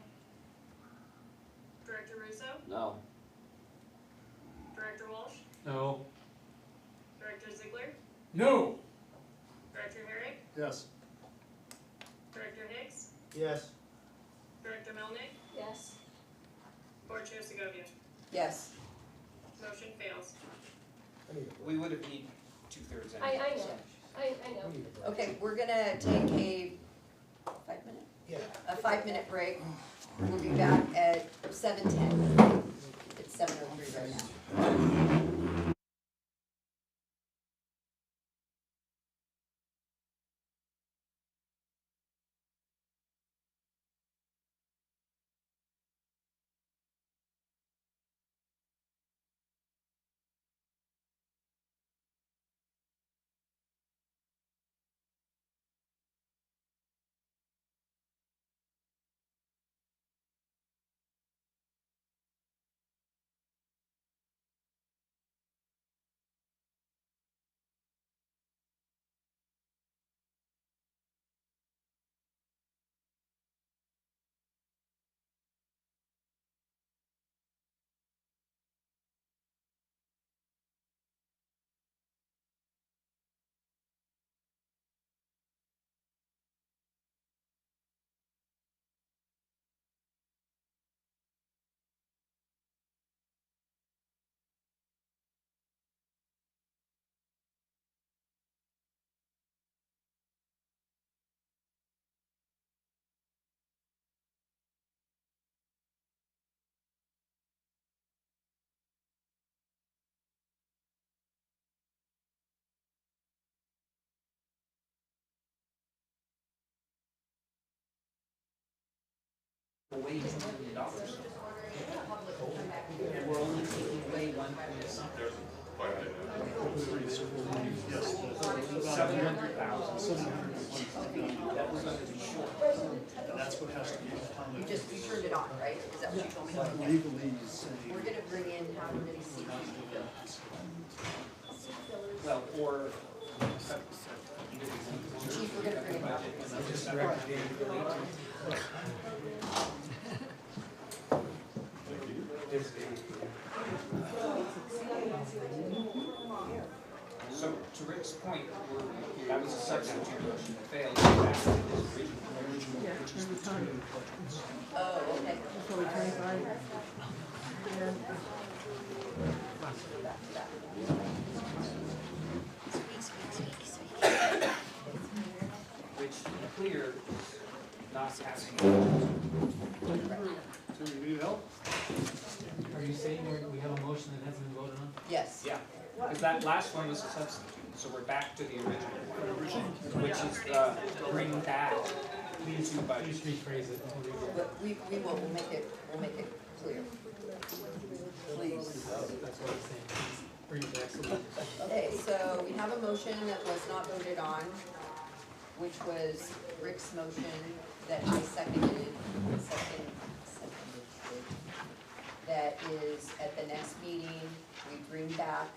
Director Russo, No. Director Walsh, No. Director Ziegler, No. Director Herrick, Yes. Director Hicks, Yes. Director Melnick, Yes. Board Chair Segovia. Yes. Motion fails. I need a break. We would have need 2/3 I anyway. know, I know. I need a break. Okay, we're gonna take a 5-minute? Yeah. A 5-minute break. We'll be back at 7:10. It's 7:03 right now. away $1 million. And we're only taking away 1 point something. 700,000. That we're gonna be short. And that's what has to be determined. You turned it on, right? Is that what you told me? Like legally saying. We're gonna bring in how many seats we fill. Well, or. Chief, we're gonna bring it up. Just direct it So to Rick's point, that was a substitute motion that failed. Back to this original. Yeah, every time. Oh, okay. So we 25. And Which, to be clear, is not passing. So you need help? Are you saying we have a motion that hasn't been voted on? Yes. Yeah, because that last one was a substitute, so we're back to the original one, which is bring back Please, to budget. please rephrase it. But we will, we'll make it clear. Please. That's what I'm saying. Please bring it back so we- Okay, so we have a motion that was not voted on, which was Rick's motion that I seconded. That is, at the next meeting, we bring back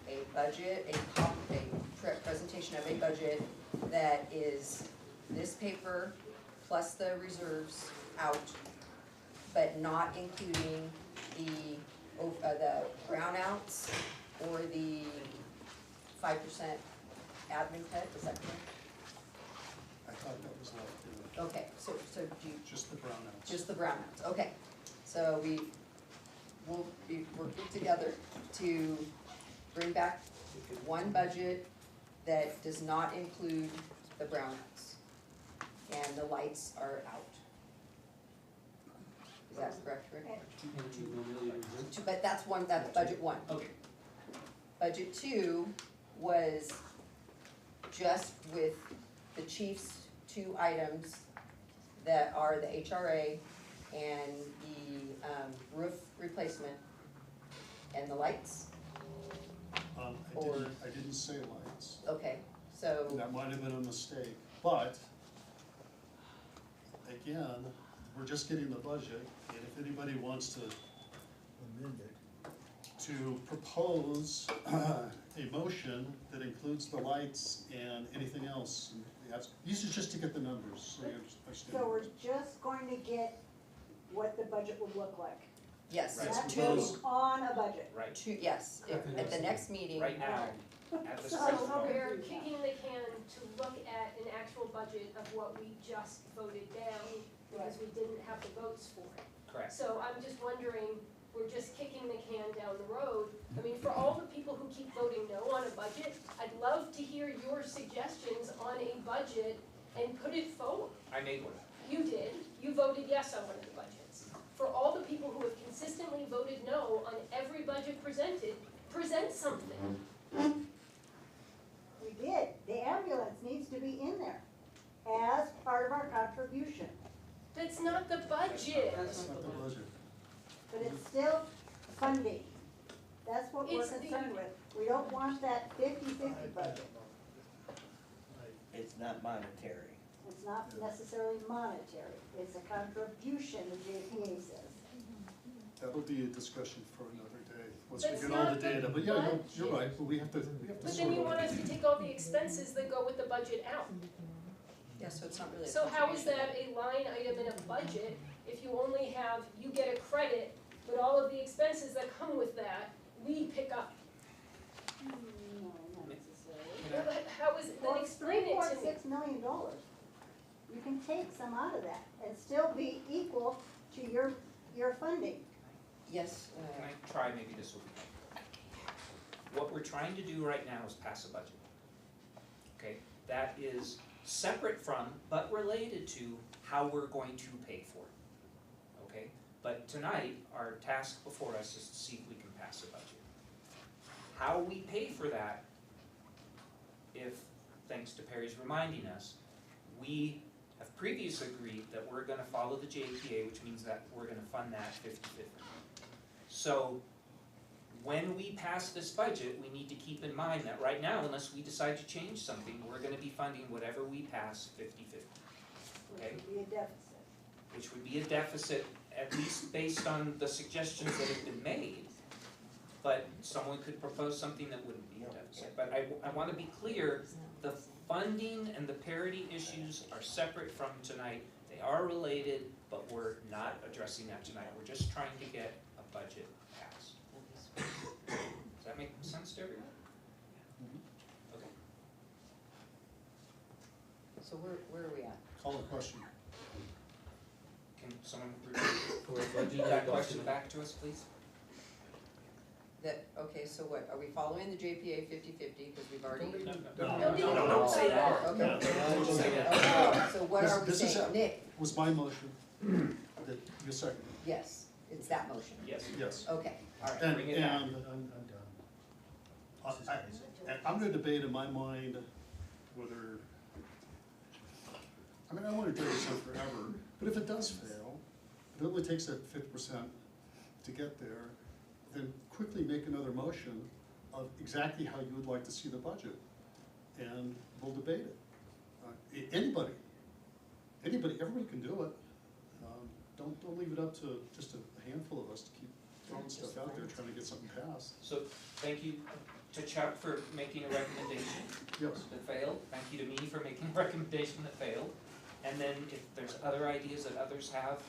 a budget, a presentation of a budget that is this paper plus the reserves out, but not including the brownouts or the 5% admin cut, is that correct? I thought that was left in. Okay, so do you, Just the brownouts. just the brownouts, okay. So we'll be working together to bring back one budget that does not include the brownouts. And the lights are out. Is that correct, Rick? And 2 million reserves. But that's budget one. Okay. Budget two was just with the chief's 2 items that are the HRA and the roof replacement and the lights. I didn't say lights. Okay, so, That might have been a mistake, but again, we're just getting the budget, and if anybody wants to propose a motion that includes the lights and anything else, these are just to get the numbers, so you understand. So we're just going to get what the budget would look like. yes, Right. That's two, voting on a budget. Right, yes, at the next meeting. right now, at this So present moment. we're kicking the can to look at an actual budget of what we just voted down because we didn't have the votes for it. Correct. So I'm just wondering, we're just kicking the can down the road. I mean, for all the people who keep voting no on a budget, I'd love to hear your suggestions on a budget and put it forward. I made one. You did, you voted yes on one of the budgets. For all the people who have consistently voted no on every budget presented, present something. We did. The ambulance needs to be in there as part of our contribution. That's not the budget. That's not the budget. But it's still funding. That's what we're It's the- concerned with. We don't want that 50-50 budget. It's not monetary. It's not necessarily monetary. It's a contribution, the JPA says. That'll be a discussion for another day, once we That's get all the not the data, but yeah, you're budget. right, but we have to But sort then you of- want us to take all the expenses that go with the budget out. Yeah, so it's not really a So how is contribution. that a line item in a budget if you only have, you get a credit, but all of the expenses that come with that, we pick up? No, not necessarily. How is, then Well, it's explain it to me. $3.6 million. You can take some out of that and still be equal to your funding. Yes, Can I try, maybe this will be. What we're trying to do right now is pass a budget. Okay, that is separate from, but related to, how we're going to pay for it. Okay, but tonight, our task before us is to see if we can pass a budget. How we pay for that, if, thanks to Perry's reminding us, we have previously agreed that we're gonna follow the JPA, which means that we're gonna fund that 50/50. So, when we pass this budget, we need to keep in mind that right now, unless we decide to change something, we're gonna be funding whatever we pass 50/50. Okay? Which would be a deficit. Which would be a deficit, at least based on the suggestions that have been made. But someone could propose something that wouldn't be a deficit. But I wanna be clear, the funding and the parity issues are separate from tonight. They are related, but we're not addressing that tonight. We're just trying to get a budget passed. Does that make sense to everyone? Okay. So where are we at? Call the question. Can someone repeat that question back to us, please? That, okay, so what, are we following the JPA 50/50, because we've already? No, don't say that. Okay. No. Okay, so what are we This is saying, Nick? Was my motion, that you seconded. Yes, it's that motion. Yes. Yes. Okay, all right. And, Bring it back. and I'm done. I'm gonna debate in my mind whether, I mean, I wanna do this forever, but if it does fail, if it only takes that 50% to get there, then quickly make another motion of exactly how you would like to see the budget, and we'll debate it. Anybody, everybody can do it. Don't leave it up to just a handful of us to keep throwing stuff out there, trying to get something passed. So, thank you to Chuck for making a recommendation Yes. that failed. Thank you to me for making a recommendation that failed. And then if there's other ideas that others have,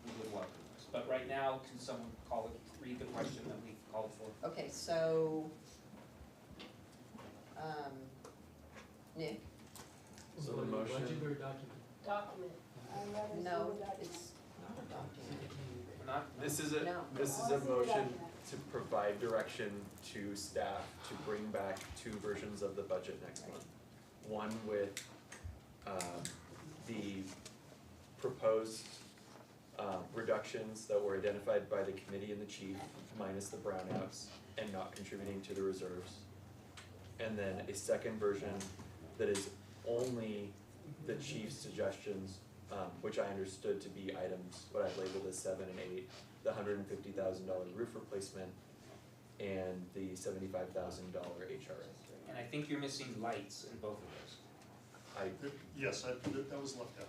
we would welcome those. But right now, can someone read the question that we've called for? Okay, so, Nick? So the motion, Budget or document? Document. I'd rather see No, the document. it's not a document. We're not, this is No. a motion to provide direction to staff to bring back 2 versions of the budget next month. One with, the proposed, reductions that were identified by the committee and the chief, minus the brownouts, and not contributing to the reserves. And then a second version that is only the chief's suggestions, which I understood to be items, what I labeled as 7 and 8, the $150,000 roof replacement, and the $75,000 HRA. and I think you're missing lights in both of those. Yes, that was left out.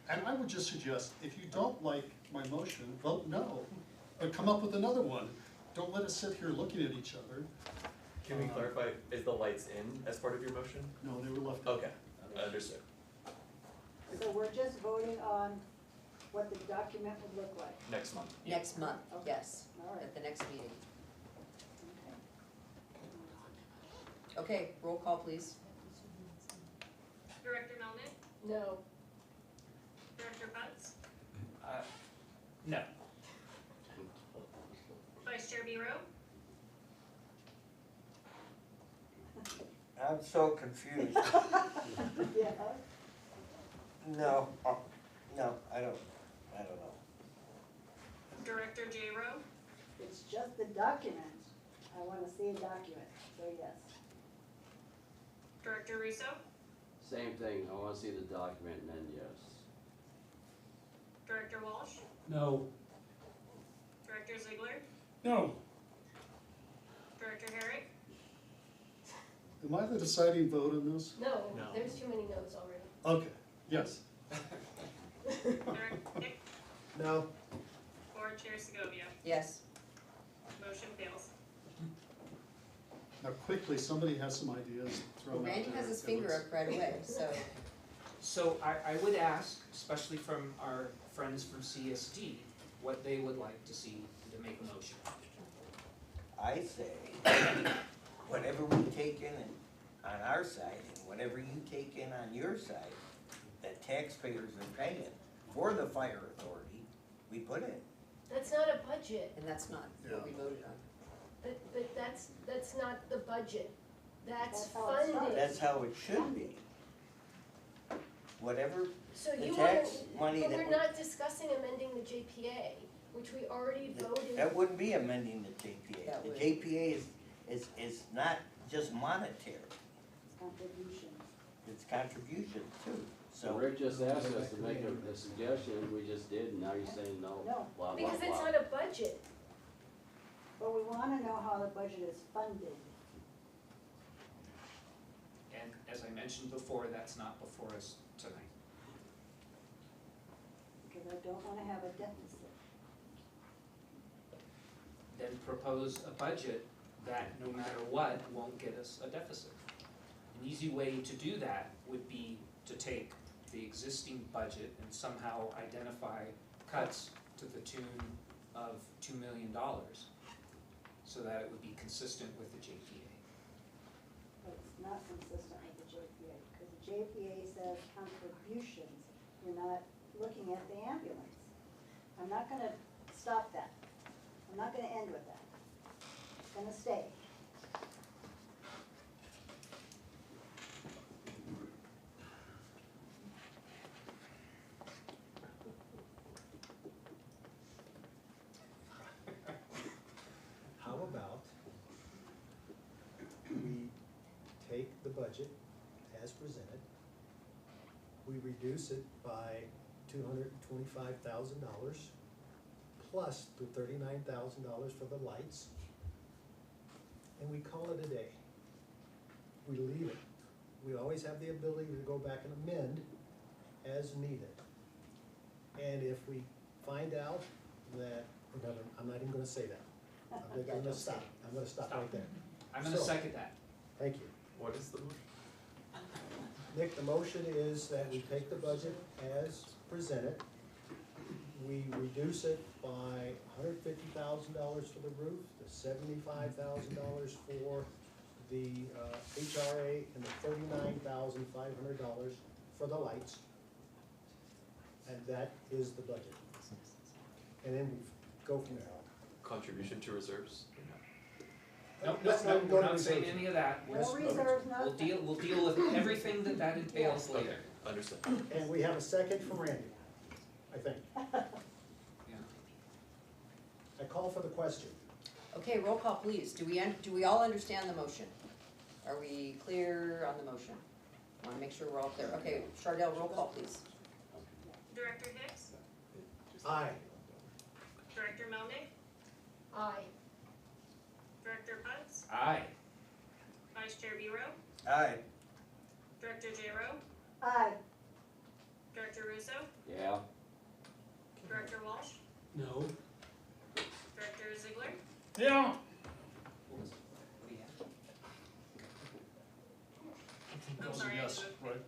And I would just suggest, if you don't like my motion, vote no, but come up with another one. Don't let us sit here looking at each other. Can we clarify, is the lights in as part of your motion? No, they were left out. Okay, understood. So we're just voting on what the document would look like. Next month. Next month, Okay. yes, All right. at the next meeting. Okay, roll call, please. Director Melnick, No. Director Butts, No. Vice Chair Biro, I'm so confused. Yeah. No, no, I don't know. Director J. Rowe, It's just the document. I wanna see a document, so yes. Director Russo, Same thing, I wanna see the document and then yes. Director Walsh, No. Director Ziegler, No, Director Herrick, Am I the deciding vote on this? No, No. there's too many no's already. Okay, yes. Director Nick, No, Board Chair Segovia. Yes, Motion fails. Now quickly, somebody has some ideas, throw them out Randy there. has his It finger looks- up right away, so, So I would ask, especially from our friends from CSD, what they would like to see to make a motion. I say, whatever we take in on our side and whatever you take in on your side, that taxpayers are paying for the fire authority, we put in. That's not a budget, and that's not what we voted on. but that's not the budget. That's That's how it starts. funding. That's how it should be. Whatever So the you wanna, tax money but that we're we- not discussing amending the JPA, which we already voted. that wouldn't be amending the JPA. That The would. JPA is not just monetary, Contribution. it's contributions too. So Rick just asked us to make a suggestion, and we just did, and now you're saying no, No. blah, blah, Because it's blah. not a budget. But we wanna know how the budget is funded. And as I mentioned before, that's not before us tonight. Because I don't wanna have a deficit. Then propose a budget that no matter what, won't get us a deficit. An easy way to do that would be to take the existing budget and somehow identify cuts to the tune of $2 million, so that it would be consistent with the JPA. But it's not consistent with the JPA, because the JPA says contributions. You're not looking at the ambulance. I'm not gonna stop that. I'm not gonna end with that. It's gonna stay. How about we take the budget as presented, we reduce it by $225,000 plus the $39,000 for the lights, and we call it a day. We leave it. We always have the ability to go back and amend as needed. And if we find out that, I'm not even gonna say that. I'm gonna stop. I'm gonna stop right there. I'm gonna So, second that. Thank you. What is the motion? Nick, the motion is that we take the budget as presented. We reduce it by $150,000 for the roof, the $75,000 for the HRA, and the $39,500 for the lights. And that is the budget. And then we go from there. Contribution to reserves? Nope, Let's nope, not we're go to not saying reserves. any of that. We're No just- reserves, no. We'll deal with everything that entails later. Understood. And we have a second from Randy, I think. Yeah. I call for the question. Okay, roll call please. Do we all understand the motion? Are we clear on the motion? Wanna make sure we're all clear. Okay, Chardell, roll call please. Director Hicks, Aye. Director Melnick, Aye. Director Putz, Aye. Vice Chair Biro, Aye. Director Jero, Aye. Director Russo, Yeah, Director Walsh, No. Director Ziegler, Yeah, What do you have? I'm sorry, I Yes, didn't- right?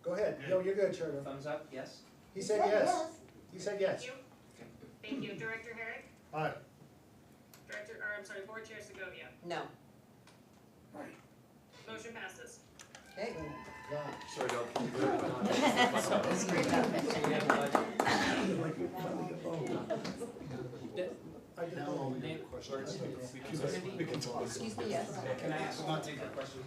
Go ahead. No, you're good, Charter. Thumbs up, yes? He said yes. He said yes. Thank you. Thank you. Director Herrick, Aye. Board Chair Segovia. No. Motion passes. Okay. God. Sorry, Doug, can you go ahead and Straight up. So we have a budget. I did Now not- I'll Nick, make a question. Excuse me, yes. Can I ask one quick question?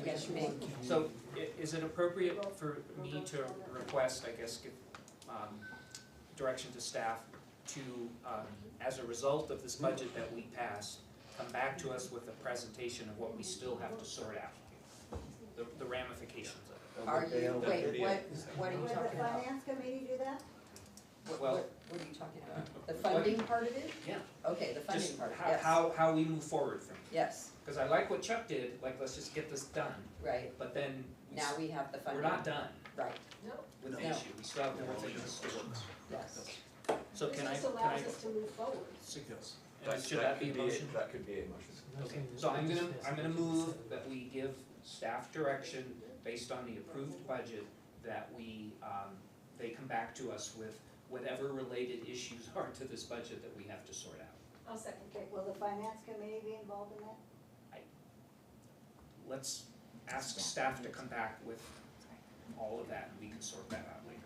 Yes, you may. So is it appropriate for me to request, I guess, give direction to staff to, as a result of this budget that we passed, come back to us with a presentation of what we still have to sort out? The ramifications of Are you, wait, what are you Would the talking about? finance committee do that? Well- What are you talking about? The funding part of it? it. Yeah. Okay, the funding Just part, yes. how we move forward from it. Yes, Because I like what Chuck did, like, let's just get this done, right. but then Now we have the we're funding. not done Right, No. with the No. issue, we still have more things to work. yes. So This can I, just can allows I, us to move forward. Yes. should that be a could motion? That could be a motion. Okay, so I'm gonna move that we give staff direction based on the approved budget that we, they come back to us with whatever related issues are to this budget that we have to sort out. I'll second. Okay, will the finance committee be involved in that? Let's ask staff to come back with all of that and we can sort that out later.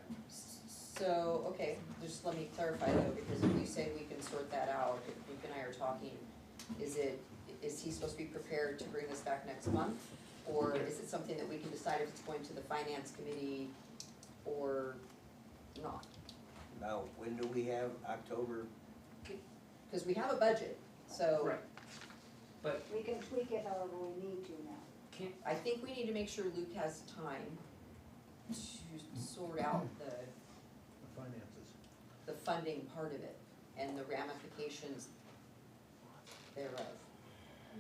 So, okay, just let me clarify though, because if you say we can sort that out, if Luke and I are talking, is he supposed to be prepared to bring this back next month? Or is it something that we can decide if it's going to the finance committee or not? Now, when do we have October? Cause we have a budget, so. Right. But We can tweak it however we need to now. I think we need to make sure Luke has time to to sort out The finances. the funding part of it and the ramifications thereof.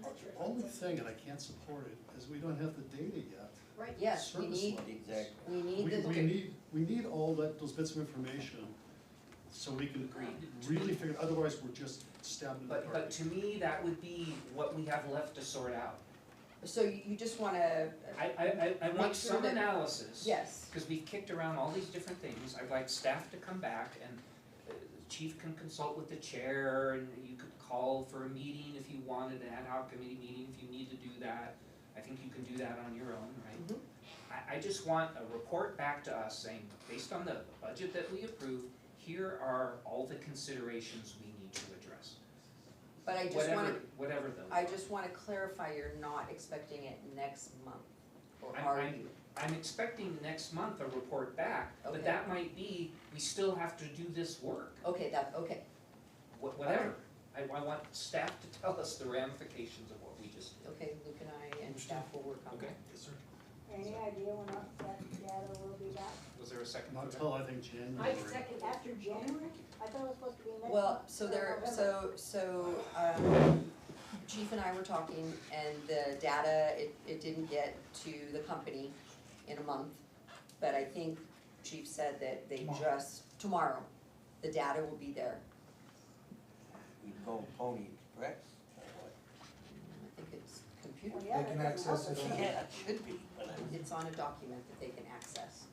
The only thing, and I can't support it, is we don't have the data yet. Right. Yes, we Service need, level. Exactly. we need the. We need all those bits of information, so we can Agreed. really figure, otherwise we're just stabbing in the dark. But to me, that would be what we have left to sort out. So you just wanna, I Make want sure some that- analysis. yes, Because we've kicked around all these different things, I'd like staff to come back and the chief can consult with the chair and you could call for a meeting if you wanted, an ad hoc committee meeting if you need to do that. I think you can do that on your own, right? Mhm. I just want a report back to us saying, based on the budget that we approved, here are all the considerations we need to address. but I just wanna, Whatever those. I just wanna clarify, you're not expecting it next month, or are you? I'm expecting next month a report back, Okay. but that might be, we still have to do this work, Okay, okay, whatever. I want staff to tell us the ramifications of what we just did. okay, Luke and I and staff will work on that. Yes, sir. Any idea when that data will be back? Was there a second Not for that? until, I think, January. I second that. After January? I thought it was supposed to be next month. Well, so or there, November. Chief and I were talking, and the data, it didn't get to the company in a month, but I think Chief said that they tomorrow, the data will be there. We go Pony Express, or I think it's computer, Well, yeah, They can that doesn't access help it us. what? Yeah, it should be, but it's on a document that they can access.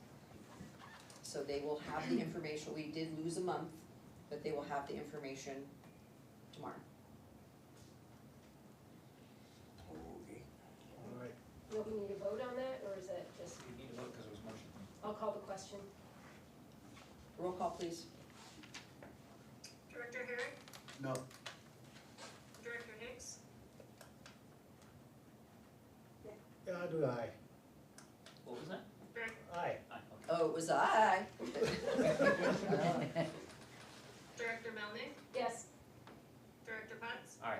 So they will have the information, we did lose a month, but they will have the information tomorrow. okay. All right. Do we need a vote on that, or is that just, You need to vote because it was motion. I'll call the question. Roll call, please. Director Herrick, No, Director Hicks, Yeah, I do aye. What was that? Aye. Aye, okay. Oh, it was I. Director Melnick, Yes. Director Putz, Aye.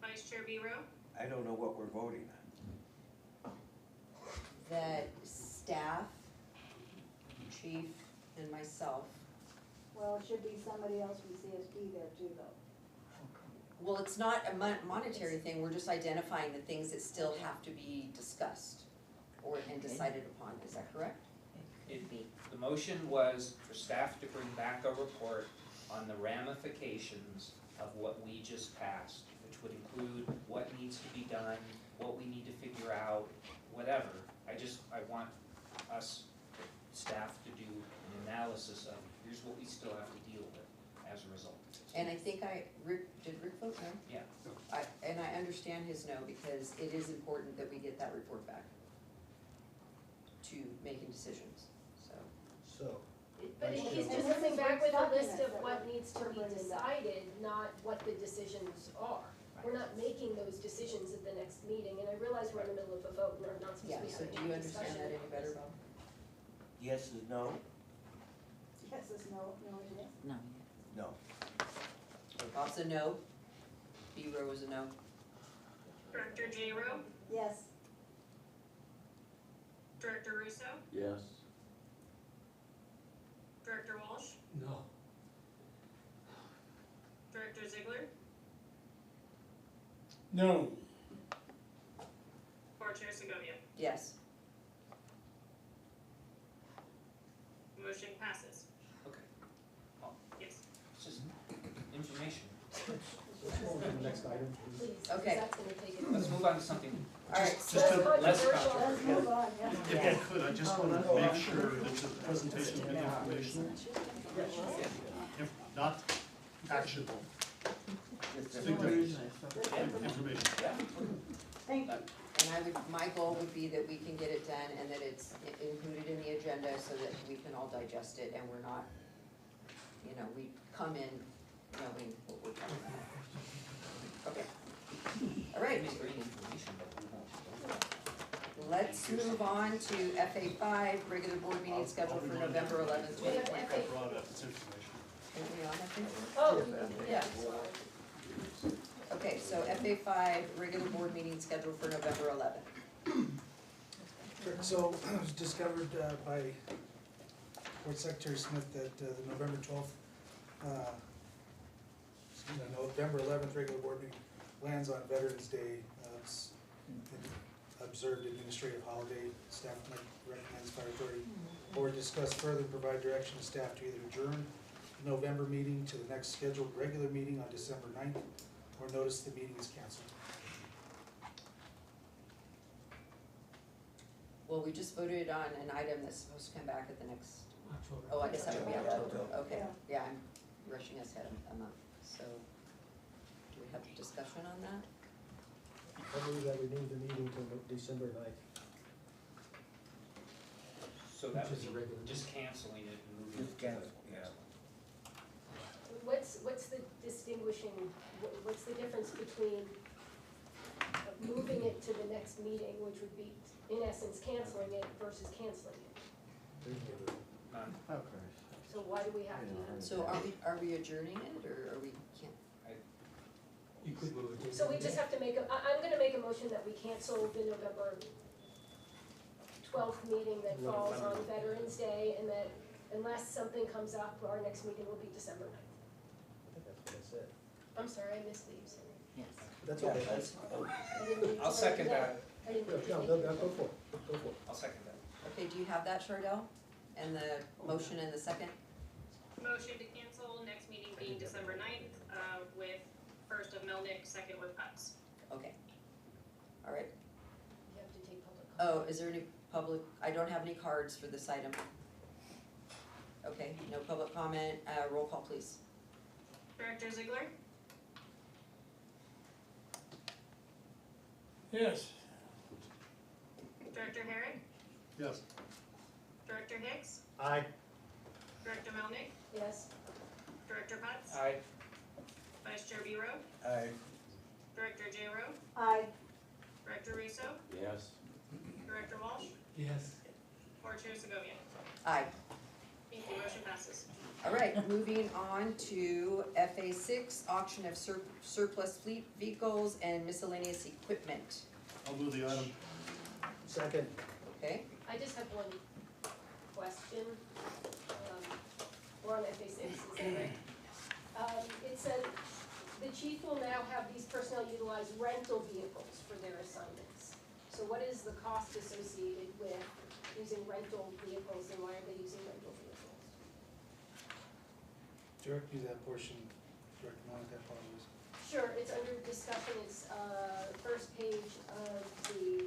Vice Chair Biro, I don't know what we're voting on. That staff, chief, and myself, Well, it should be somebody else from CSD there too, though. well, it's not a monetary thing, we're just identifying the things that still have to be discussed and decided upon, is that correct? The motion was for staff to bring back a report on the ramifications of what we just passed, which would include what needs to be done, what we need to figure out, whatever. I want us, staff, to do an analysis of, here's what we still have to deal with as a result. And I think did Rick vote no? Yeah. And I understand his no, because it is important that we get that report back to making decisions, so. So, But Vice he's Chair. just coming back with a list of Documents what that needs to we're be bringing decided, not what the decisions are. We're not making those decisions at the next meeting, and I realize we're in the middle of a vote and are not supposed Yeah, to be so having do you a understand discussion that any about better, this. Bob? Yes is no? Yes, is no, no is yes. No. Bob's a no, B-Row is a no. Director J-Rowe, Yes. Director Russo, Yes. Director Walsh, No. Director Ziegler, No, Board Chair Segovia. Yes. Motion passes. Okay. Yes. It's just information. let's move to the next item, please. Please, because Okay. that's gonna take it. Let's move on to something. Alright, just Less to, Less controversial. Let's move on, yeah. if I could, I just wanna make sure that the presentation will be informational, if not actionable. Information. Thank you. and my goal would be that we can get it done and that it's included in the agenda so that we can all digest it and we're not, we come in knowing what we're talking about. Okay, all right. It may bring information, but we won't. Let's move on to FA5, regular board meeting scheduled for November 11th, We have 2023. FA. Brought up, it's information. Are we on FA4? Oh, Yeah. sorry. Okay, so FA5, regular board meeting scheduled for November 11th. Sure. So it was discovered by Board Secretary Smith that the November 12th, November 11th regular board meeting lands on Veterans Day. It's an observed administrative holiday. Staff recommends fire authority board discuss further and provide direction to staff to either adjourn the November meeting to the next scheduled regular meeting on December 9th or notice the meeting is canceled. Well, we just voted on an item that's supposed to come back at the next, October. oh, I guess that would be Yeah, October, October. okay. Yeah, I'm rushing us ahead a month, so do we have a discussion on that? I believe that we move the meeting to December 9th. So that Which was is a regular. just canceling it and moving it Just to the cancel, yeah. What's the distinguishing, what's the difference between moving it to the next meeting, which would be, in essence, canceling it versus canceling it? None. So why do we have to? So are we adjourning it, or are we can't? You could move it to. So we just have to make I'm gonna make a motion that we cancel the November 12th meeting that falls on Veterans Day, and that unless something comes up, our next meeting will be December 9th. I think that's what I said. I'm sorry, I missed what you said. Yes. That's Yeah, okay. that's, I didn't mean to I'll second that. I didn't mean to No, make- no, go for it, go for it. I'll second that. Okay, do you have that, Chardell? And the motion and the second? Motion to cancel, next meeting being December 9th, with first of Melnick, second with Putz. Okay. All right. You have to take public Oh, comment. is there any public, I don't have any cards for this item. Okay, no public comment, roll call please. Director Ziegler, Yes. Director Herrick, Yes. Director Hicks, Aye. Director Melnick, Yes, Director Putz, Aye. Vice Chair Biro, I, Director J. Rowe, Aye. Director Russo, Yes. Director Walsh, Yes. Board Chair Segovia. Aye. Thank you, motion passes. All right, moving on to FA6, auction of surplus fleet vehicles and miscellaneous equipment. I'll move the item. Second. Okay, I just have one question. We're on FA6, is that right? It said, the chief will now have these personnel utilize rental vehicles for their assignments. So what is the cost associated with using rental vehicles, and why are they using rental vehicles? Direct you that portion, Director Monica, I apologize. Sure, it's under discussion, it's, first page of the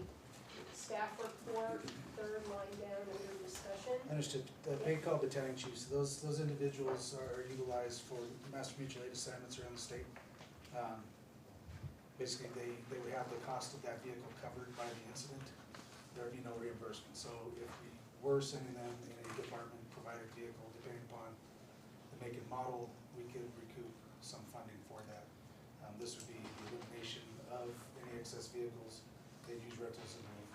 staff report, third line down under discussion. Understood. They called battalion chiefs. Those individuals are utilized for master mutual aid assignments around the state. Basically, they would have the cost of that vehicle covered by the incident. There would be no reimbursement. So if we were sending them in a department provided vehicle, depending upon the make and model, we could recoup some funding for that. This would be the elimination of any excess vehicles. They'd use rentals in lieu.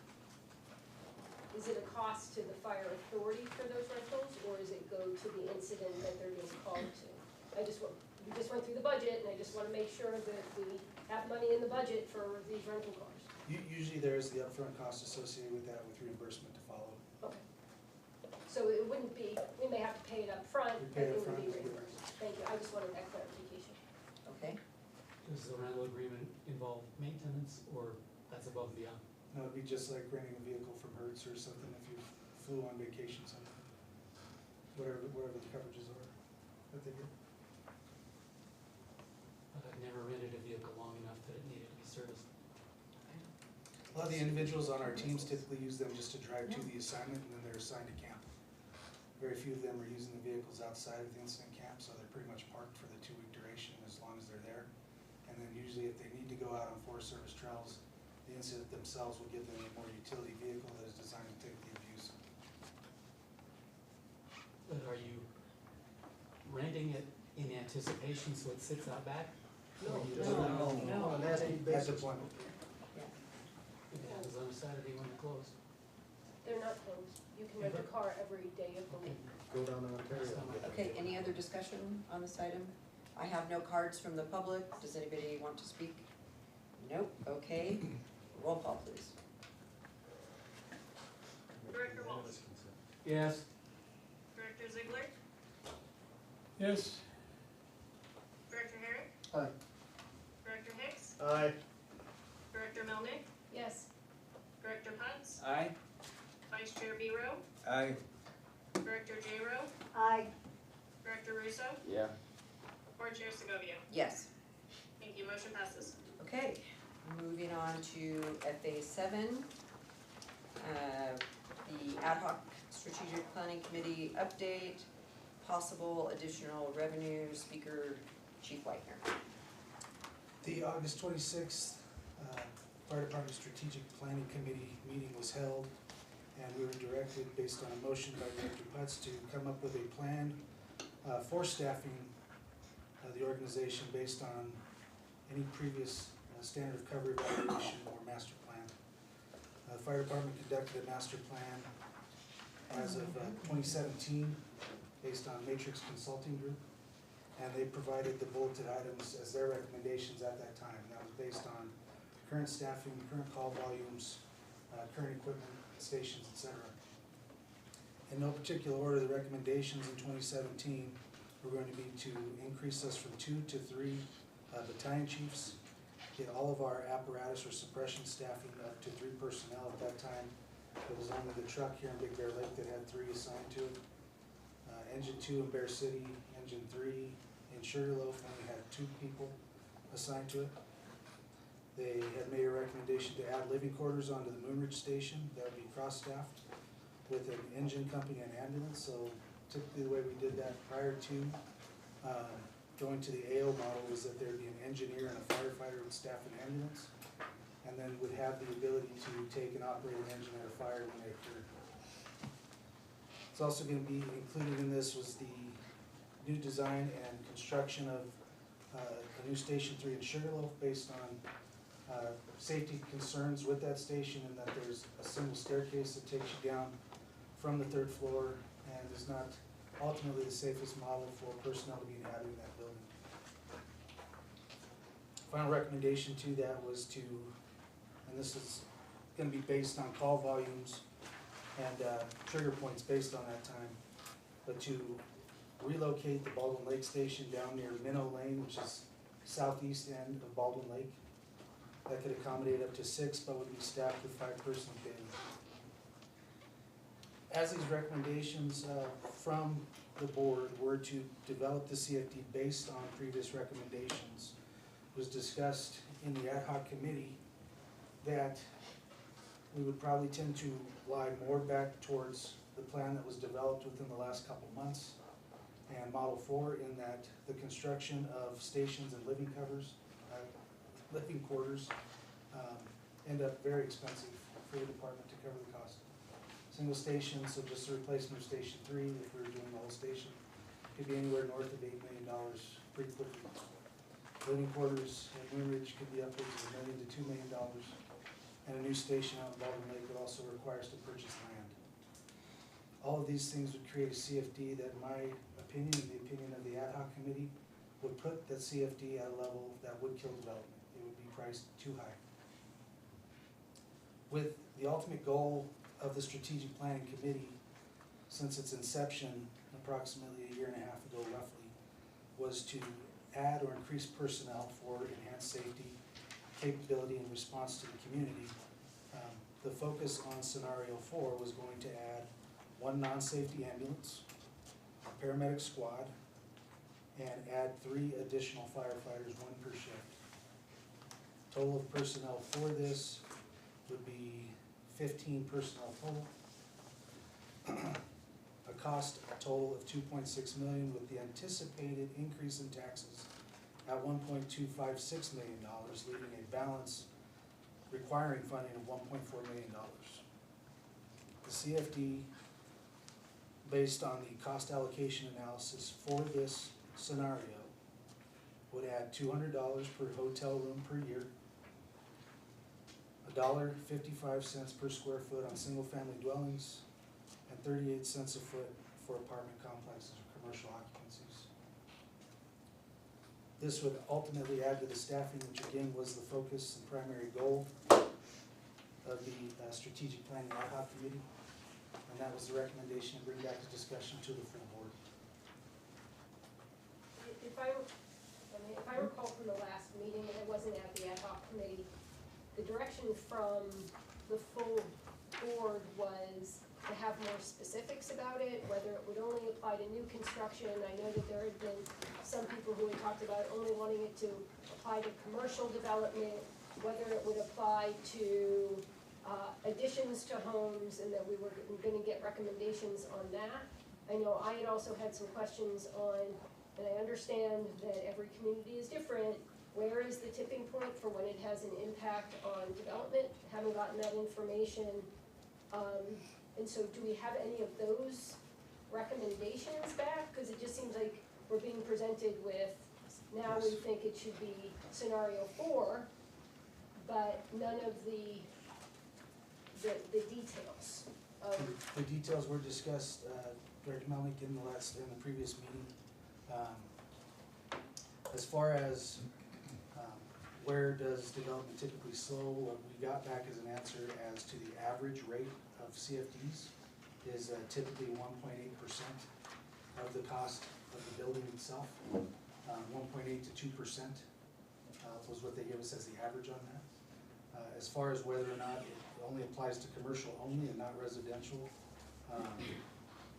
Is it a cost to the fire authority for those rentals, or is it go to the incident that they're being called to? We just went through the budget, and I just wanna make sure that we have money in the budget for these rental cars. Usually there is the upfront cost associated with that with reimbursement to follow. Okay. So it wouldn't be, we may have to pay it up front, We but pay it up would be front, reimbursed. Thank you, I just wanted that clarification. okay. Does the rental agreement involve maintenance, or that's above and beyond? No, it'd be just like renting a vehicle from Hertz or something if you flew on vacation somewhere. Whatever the coverages are that they get. But I've never rented a vehicle long enough that it needed to be serviced. A lot of the individuals on our teams typically use them just to drive to the assignment and then they're assigned to camp. Very few of them are using the vehicles outside of the incident camp, so they're pretty much parked for the 2-week duration as long as they're there. And then usually if they need to go out on Forest Service trails, the incident themselves will give them a more utility vehicle that is designed to take the abuse. But are you renting it in anticipation so it sits out back? Or you just- On an as-need That's basis. deployment. It happens on a Saturday when they're closed. They're not closed, you can rent a car every day of the week. Go down to Ontario. Okay, any other discussion on this item? I have no cards from the public. Does anybody want to speak? Nope, okay. Roll call please. Yes. Director Ziegler, Yes. Director Herrick, Aye. Director Hicks, Aye. Director Melnick, Yes. Director Putz, Aye. Vice Chair Biro, Aye. Director J-Ro, Aye. Director Russo, Yeah. Board Chair Segovia. Yes. Thank you, motion passes. Okay, moving on to FA7. The ad hoc strategic planning committee update, possible additional revenue, speaker Chief Whitener. The August 26th Fire Department Strategic Planning Committee meeting was held, and we were directed, based on a motion by Director Putz, to come up with a plan for staffing the organization based on any previous standard of cover evaluation or master plan. The fire department conducted a master plan as of 2017 based on Matrix Consulting Group, and they provided the bulleted items as their recommendations at that time. That was based on current staffing, current call volumes, current equipment, stations, etc. In no particular order, the recommendations in 2017 were going to be to increase us from 2 to 3 battalion chiefs, get all of our apparatus or suppression staffing up to 3 personnel. At that time, it was only the truck here in Big Bear Lake that had 3 assigned to it. Engine 2 in Bear City, Engine 3 in Sugarloaf only had 2 people assigned to it. They had made a recommendation to add living quarters onto the Moonridge station. That would be cross-staffed with an engine company and ambulance. So typically the way we did that prior to going to the AO model was that there would be an engineer and a firefighter would staff an ambulance, and then would have the ability to take and operate an engine at a fire when they occurred. It's also going to be included in this was the new design and construction of a new Station 3 in Sugarloaf based on safety concerns with that station, and that there's a single staircase that takes you down from the 3rd floor and is not ultimately the safest model for personnel to be inhabiting that building. Final recommendation to that was to, and this is going to be based on call volumes and trigger points based on that time, but to relocate the Baldwin Lake Station down near Minnow Lane, which is southeast end of Baldwin Lake. That could accommodate up to 6, but would be staffed with 5-person daily. As these recommendations from the board were to develop the CFD based on previous recommendations, was discussed in the ad hoc committee that we would probably tend to lie more back towards the plan that was developed within the last couple months and Model 4, in that the construction of stations and living quarters end up very expensive for the department to cover the cost. Single station, so just a replacement of Station 3, if we were doing the whole station, could be anywhere north of $8 million pretty quickly. Living quarters at Moonridge could be upwards of $1 million to $2 million, and a new station out in Baldwin Lake would also require us to purchase land. All of these things would create a CFD that, in my opinion, and the opinion of the ad hoc committee, would put that CFD at a level that would kill development. It would be priced too high. With the ultimate goal of the strategic planning committee, since its inception approximately a year and a half ago roughly, was to add or increase personnel for enhanced safety, capability, and response to the community. The focus on scenario 4 was going to add 1 non-safety ambulance, a paramedic squad, and add 3 additional firefighters, 1 per shift. Total of personnel for this would be 15 personnel total. A cost total of $2.6 million, with the anticipated increase in taxes at $1.256 million, leaving a balance requiring funding of $1.4 million. The CFD, based on the cost allocation analysis for this scenario, would add $200 per hotel room per year, $1.55 per square foot on single-family dwellings, and 38 cents a foot for apartment complexes or commercial occupancies. This would ultimately add to the staffing, which again was the focus and primary goal of the strategic planning ad hoc committee. And that was the recommendation to bring back to discussion to the full board. If I recall from the last meeting, and I wasn't at the ad hoc committee, the direction from the full board was to have more specifics about it, whether it would only apply to new construction. I know that there had been some people who had talked about only wanting it to apply to commercial development, whether it would apply to additions to homes, and that we were gonna get recommendations on that. I know I had also had some questions on, and I understand that every community is different, where is the tipping point for when it has an impact on development? Haven't gotten that information. And so do we have any of those recommendations back? Because it just seems like we're being presented with, now we think it should be scenario 4, but none of the details of. The details were discussed, Director Melnick, in the previous meeting. As far as where does development typically slow, what we got back as an answer as to the average rate of CFDs is typically 1.8% of the cost of the building itself. 1.8 to 2% was what they gave us as the average on that. As far as whether or not it only applies to commercial only and not residential,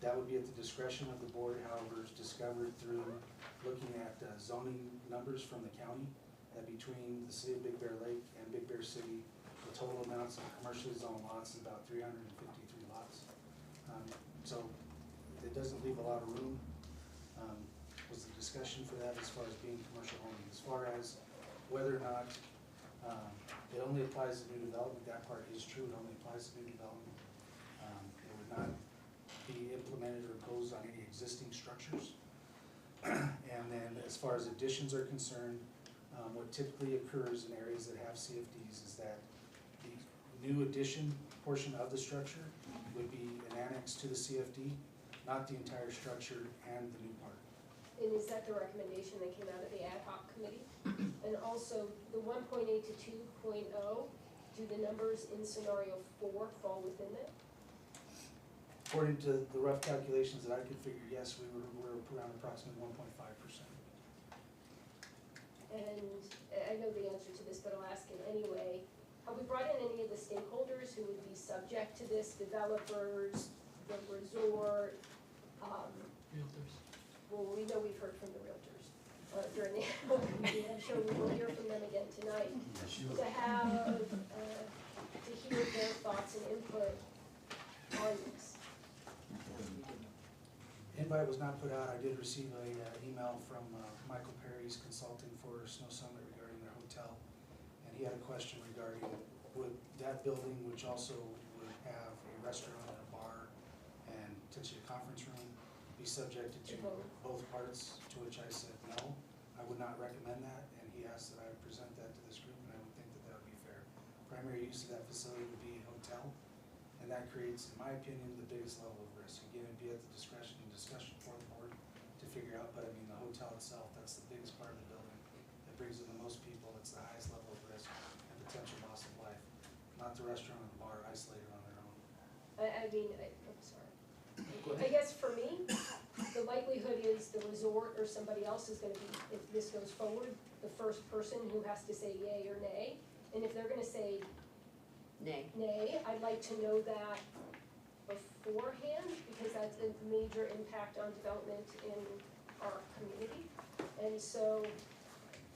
that would be at the discretion of the board. However, it's discovered through looking at zoning numbers from the county that between the city of Big Bear Lake and Big Bear City, the total amounts of commercially zoned lots is about 353 lots. So it doesn't leave a lot of room. Was the discussion for that as far as being commercial only. As far as whether or not it only applies to new development, that part is true, it only applies to new development. It would not be implemented or imposed on any existing structures. And then as far as additions are concerned, what typically occurs in areas that have CFDs is that the new addition portion of the structure would be an annex to the CFD, not the entire structure and the new part. And is that the recommendation that came out of the ad hoc committee? And also, the 1.8 to 2.0, do the numbers in scenario 4 fall within that? According to the rough calculations that I could figure, yes, we were around approximately 1.5%. And I know the answer to this, but I'll ask it anyway. Have we brought in any of the stakeholders who would be subject to this, developers, the resort? Realtors. Well, we know we've heard from the realtors during the open meeting. I'm sure we will hear from them again tonight. To have, to hear their thoughts and input on this. Invite was not put out. I did receive a email from Michael Perry's consulting for Snow Summit regarding their hotel. And he had a question regarding would that building, which also would have a restaurant and a bar and potentially a conference room, be subjected to both parts, to which I said no. I would not recommend that, and he asked that I present that to this group, and I would think that that would be fair. Primary use of that facility would be a hotel, and that creates, in my opinion, the biggest level of risk. Again, it'd be at the discretion and discussion for the board to figure out, but I mean, the hotel itself, that's the biggest part of the building. It brings in the most people, it's the highest level of risk and potential loss of life, not the restaurant and the bar isolated on their own. I'm sorry. I guess for me, the likelihood is the resort or somebody else is gonna be, if this goes forward, the first person who has to say yay or nay. And if they're gonna say Nay. nay, I'd like to know that beforehand, because that's a major impact on development in our community. And so,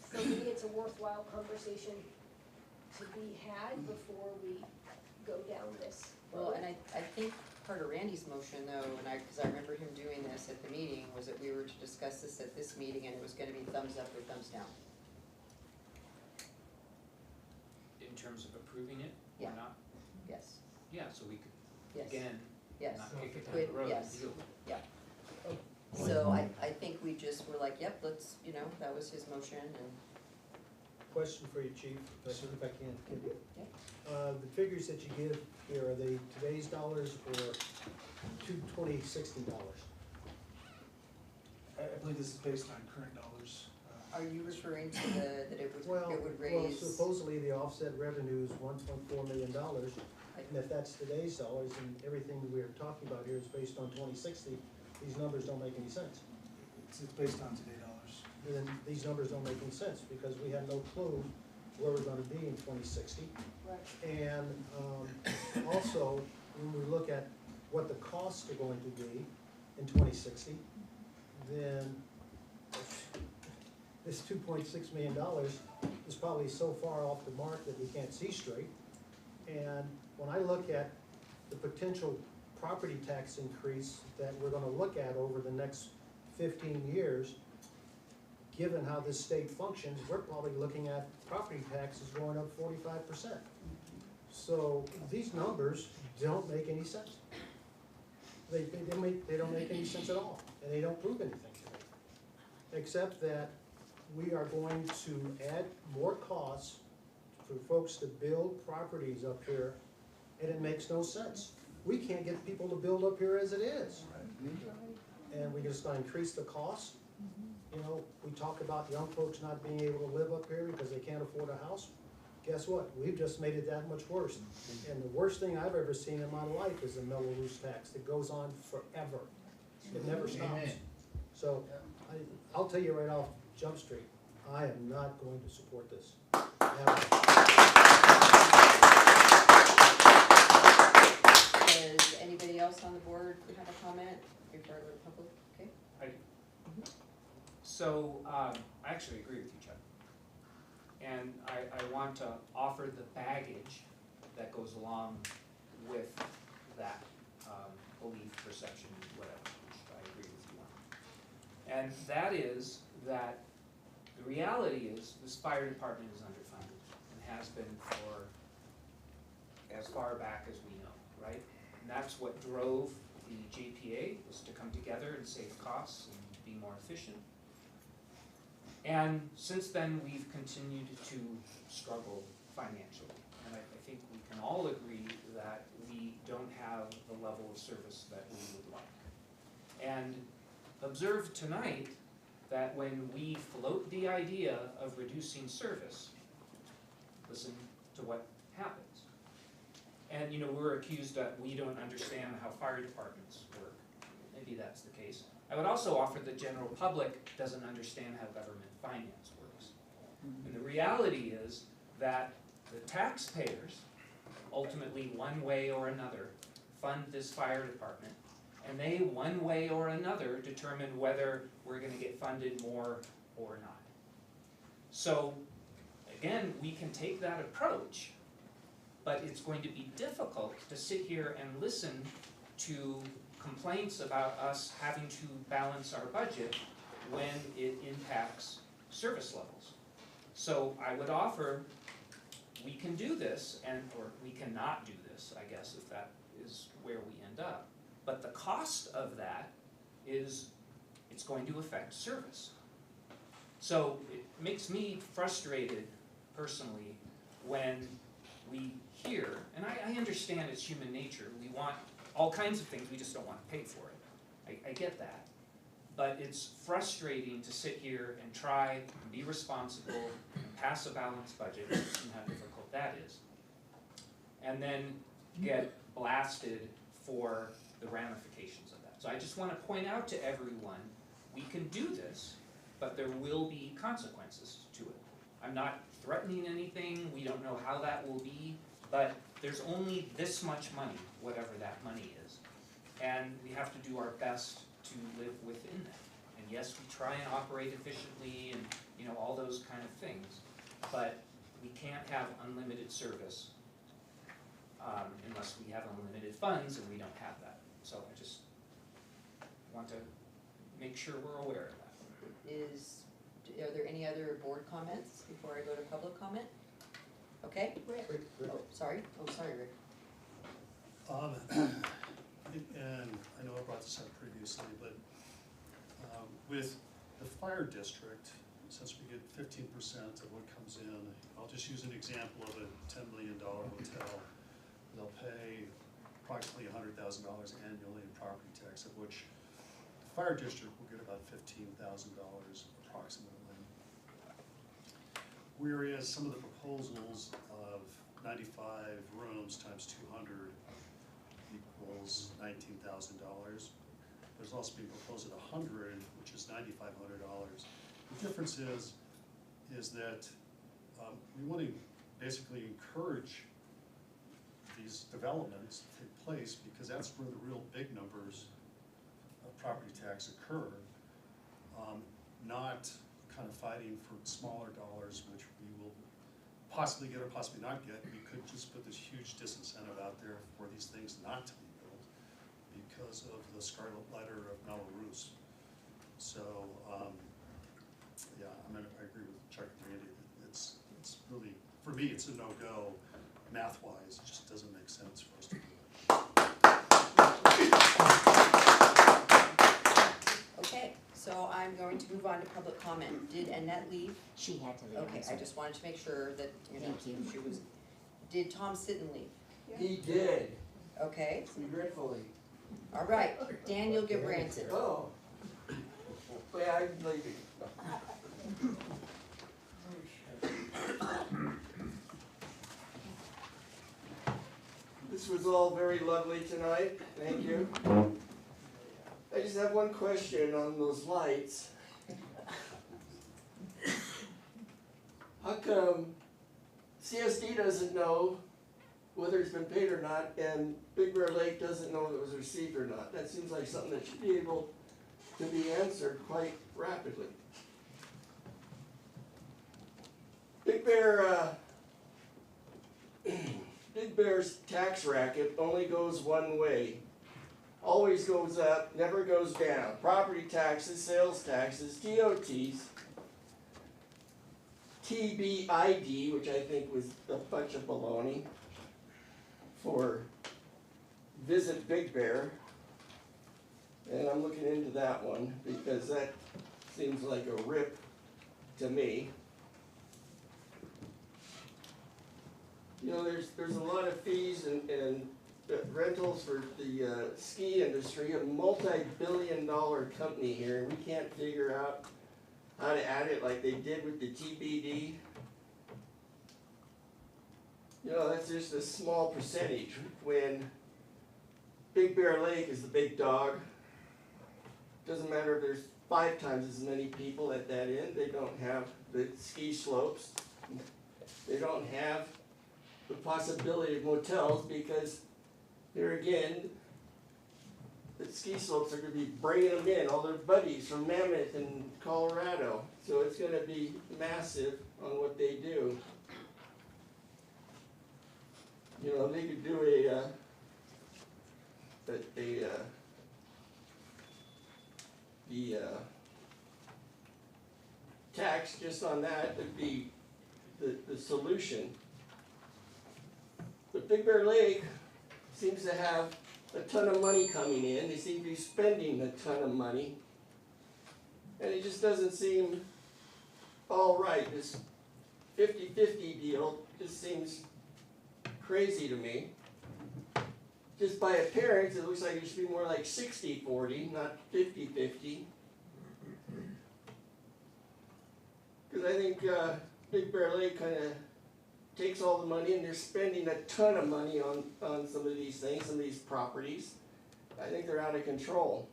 for me, it's a worthwhile conversation to be had before we go down this road. Well, and I think part of Randy's motion though, and because I remember him doing this at the meeting, was that we were to discuss this at this meeting and it was gonna be thumbs up or thumbs down. In terms of approving it Yeah. or not? Yes, Yeah, so we could, yes, again, yes. not kick it down Quit, the road and yes. deal with it. Yeah. So I think we just were like, yep, let's, that was his motion and. Question for you, Chief, if I can, Kim. Yeah. The figures that you give here, are they today's dollars or 2016 dollars? I believe this is based on current dollars. Are you referring to that it Well, would well, raise? supposedly the offset revenue is $1.4 million, and if that's today's dollars, and everything we're talking about here is based on 2060, these numbers don't make any sense. It's based on today dollars. Then these numbers don't make any sense, because we have no clue where we're gonna be in 2060. Right. And also, when we look at what the costs are going to be in 2060, then this $2.6 million is probably so far off the mark that we can't see straight. And when I look at the potential property tax increase that we're gonna look at over the next 15 years, given how this state functions, we're probably looking at property taxes going up 45%. So these numbers don't make any sense. They don't make any sense at all, and they don't prove anything to me. Except that we are going to add more costs for folks to build properties up here, and it makes no sense. We can't get people to build up here as it is. And we just gonna increase the cost. You know, we talk about young folks not being able to live up here because they can't afford a house. Guess what? We've just made it that much worse. And the worst thing I've ever seen in my life is the Mello-Roos tax that goes on forever. It never stops. Amen. So I'll tell you right off Jump Street, I am not going to support this. Does anybody else on the board have a comment before I go to public? Okay. So, I actually agree with you, Chuck. And I want to offer the baggage that goes along with that belief, perception, whatever, which I agree with you on. And that is that the reality is this fire department is underfunded and has been for as far back as we know, right? And that's what drove the JPA, was to come together and save costs and be more efficient. And since then, we've continued to struggle financially. And I think we can all agree that we don't have the level of service that we would like. And observe tonight that when we float the idea of reducing service, listen to what happens. And you know, we're accused that we don't understand how fire departments work. Maybe that's the case. I would also offer the general public doesn't understand how government finance works. And the reality is that the taxpayers, ultimately one way or another, fund this fire department, and they one way or another determine whether we're gonna get funded more or not. So again, we can take that approach, but it's going to be difficult to sit here and listen to complaints about us having to balance our budget when it impacts service levels. So I would offer, we can do this, or we cannot do this, I guess, if that is where we end up. But the cost of that is, it's going to affect service. So it makes me frustrated personally when we hear, and I understand it's human nature, we want all kinds of things, we just don't want to pay for it. I get that. But it's frustrating to sit here and try and be responsible and pass a balanced budget, and how difficult that is. And then get blasted for the ramifications of that. So I just want to point out to everyone, we can do this, but there will be consequences to it. I'm not threatening anything, we don't know how that will be, but there's only this much money, whatever that money is. And we have to do our best to live within that. And yes, we try and operate efficiently and, you know, all those kind of things, but we can't have unlimited service unless we have unlimited funds, and we don't have that. So I just want to make sure we're aware of that. Are there any other board comments before I go to public comment? Okay? Rick. Oh, sorry. Oh, sorry, Rick. And I know I brought this up previously, but with the fire district, since we get 15% of what comes in, I'll just use an example of a $10 million hotel. They'll pay approximately $100,000 annually in property tax, of which the fire district will get about $15,000 approximately. whereas some of the proposals of 95 rooms times 200 equals $19,000. There's also being proposed at 100, which is $9,500. The difference is that we want to basically encourage these developments to take place because that's where the real big numbers of property tax occur. Not kind of fighting for smaller dollars, which we will possibly get or possibly not get. We could just put this huge disincentive out there for these things not to be built because of the scarlet letter of Melrose. So, yeah, I mean, I agree with Chuck and Randy. It's really, for me, it's a no-go math-wise. It just doesn't make sense for us to do it. Okay, so I'm going to move on to public comment. Did Annette leave? She had to leave. I'm Okay, I sorry. just wanted to make sure that, you know, Thank you. she was, did Tom Sitten leave? He did, Okay, regretfully. all right, Daniel Gibranson. Oh. Yeah, I'm leaving. This was all very lovely tonight, thank you. I just have one question on those lights. How come CSD doesn't know whether it's been paid or not, and Big Bear Lake doesn't know if it was received or not? That seems like something that should be able to be answered quite rapidly. Big Bear, Big Bear's tax racket only goes one way. Always goes up, never goes down. Property taxes, sales taxes, TOTs, TBID, which I think was a bunch of baloney, for Visit Big Bear. And I'm looking into that one because that seems like a rip to me. You know, there's a lot of fees and rentals for the ski industry, a multi-billion-dollar company here, and we can't figure out how to add it like they did with the TBD. You know, that's just a small percentage when Big Bear Lake is the big dog. Doesn't matter if there's 5 times as many people at that end, they don't have the ski slopes. They don't have the possibility of motels because here again, the ski slopes are going to be bringing them in, all their buddies from Mammoth and Colorado. So it's going to be massive on what they do. You know, they could do the tax just on that would be the solution. But Big Bear Lake seems to have a ton of money coming in. They seem to be spending a ton of money. And it just doesn't seem all right. This 50-50 deal just seems crazy to me. Just by appearance, it looks like it should be more like 60-40, not 50-50. Because I think Big Bear Lake kind of takes all the money and they're spending a ton of money on some of these things, some of these properties. I think they're out of control.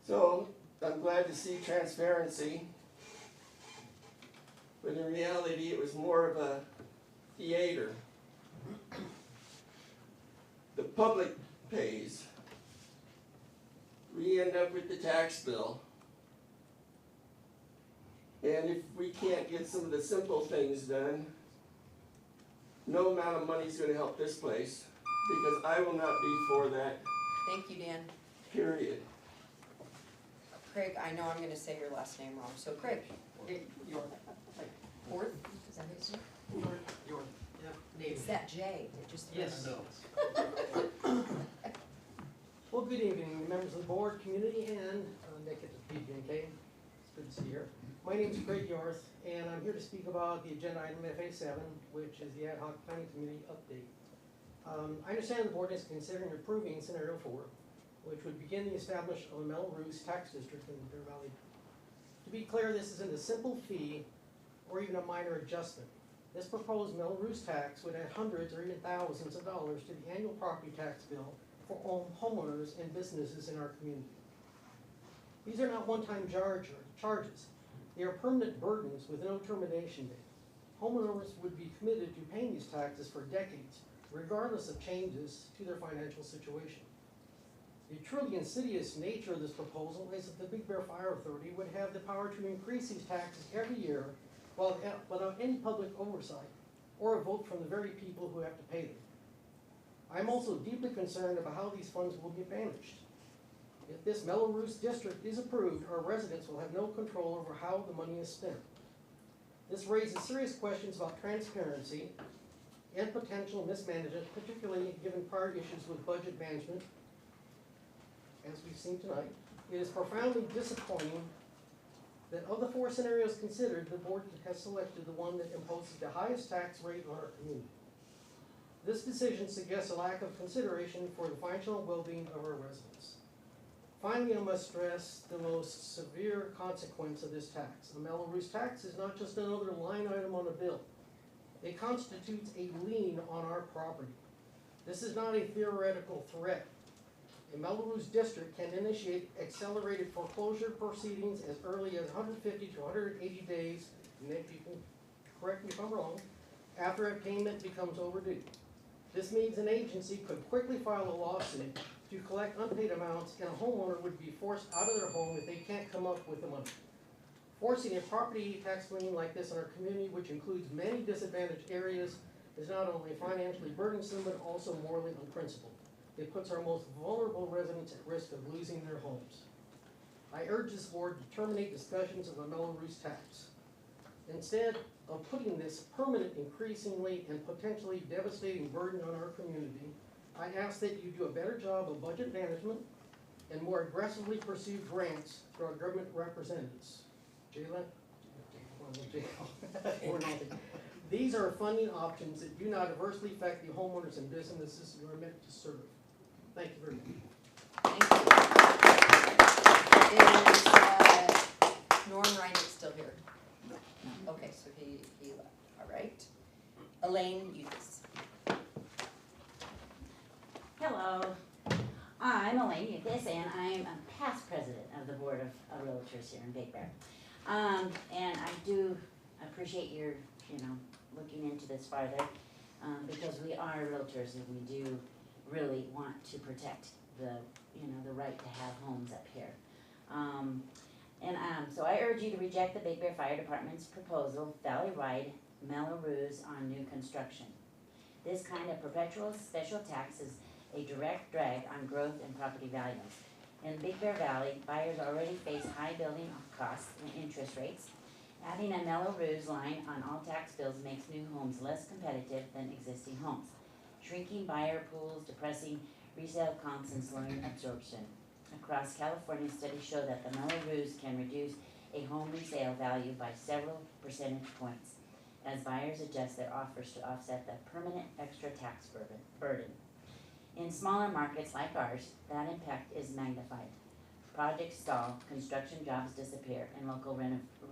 So I'm glad to see transparency, but in reality it was more of a theater. The public pays. We end up with the tax bill. And if we can't get some of the simple things done, no amount of money is going to help this place, because I will not be for that. Thank you, Dan. Period. Craig, I know I'm gonna say your last name wrong, so Craig. Fourth, is that his name? It's that J, it just. Yes. Well, good evening, members of the board, community, and Nick at the PG&K. It's good to see you here. My name is Craig Yorth, and I'm here to speak about the agenda item FA7, which is the Ad Hoc Planning Committee update. I understand the board is considering approving Scenario 4, which would begin the establishment of a Melrose tax district in the Bear Valley To be clear, this isn't a simple fee or even a minor adjustment. This proposed Melrose tax would add hundreds or even thousands of dollars to the annual property tax bill for homeowners and businesses in our community. These are not one-time charges. They are permanent burdens with no termination date. Homeowners would be committed to paying these taxes for decades, regardless of changes to their financial situation. The truly insidious nature of this proposal is that the Big Bear Fire Authority would have the power to increase these taxes every year without any public oversight or a vote from the very people who have to pay them. I'm also deeply concerned about how these funds will be managed. If this Melrose district is approved, our residents will have no control over how the money is spent. This raises serious questions about transparency and potential mismanagement, particularly given prior issues with budget management, as we've seen tonight. It is profoundly disappointing that of the 4 scenarios considered, the board has selected the one that imposes the highest tax rate on our community. This decision suggests a lack of consideration for the financial well-being of our residents. Finally, I must stress the most severe consequence of this tax. The Melrose tax is not just another line item on a bill. It constitutes a lien on our property. This is not a theoretical threat. A Melrose district can initiate accelerated foreclosure proceedings as early as 150 to 180 days, and then you can correct me if I'm wrong, after a payment becomes overdue. This means an agency could quickly file a lawsuit to collect unpaid amounts, and a homeowner would be forced out of their home if they can't come up with the money. Forcing a property tax lien like this in our community, which includes many disadvantaged areas, is not only financially burdensome, but also morally unprincipled. It puts our most vulnerable residents at risk of losing their homes. I urge this board to terminate discussions of the Melrose tax. Instead of putting this permanent, increasingly, and potentially devastating burden on our community, I ask that you do a better job of budget management and more aggressively pursue grants for our government representatives. Jaylen? These are funding options that do not adversely affect the homeowners and businesses you are meant to serve. Thank you very much. Thank you. Is Norm Reinick still here? No. Okay, so he left. All right. Elaine Euthus. Hello, I'm Elaine Euthus, and I'm a past president of the Board of Realtors here in Big Bear. And I do appreciate your, looking into this farther, because we are realtors and we do really want to protect the right to have homes up here. So I urge you to reject the Big Bear Fire Department's proposal, valley-wide Melrose on new construction. This kind of perpetual special tax is a direct drag on growth and property values. In Big Bear Valley, buyers already face high building costs and interest rates. Adding a Melrose line on all tax bills makes new homes less competitive than existing homes. Shrinking buyer pools, depressing resale comps, and slowing absorption. Across California, studies show that the Melrose can reduce a home resale value by several percentage points as buyers adjust their offers to offset the permanent extra tax burden. In smaller markets like ours, that impact is magnified. Projects stall, construction jobs disappear, and local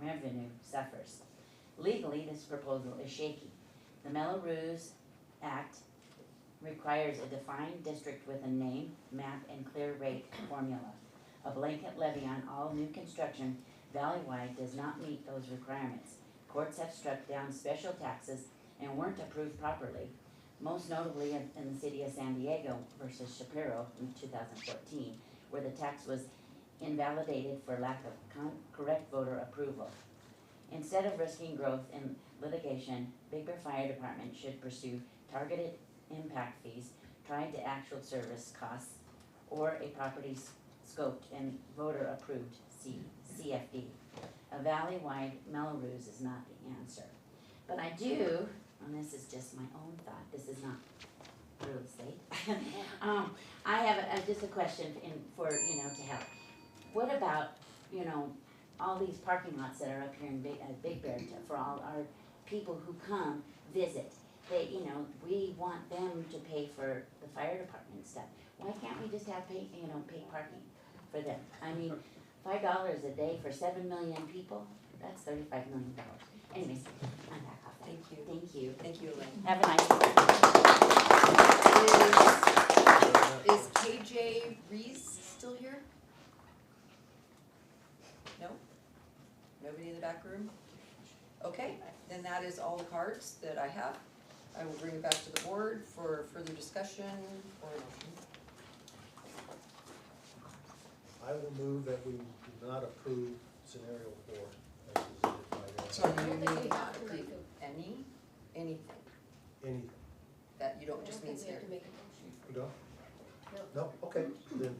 revenue suffers. Legally, this proposal is shaky. The Melrose Act requires a defined district with a name, map, and clear rate formula. A blanket levy on all new construction valley-wide does not meet those requirements. Courts have struck down special taxes and weren't approved properly, most notably in the city of San Diego versus Shapiro in 2014, where the tax was invalidated for lack of correct voter approval. Instead of risking growth in litigation, Big Bear Fire Department should pursue targeted impact fees tied to actual service costs or a property scoped and voter approved CFD. A valley-wide Melrose is not the answer. But I do, and this is just my own thought, this is not real estate. I have just a question to help. What about, all these parking lots that are up here in Big Bear for all our people who come visit? We want them to pay for the fire department and stuff. Why can't we just have paid parking for them? I mean, $5 a day for 7 million people, that's $35 million. Anyways, I'm back off that. Thank you. Thank you. Thank you, Elaine. Have a nice day. Is KJ Reese still here? No? Nobody in the back room? Okay, then that is all the cards that I have. I will bring it back to the board for further discussion or a motion. I will move that we do not approve scenario 4 as presented by the. So you think may we not have to approve make anything Anything. that you I don't just mean think we have scared. to make a motion. You don't? No. No, okay, then,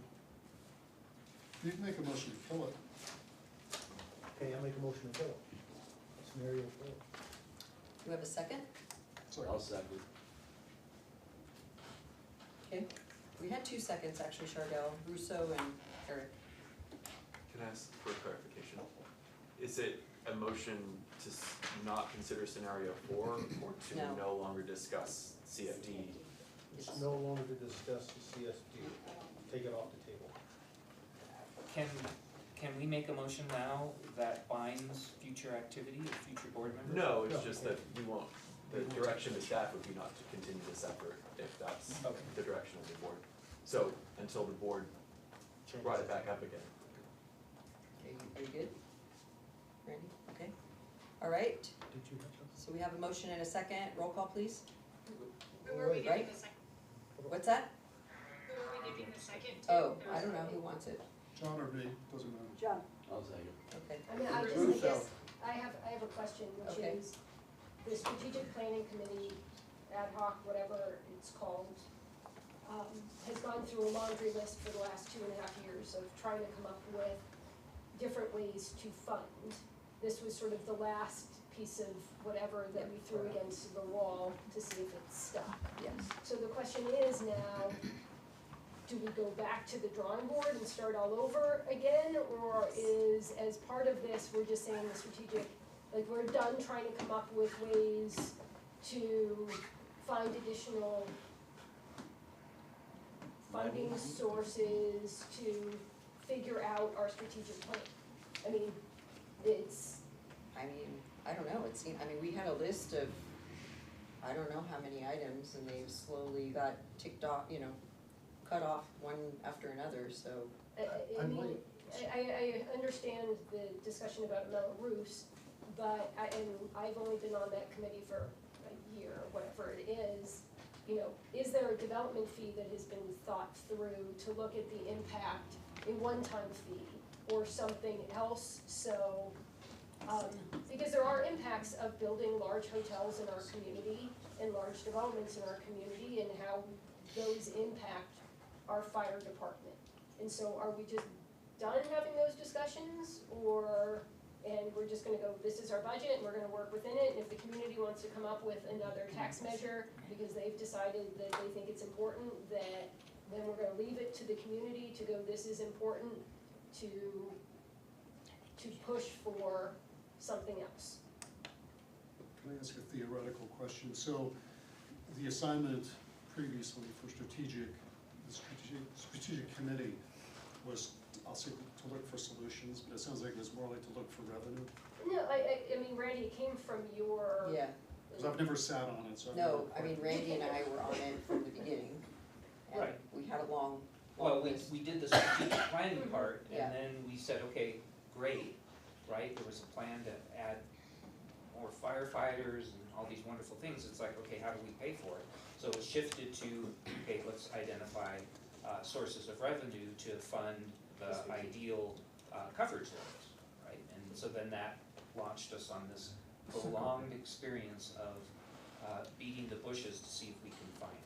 You can make a motion to kill it. okay, I'll make a motion to kill it. Scenario 4. Do we have a second? I'll second. Okay, we had 2 seconds actually, Chardell, Russo and Eric. Can I ask for clarification? Is it a motion to not consider scenario 4 or to No. no longer discuss CFD? It's no longer to discuss the CSD, take it off the table. Can we make a motion now that binds future activity of future board members? No, it's No. just that we won't, the direction of staff would be not to continue this effort if that's Okay. the direction of the board. So, until the board brought it back up again. Okay, are you good? Randy, okay. All right, Did you have something? so we have a motion and a second, roll call please. Who are we Wait. giving Right. the second? What's that? Who are we giving the second to? Oh, I don't know, who wants it? John or me, doesn't matter. John, I'll second. Okay. I mean, I Russo. guess, I have a question, which Okay. is, the strategic planning committee, ad hoc, whatever it's called, has gone through a laundry list for the last 2.5 years of trying to come up with different ways to fund. This was sort of the last piece of whatever that we threw against the wall to see if it stuck. Yes. So the question is now, do we go back to the drawing board and start all over again? Or is, as part of this, we're just saying the strategic, like, we're done trying to come up with ways to find additional funding sources to figure out our strategic plan? I mean, it's, I don't know, it seemed, we had a list of, I don't know how many items, and they've slowly got ticked off, cut off one after another, so. I mean, I understand the discussion about Melrose, but I've only been on that committee for a year, or whatever it is. Is there a development fee that has been thought through to look at the impact, a one-time fee, or something else? So, because there are impacts of building large hotels in our community and large developments in our community, and how those impact our fire department. And so are we just done having those discussions, and we're just gonna go, this is our budget, and we're gonna work within it, and if the community wants to come up with another tax measure because they've decided that they think it's important, then we're gonna leave it to the community to go, this is important, to push for something else. Can I ask a theoretical question? So the assignment previously for the strategic committee was, I'll say, to look for solutions, but it sounds like it was more like to look for revenue. No, I mean, Randy, it came from your. Yeah, Because I've never sat on it, so. I've no, never quite- Randy and I were on it from the beginning. And Right. we had a long Well, we list. did the strategic planning part, Yeah. and then we said, okay, great, right? There was a plan to add more firefighters and all these wonderful things. It's like, okay, how do we pay for it? So it shifted to, okay, let's identify sources of revenue to fund the ideal coverage levels, right? And so then that launched us on this prolonged experience of beating the bushes to see if we can find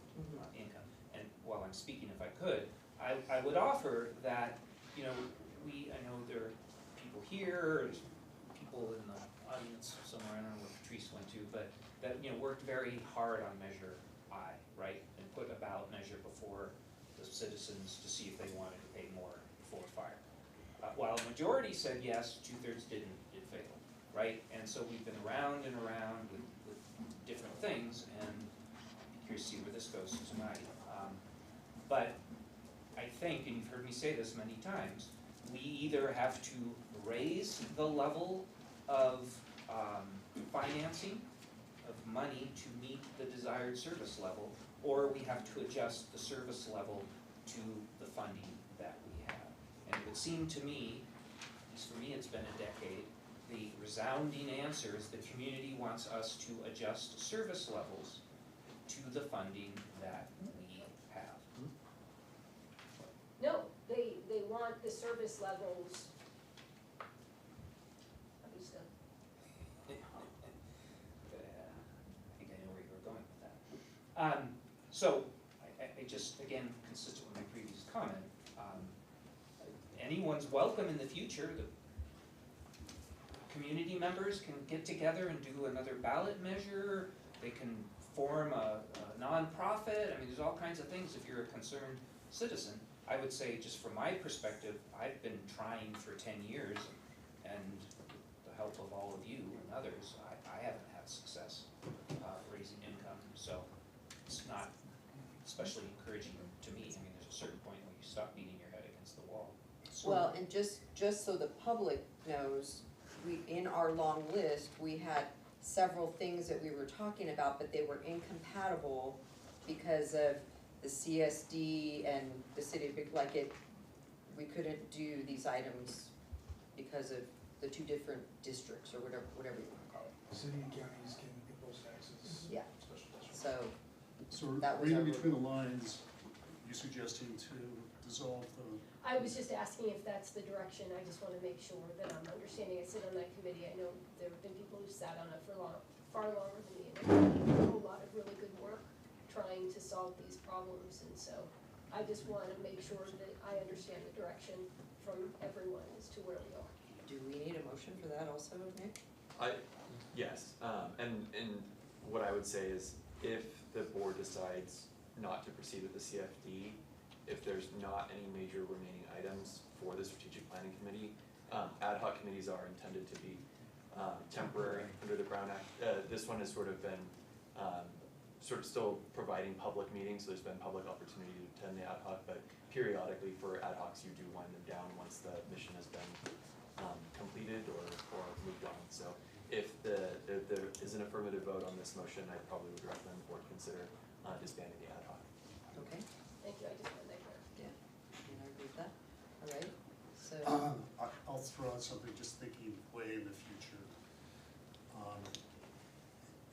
income. And while I'm speaking, if I could, I would offer that, I know there are people here, there's people in the audience somewhere, I don't know where Patrice went to, but that, worked very hard on Measure I, right? And put a ballot measure before the citizens to see if they wanted to pay more for fire. While a majority said yes, 2/3 didn't, it failed, right? And so we've been around and around with different things, and I'm curious to see where this goes tonight. But I think, and you've heard me say this many times, we either have to raise the level of financing, of money to meet the desired service level, or we have to adjust the service level to the funding that we have. And it would seem to me, at least for me it's been a decade, the resounding answer is the community wants us to adjust service levels to the funding that we have. No, they want the service levels. I'm just done. I think I know where you were going with that. So, I just, again, consistent with my previous comment, anyone's welcome in the future. The community members can get together and do another ballot measure. They can form a nonprofit. I mean, there's all kinds of things if you're a concerned citizen. I would say, just from my perspective, I've been trying for 10 years, and with the help of all of you and others, I haven't had success raising income. So it's not especially encouraging to me. I mean, there's a certain point where you stop beating your head against the wall. Well, and just so the public knows, in our long list, we had several things that we were talking about, but they were incompatible because of the CSD and the city of Big, we couldn't do these items because of the two different districts or whatever you wanna call it. City and counties can impose taxes. Yeah. Special district. So, So that was reading our- between the lines, you suggesting to dissolve the, I was just asking if that's the direction, I just wanna make sure that I'm understanding, I sit on that committee, I know there have been people who sat on it for far longer than me, and they've done a whole lot of really good work trying to solve these problems, and so I just wanna make sure that I understand the direction from everyone as to where we are. do we need a motion for that also, Nick? Yes, and what I would say is, if the board decides not to proceed with the CFD, if there's not any major remaining items for the strategic planning committee, ad hoc committees are intended to be temporary under the Brown Act. This one has sort of been sort of still providing public meetings, so there's been public opportunity to attend the ad hoc, but periodically for ad hocs, you do wind them down once the mission has been completed or moved on. So if there is an affirmative vote on this motion, I probably would recommend the board consider disbanding the ad hoc. Okay, Thank you, I just wanted that clear. and I agree with that, all right, so, I'll throw out something, just thinking way in the future.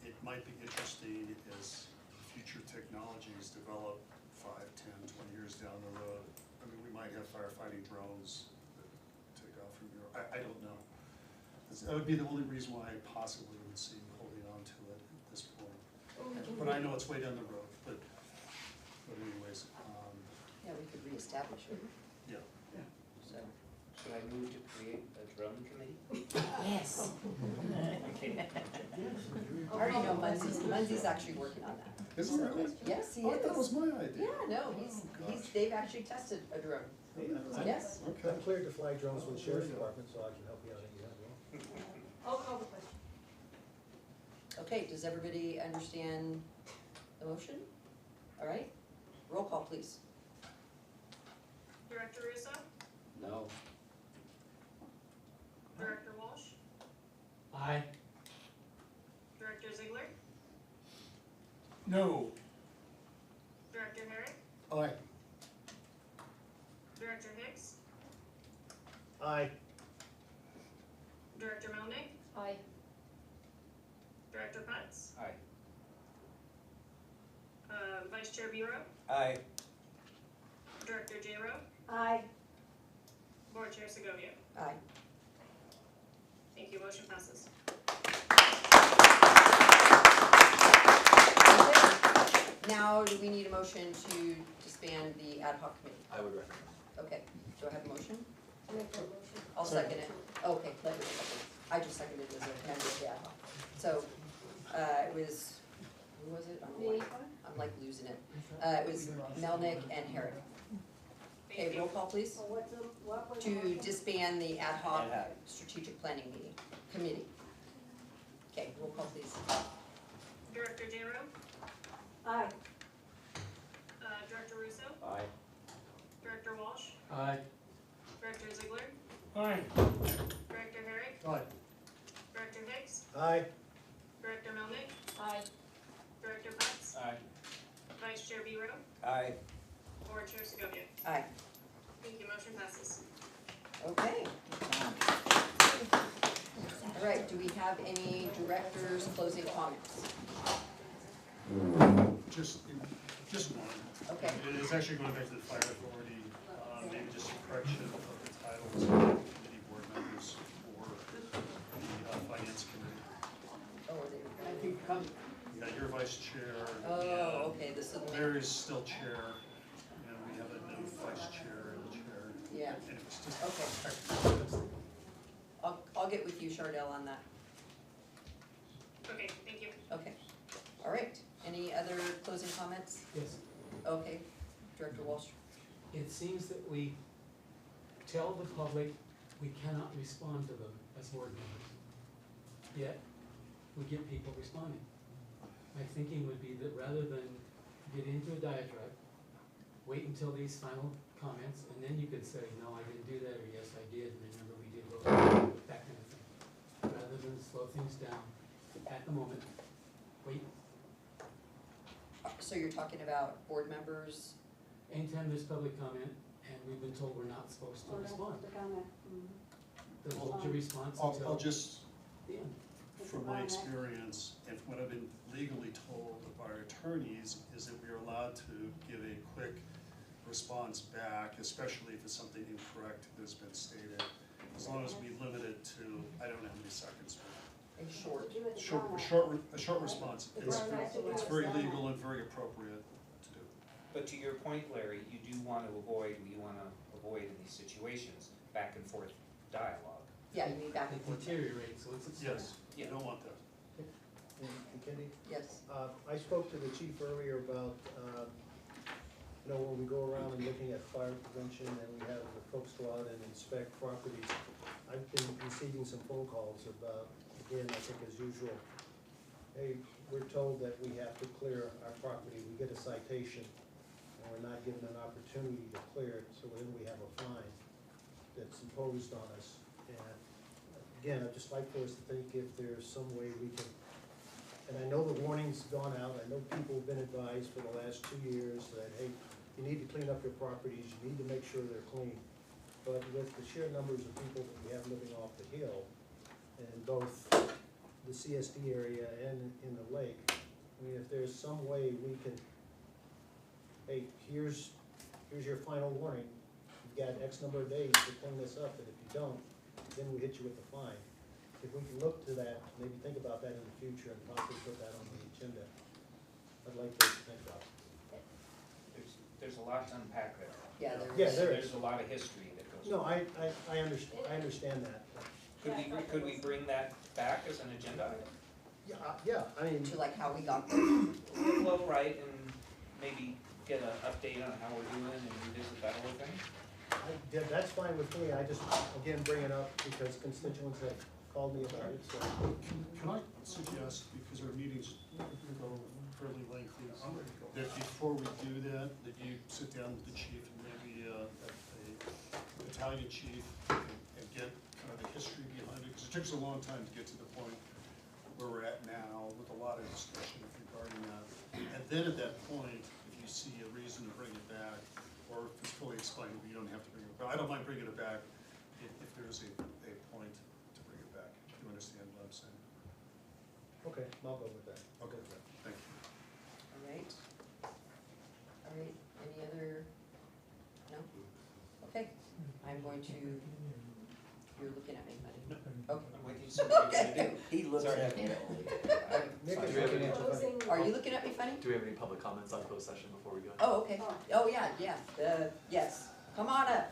It might be interesting as future technologies develop 5, 10, 20 years down the road. I mean, we might have firefighting drones that take off from here. I don't know. That would be the only reason why I possibly would see holding on to it at this point. But I know it's way down the road, but anyways, yeah, we could reestablish it, yeah. so. Should I move to create a drone committee? Yes. Okay. I already know Munsey's actually working on that. Is it really? Yes, he is. Oh, I thought it was my idea. Yeah, no, they've actually tested a drone. Yes. Okay. I'm cleared to fly drones with the sheriff's department, so I can help you out any as well. I'll call the question. Okay, does everybody understand the motion? All right, roll call, please. Director Russo, No. Director Walsh, Aye. Director Ziegler, No. Director Herrick, Aye. Director Hicks, Aye. Director Melnick, Aye. Director Putz, Aye. Vice Chair Bureau, Aye. Director J-Rowe, Aye. Board Chair Segovia. Aye. Thank you, motion passes. Now, do we need a motion to disband the ad hoc committee? I would recommend. Okay, do I have a motion? Make that motion. I'll second it. Okay, let me second. I just seconded as a member of the ad hoc. So, it was, who was it? Me. I'm like losing it. It was Melnick and Herrick. Okay, roll call please. So what was the To motion? disband the ad hoc Ad hoc. strategic planning committee. Okay, roll call please. Director J-Rowe, Aye. Director Russo, Aye. Director Walsh, Aye. Director Ziegler, Director Herrick, Aye. Director Hicks, Aye. Director Melnick, Aye. Director Putz, Aye. Vice Chair Biro, Aye. Board Chair Segovia. Aye. Thank you, motion passes. Okay. All right, do we have any directors' closing comments? Just one. Okay. It's actually going back to the fire authority, maybe just a correction of the titles of committee board members for the finance committee. Oh, are they? I think come, Yeah, you're vice chair. Oh, okay, this is. Larry's still chair, and we have a new vice chair and chair. Yeah. And it's just. Okay. I'll get with you, Chardell, on that. Okay, thank you. Okay. All right. Any other closing comments? Yes, Okay. Director Walsh. it seems that we tell the public we cannot respond to them as board members. Yet, we get people responding. My thinking would be that rather than get into a diatribe, wait until these final comments, and then you could say, no, I didn't do that, or yes, I did, and remember we did vote, that kind of thing. Rather than slow things down at the moment, wait. So you're talking about board members? Anytime there's public comment, and we've been told we're not supposed to respond, then hold your response until I'll just, the end. from my experience, and from what I've been legally told by our attorneys, is that we are allowed to give a quick response back, especially if it's something incorrect that's been stated, as long as we limit it to, I don't know how many seconds. A short. A short response. It's very legal and very appropriate to do. But to your point, Larry, you do want to avoid in these situations, back and forth dialogue. Yeah, you mean back and It forth. deteriorates, so it's. Yes, you Yeah. don't want that. And Kenny, Yes. I spoke to the chief earlier about, when we go around and looking at fire prevention and we have the folks go out and inspect properties, I've been receiving some phone calls about, again, I think as usual, hey, we're told that we have to clear our property, we get a citation, and we're not given an opportunity to clear it, so then we have a fine that's imposed on us. And again, I'd just like for us to think if there's some way we can, and I know the warning's gone out, I know people have been advised for the last 2 years that, hey, you need to clean up your properties, you need to make sure they're clean. But with the sheer numbers of people that we have living off the hill, in both the CSD area and in the lake, I mean, if there's some way we can, hey, here's your final warning, you've got X number of days to clean this up, and if you don't, then we hit you with the fine. If we can look to that, maybe think about that in the future and possibly put that on the agenda, I'd like to think about it. There's a lot to unpack there. Yeah, there Yeah, is. there is. There's a lot of history that goes. No, I understand that. Could we bring that back as an agenda item? Yeah, I mean, To like how we got there. Well, right, and maybe get an update on how we're doing and revisit that whole thing? yeah, that's fine with me, I just, again, bring it up because constituents have called me about it, so. Can I suggest, because our meetings go fairly lengthy, that before we do that, that you sit down with the chief and maybe a battalion chief and get kind of the history behind it, because it took us a long time to get to the point where we're at now with a lot of discussion regarding that. And then at that point, if you see a reason to bring it back, or if it's fully explained, you don't have to bring it back. I don't mind bringing it back if there's a point to bring it back, if you understand what I'm saying. Okay, I'll go with that. Okay, thank you. All right. All right, any other, no? Okay, I'm going to, you're looking at me, buddy. Okay. I'm waiting to see what you're gonna do. He looks Sorry. at me. Nick is Do we have looking any- at you funny. Are you looking at me funny? Do we have any public comments on closed session before we go? Oh, okay. Oh, yeah, yes. Come on up.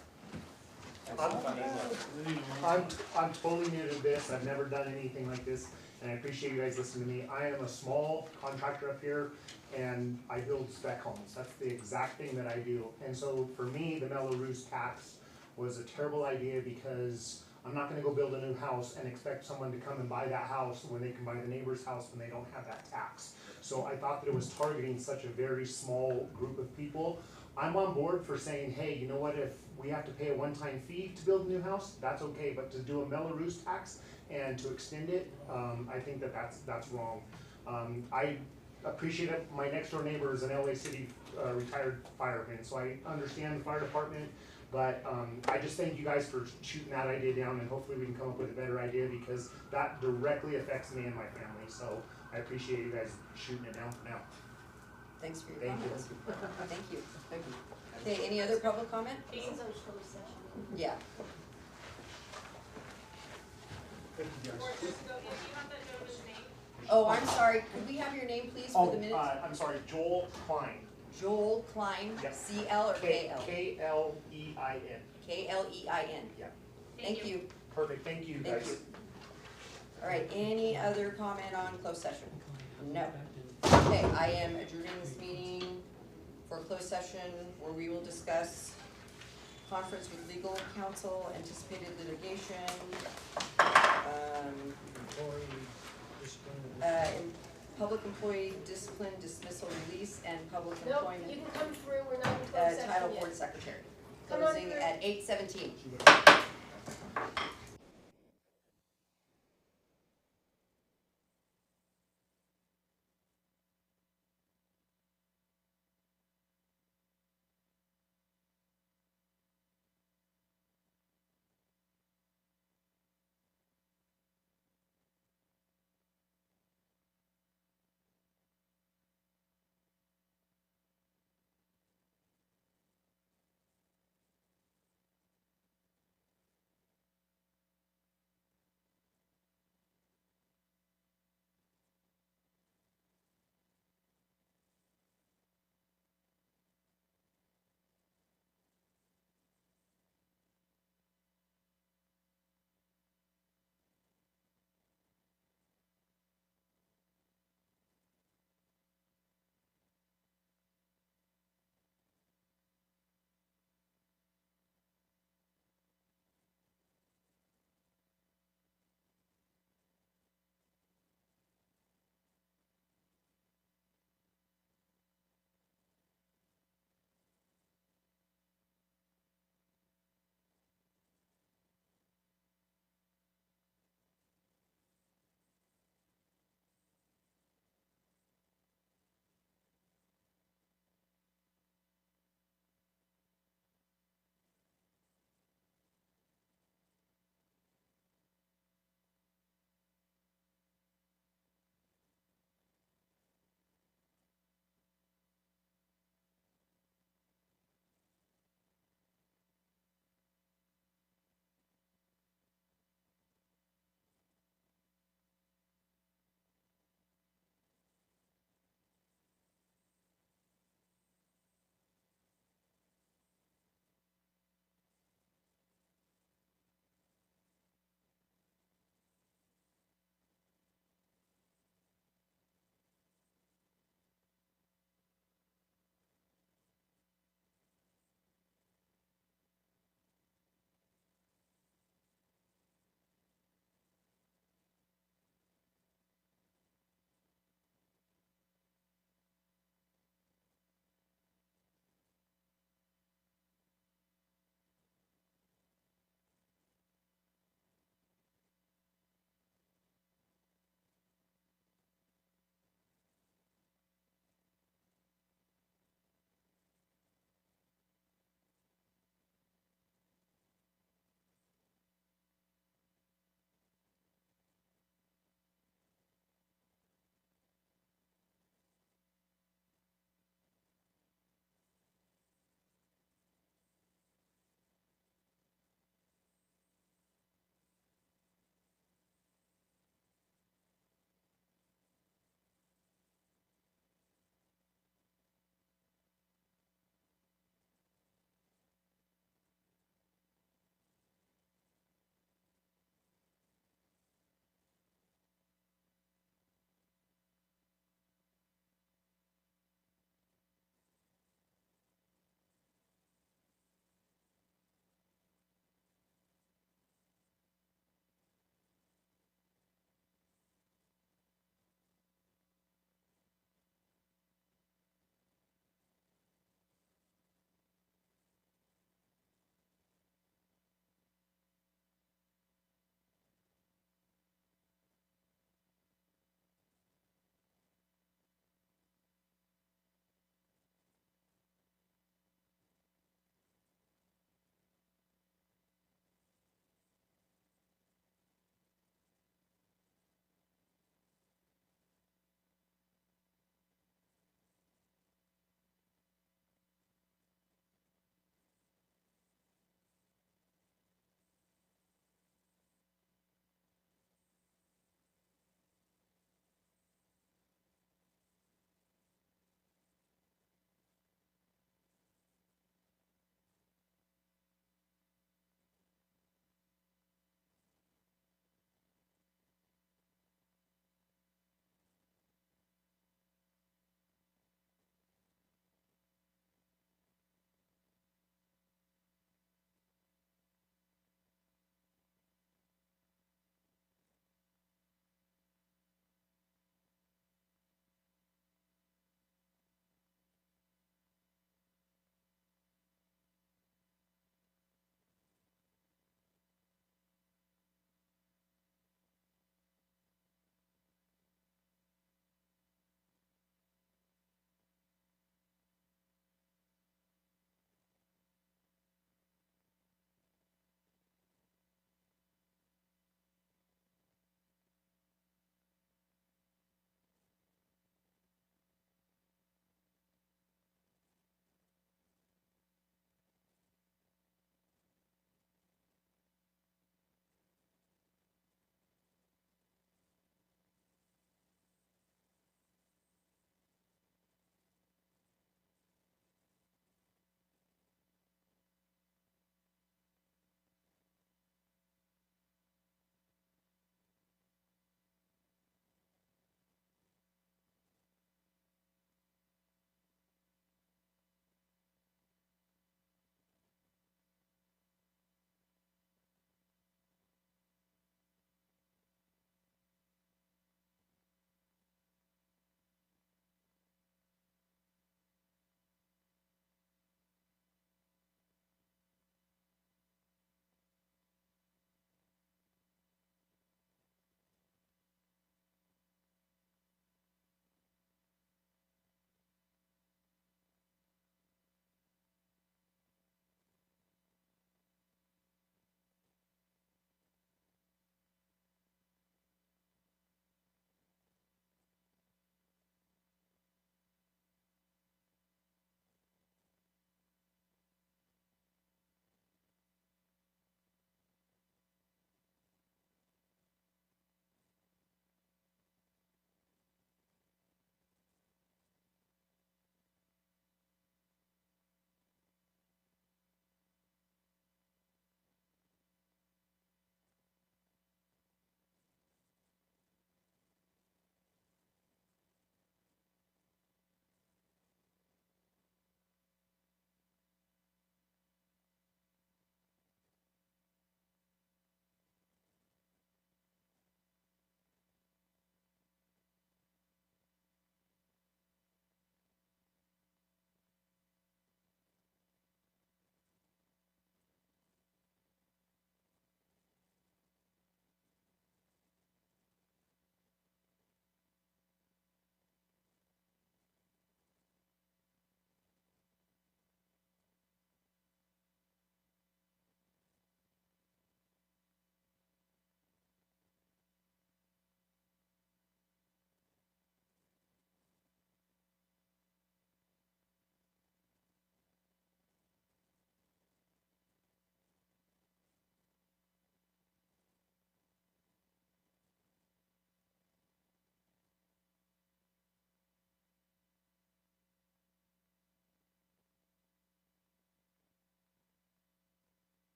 I'm totally new to this, I've never done anything like this, and I appreciate you guys listening to me. I am a small contractor up here, and I build spec homes, that's the exact thing that I do. And so for me, the Mello-Roos tax was a terrible idea because I'm not gonna go build a new house and expect someone to come and buy that house when they can buy the neighbor's house when they don't have that tax. So I thought that it was targeting such a very small group of people, I'm on board for saying, hey, you know what, if we have to pay a one-time fee to build a new house, that's okay, but to do a Mello-Roos tax and to extend it, I think that that's wrong. I appreciate it, my next door neighbor is an LA City retired fireman, so I understand the fire department, but I just thank you guys for shooting that idea down, and hopefully we can come up with a better idea, because that directly affects me and my family, so I appreciate you guys shooting it down for now. Thanks for your Thank you. comments. Thank you. Okay, any other public comment? This is on closed session. Yeah. Or just go, do you have that gentleman's name? Oh, I'm sorry, could we have your name, please, for the minutes? I'm sorry, Joel Klein. Joel Klein, Yep. C-L or K-L? K-L-E-I-N. K-L-E-I-N. Yeah. Thank you. Perfect, thank you Thank guys. you. All right, any other comment on closed session? No. Okay, I am adjourning this meeting for closed session where we will discuss conference with legal counsel, anticipated litigation, public employee discipline, dismissal, release, and public Nope, employment. you can come through, we're not in closed session Title yet. Board Secretary, Come on closing through. at 8:17.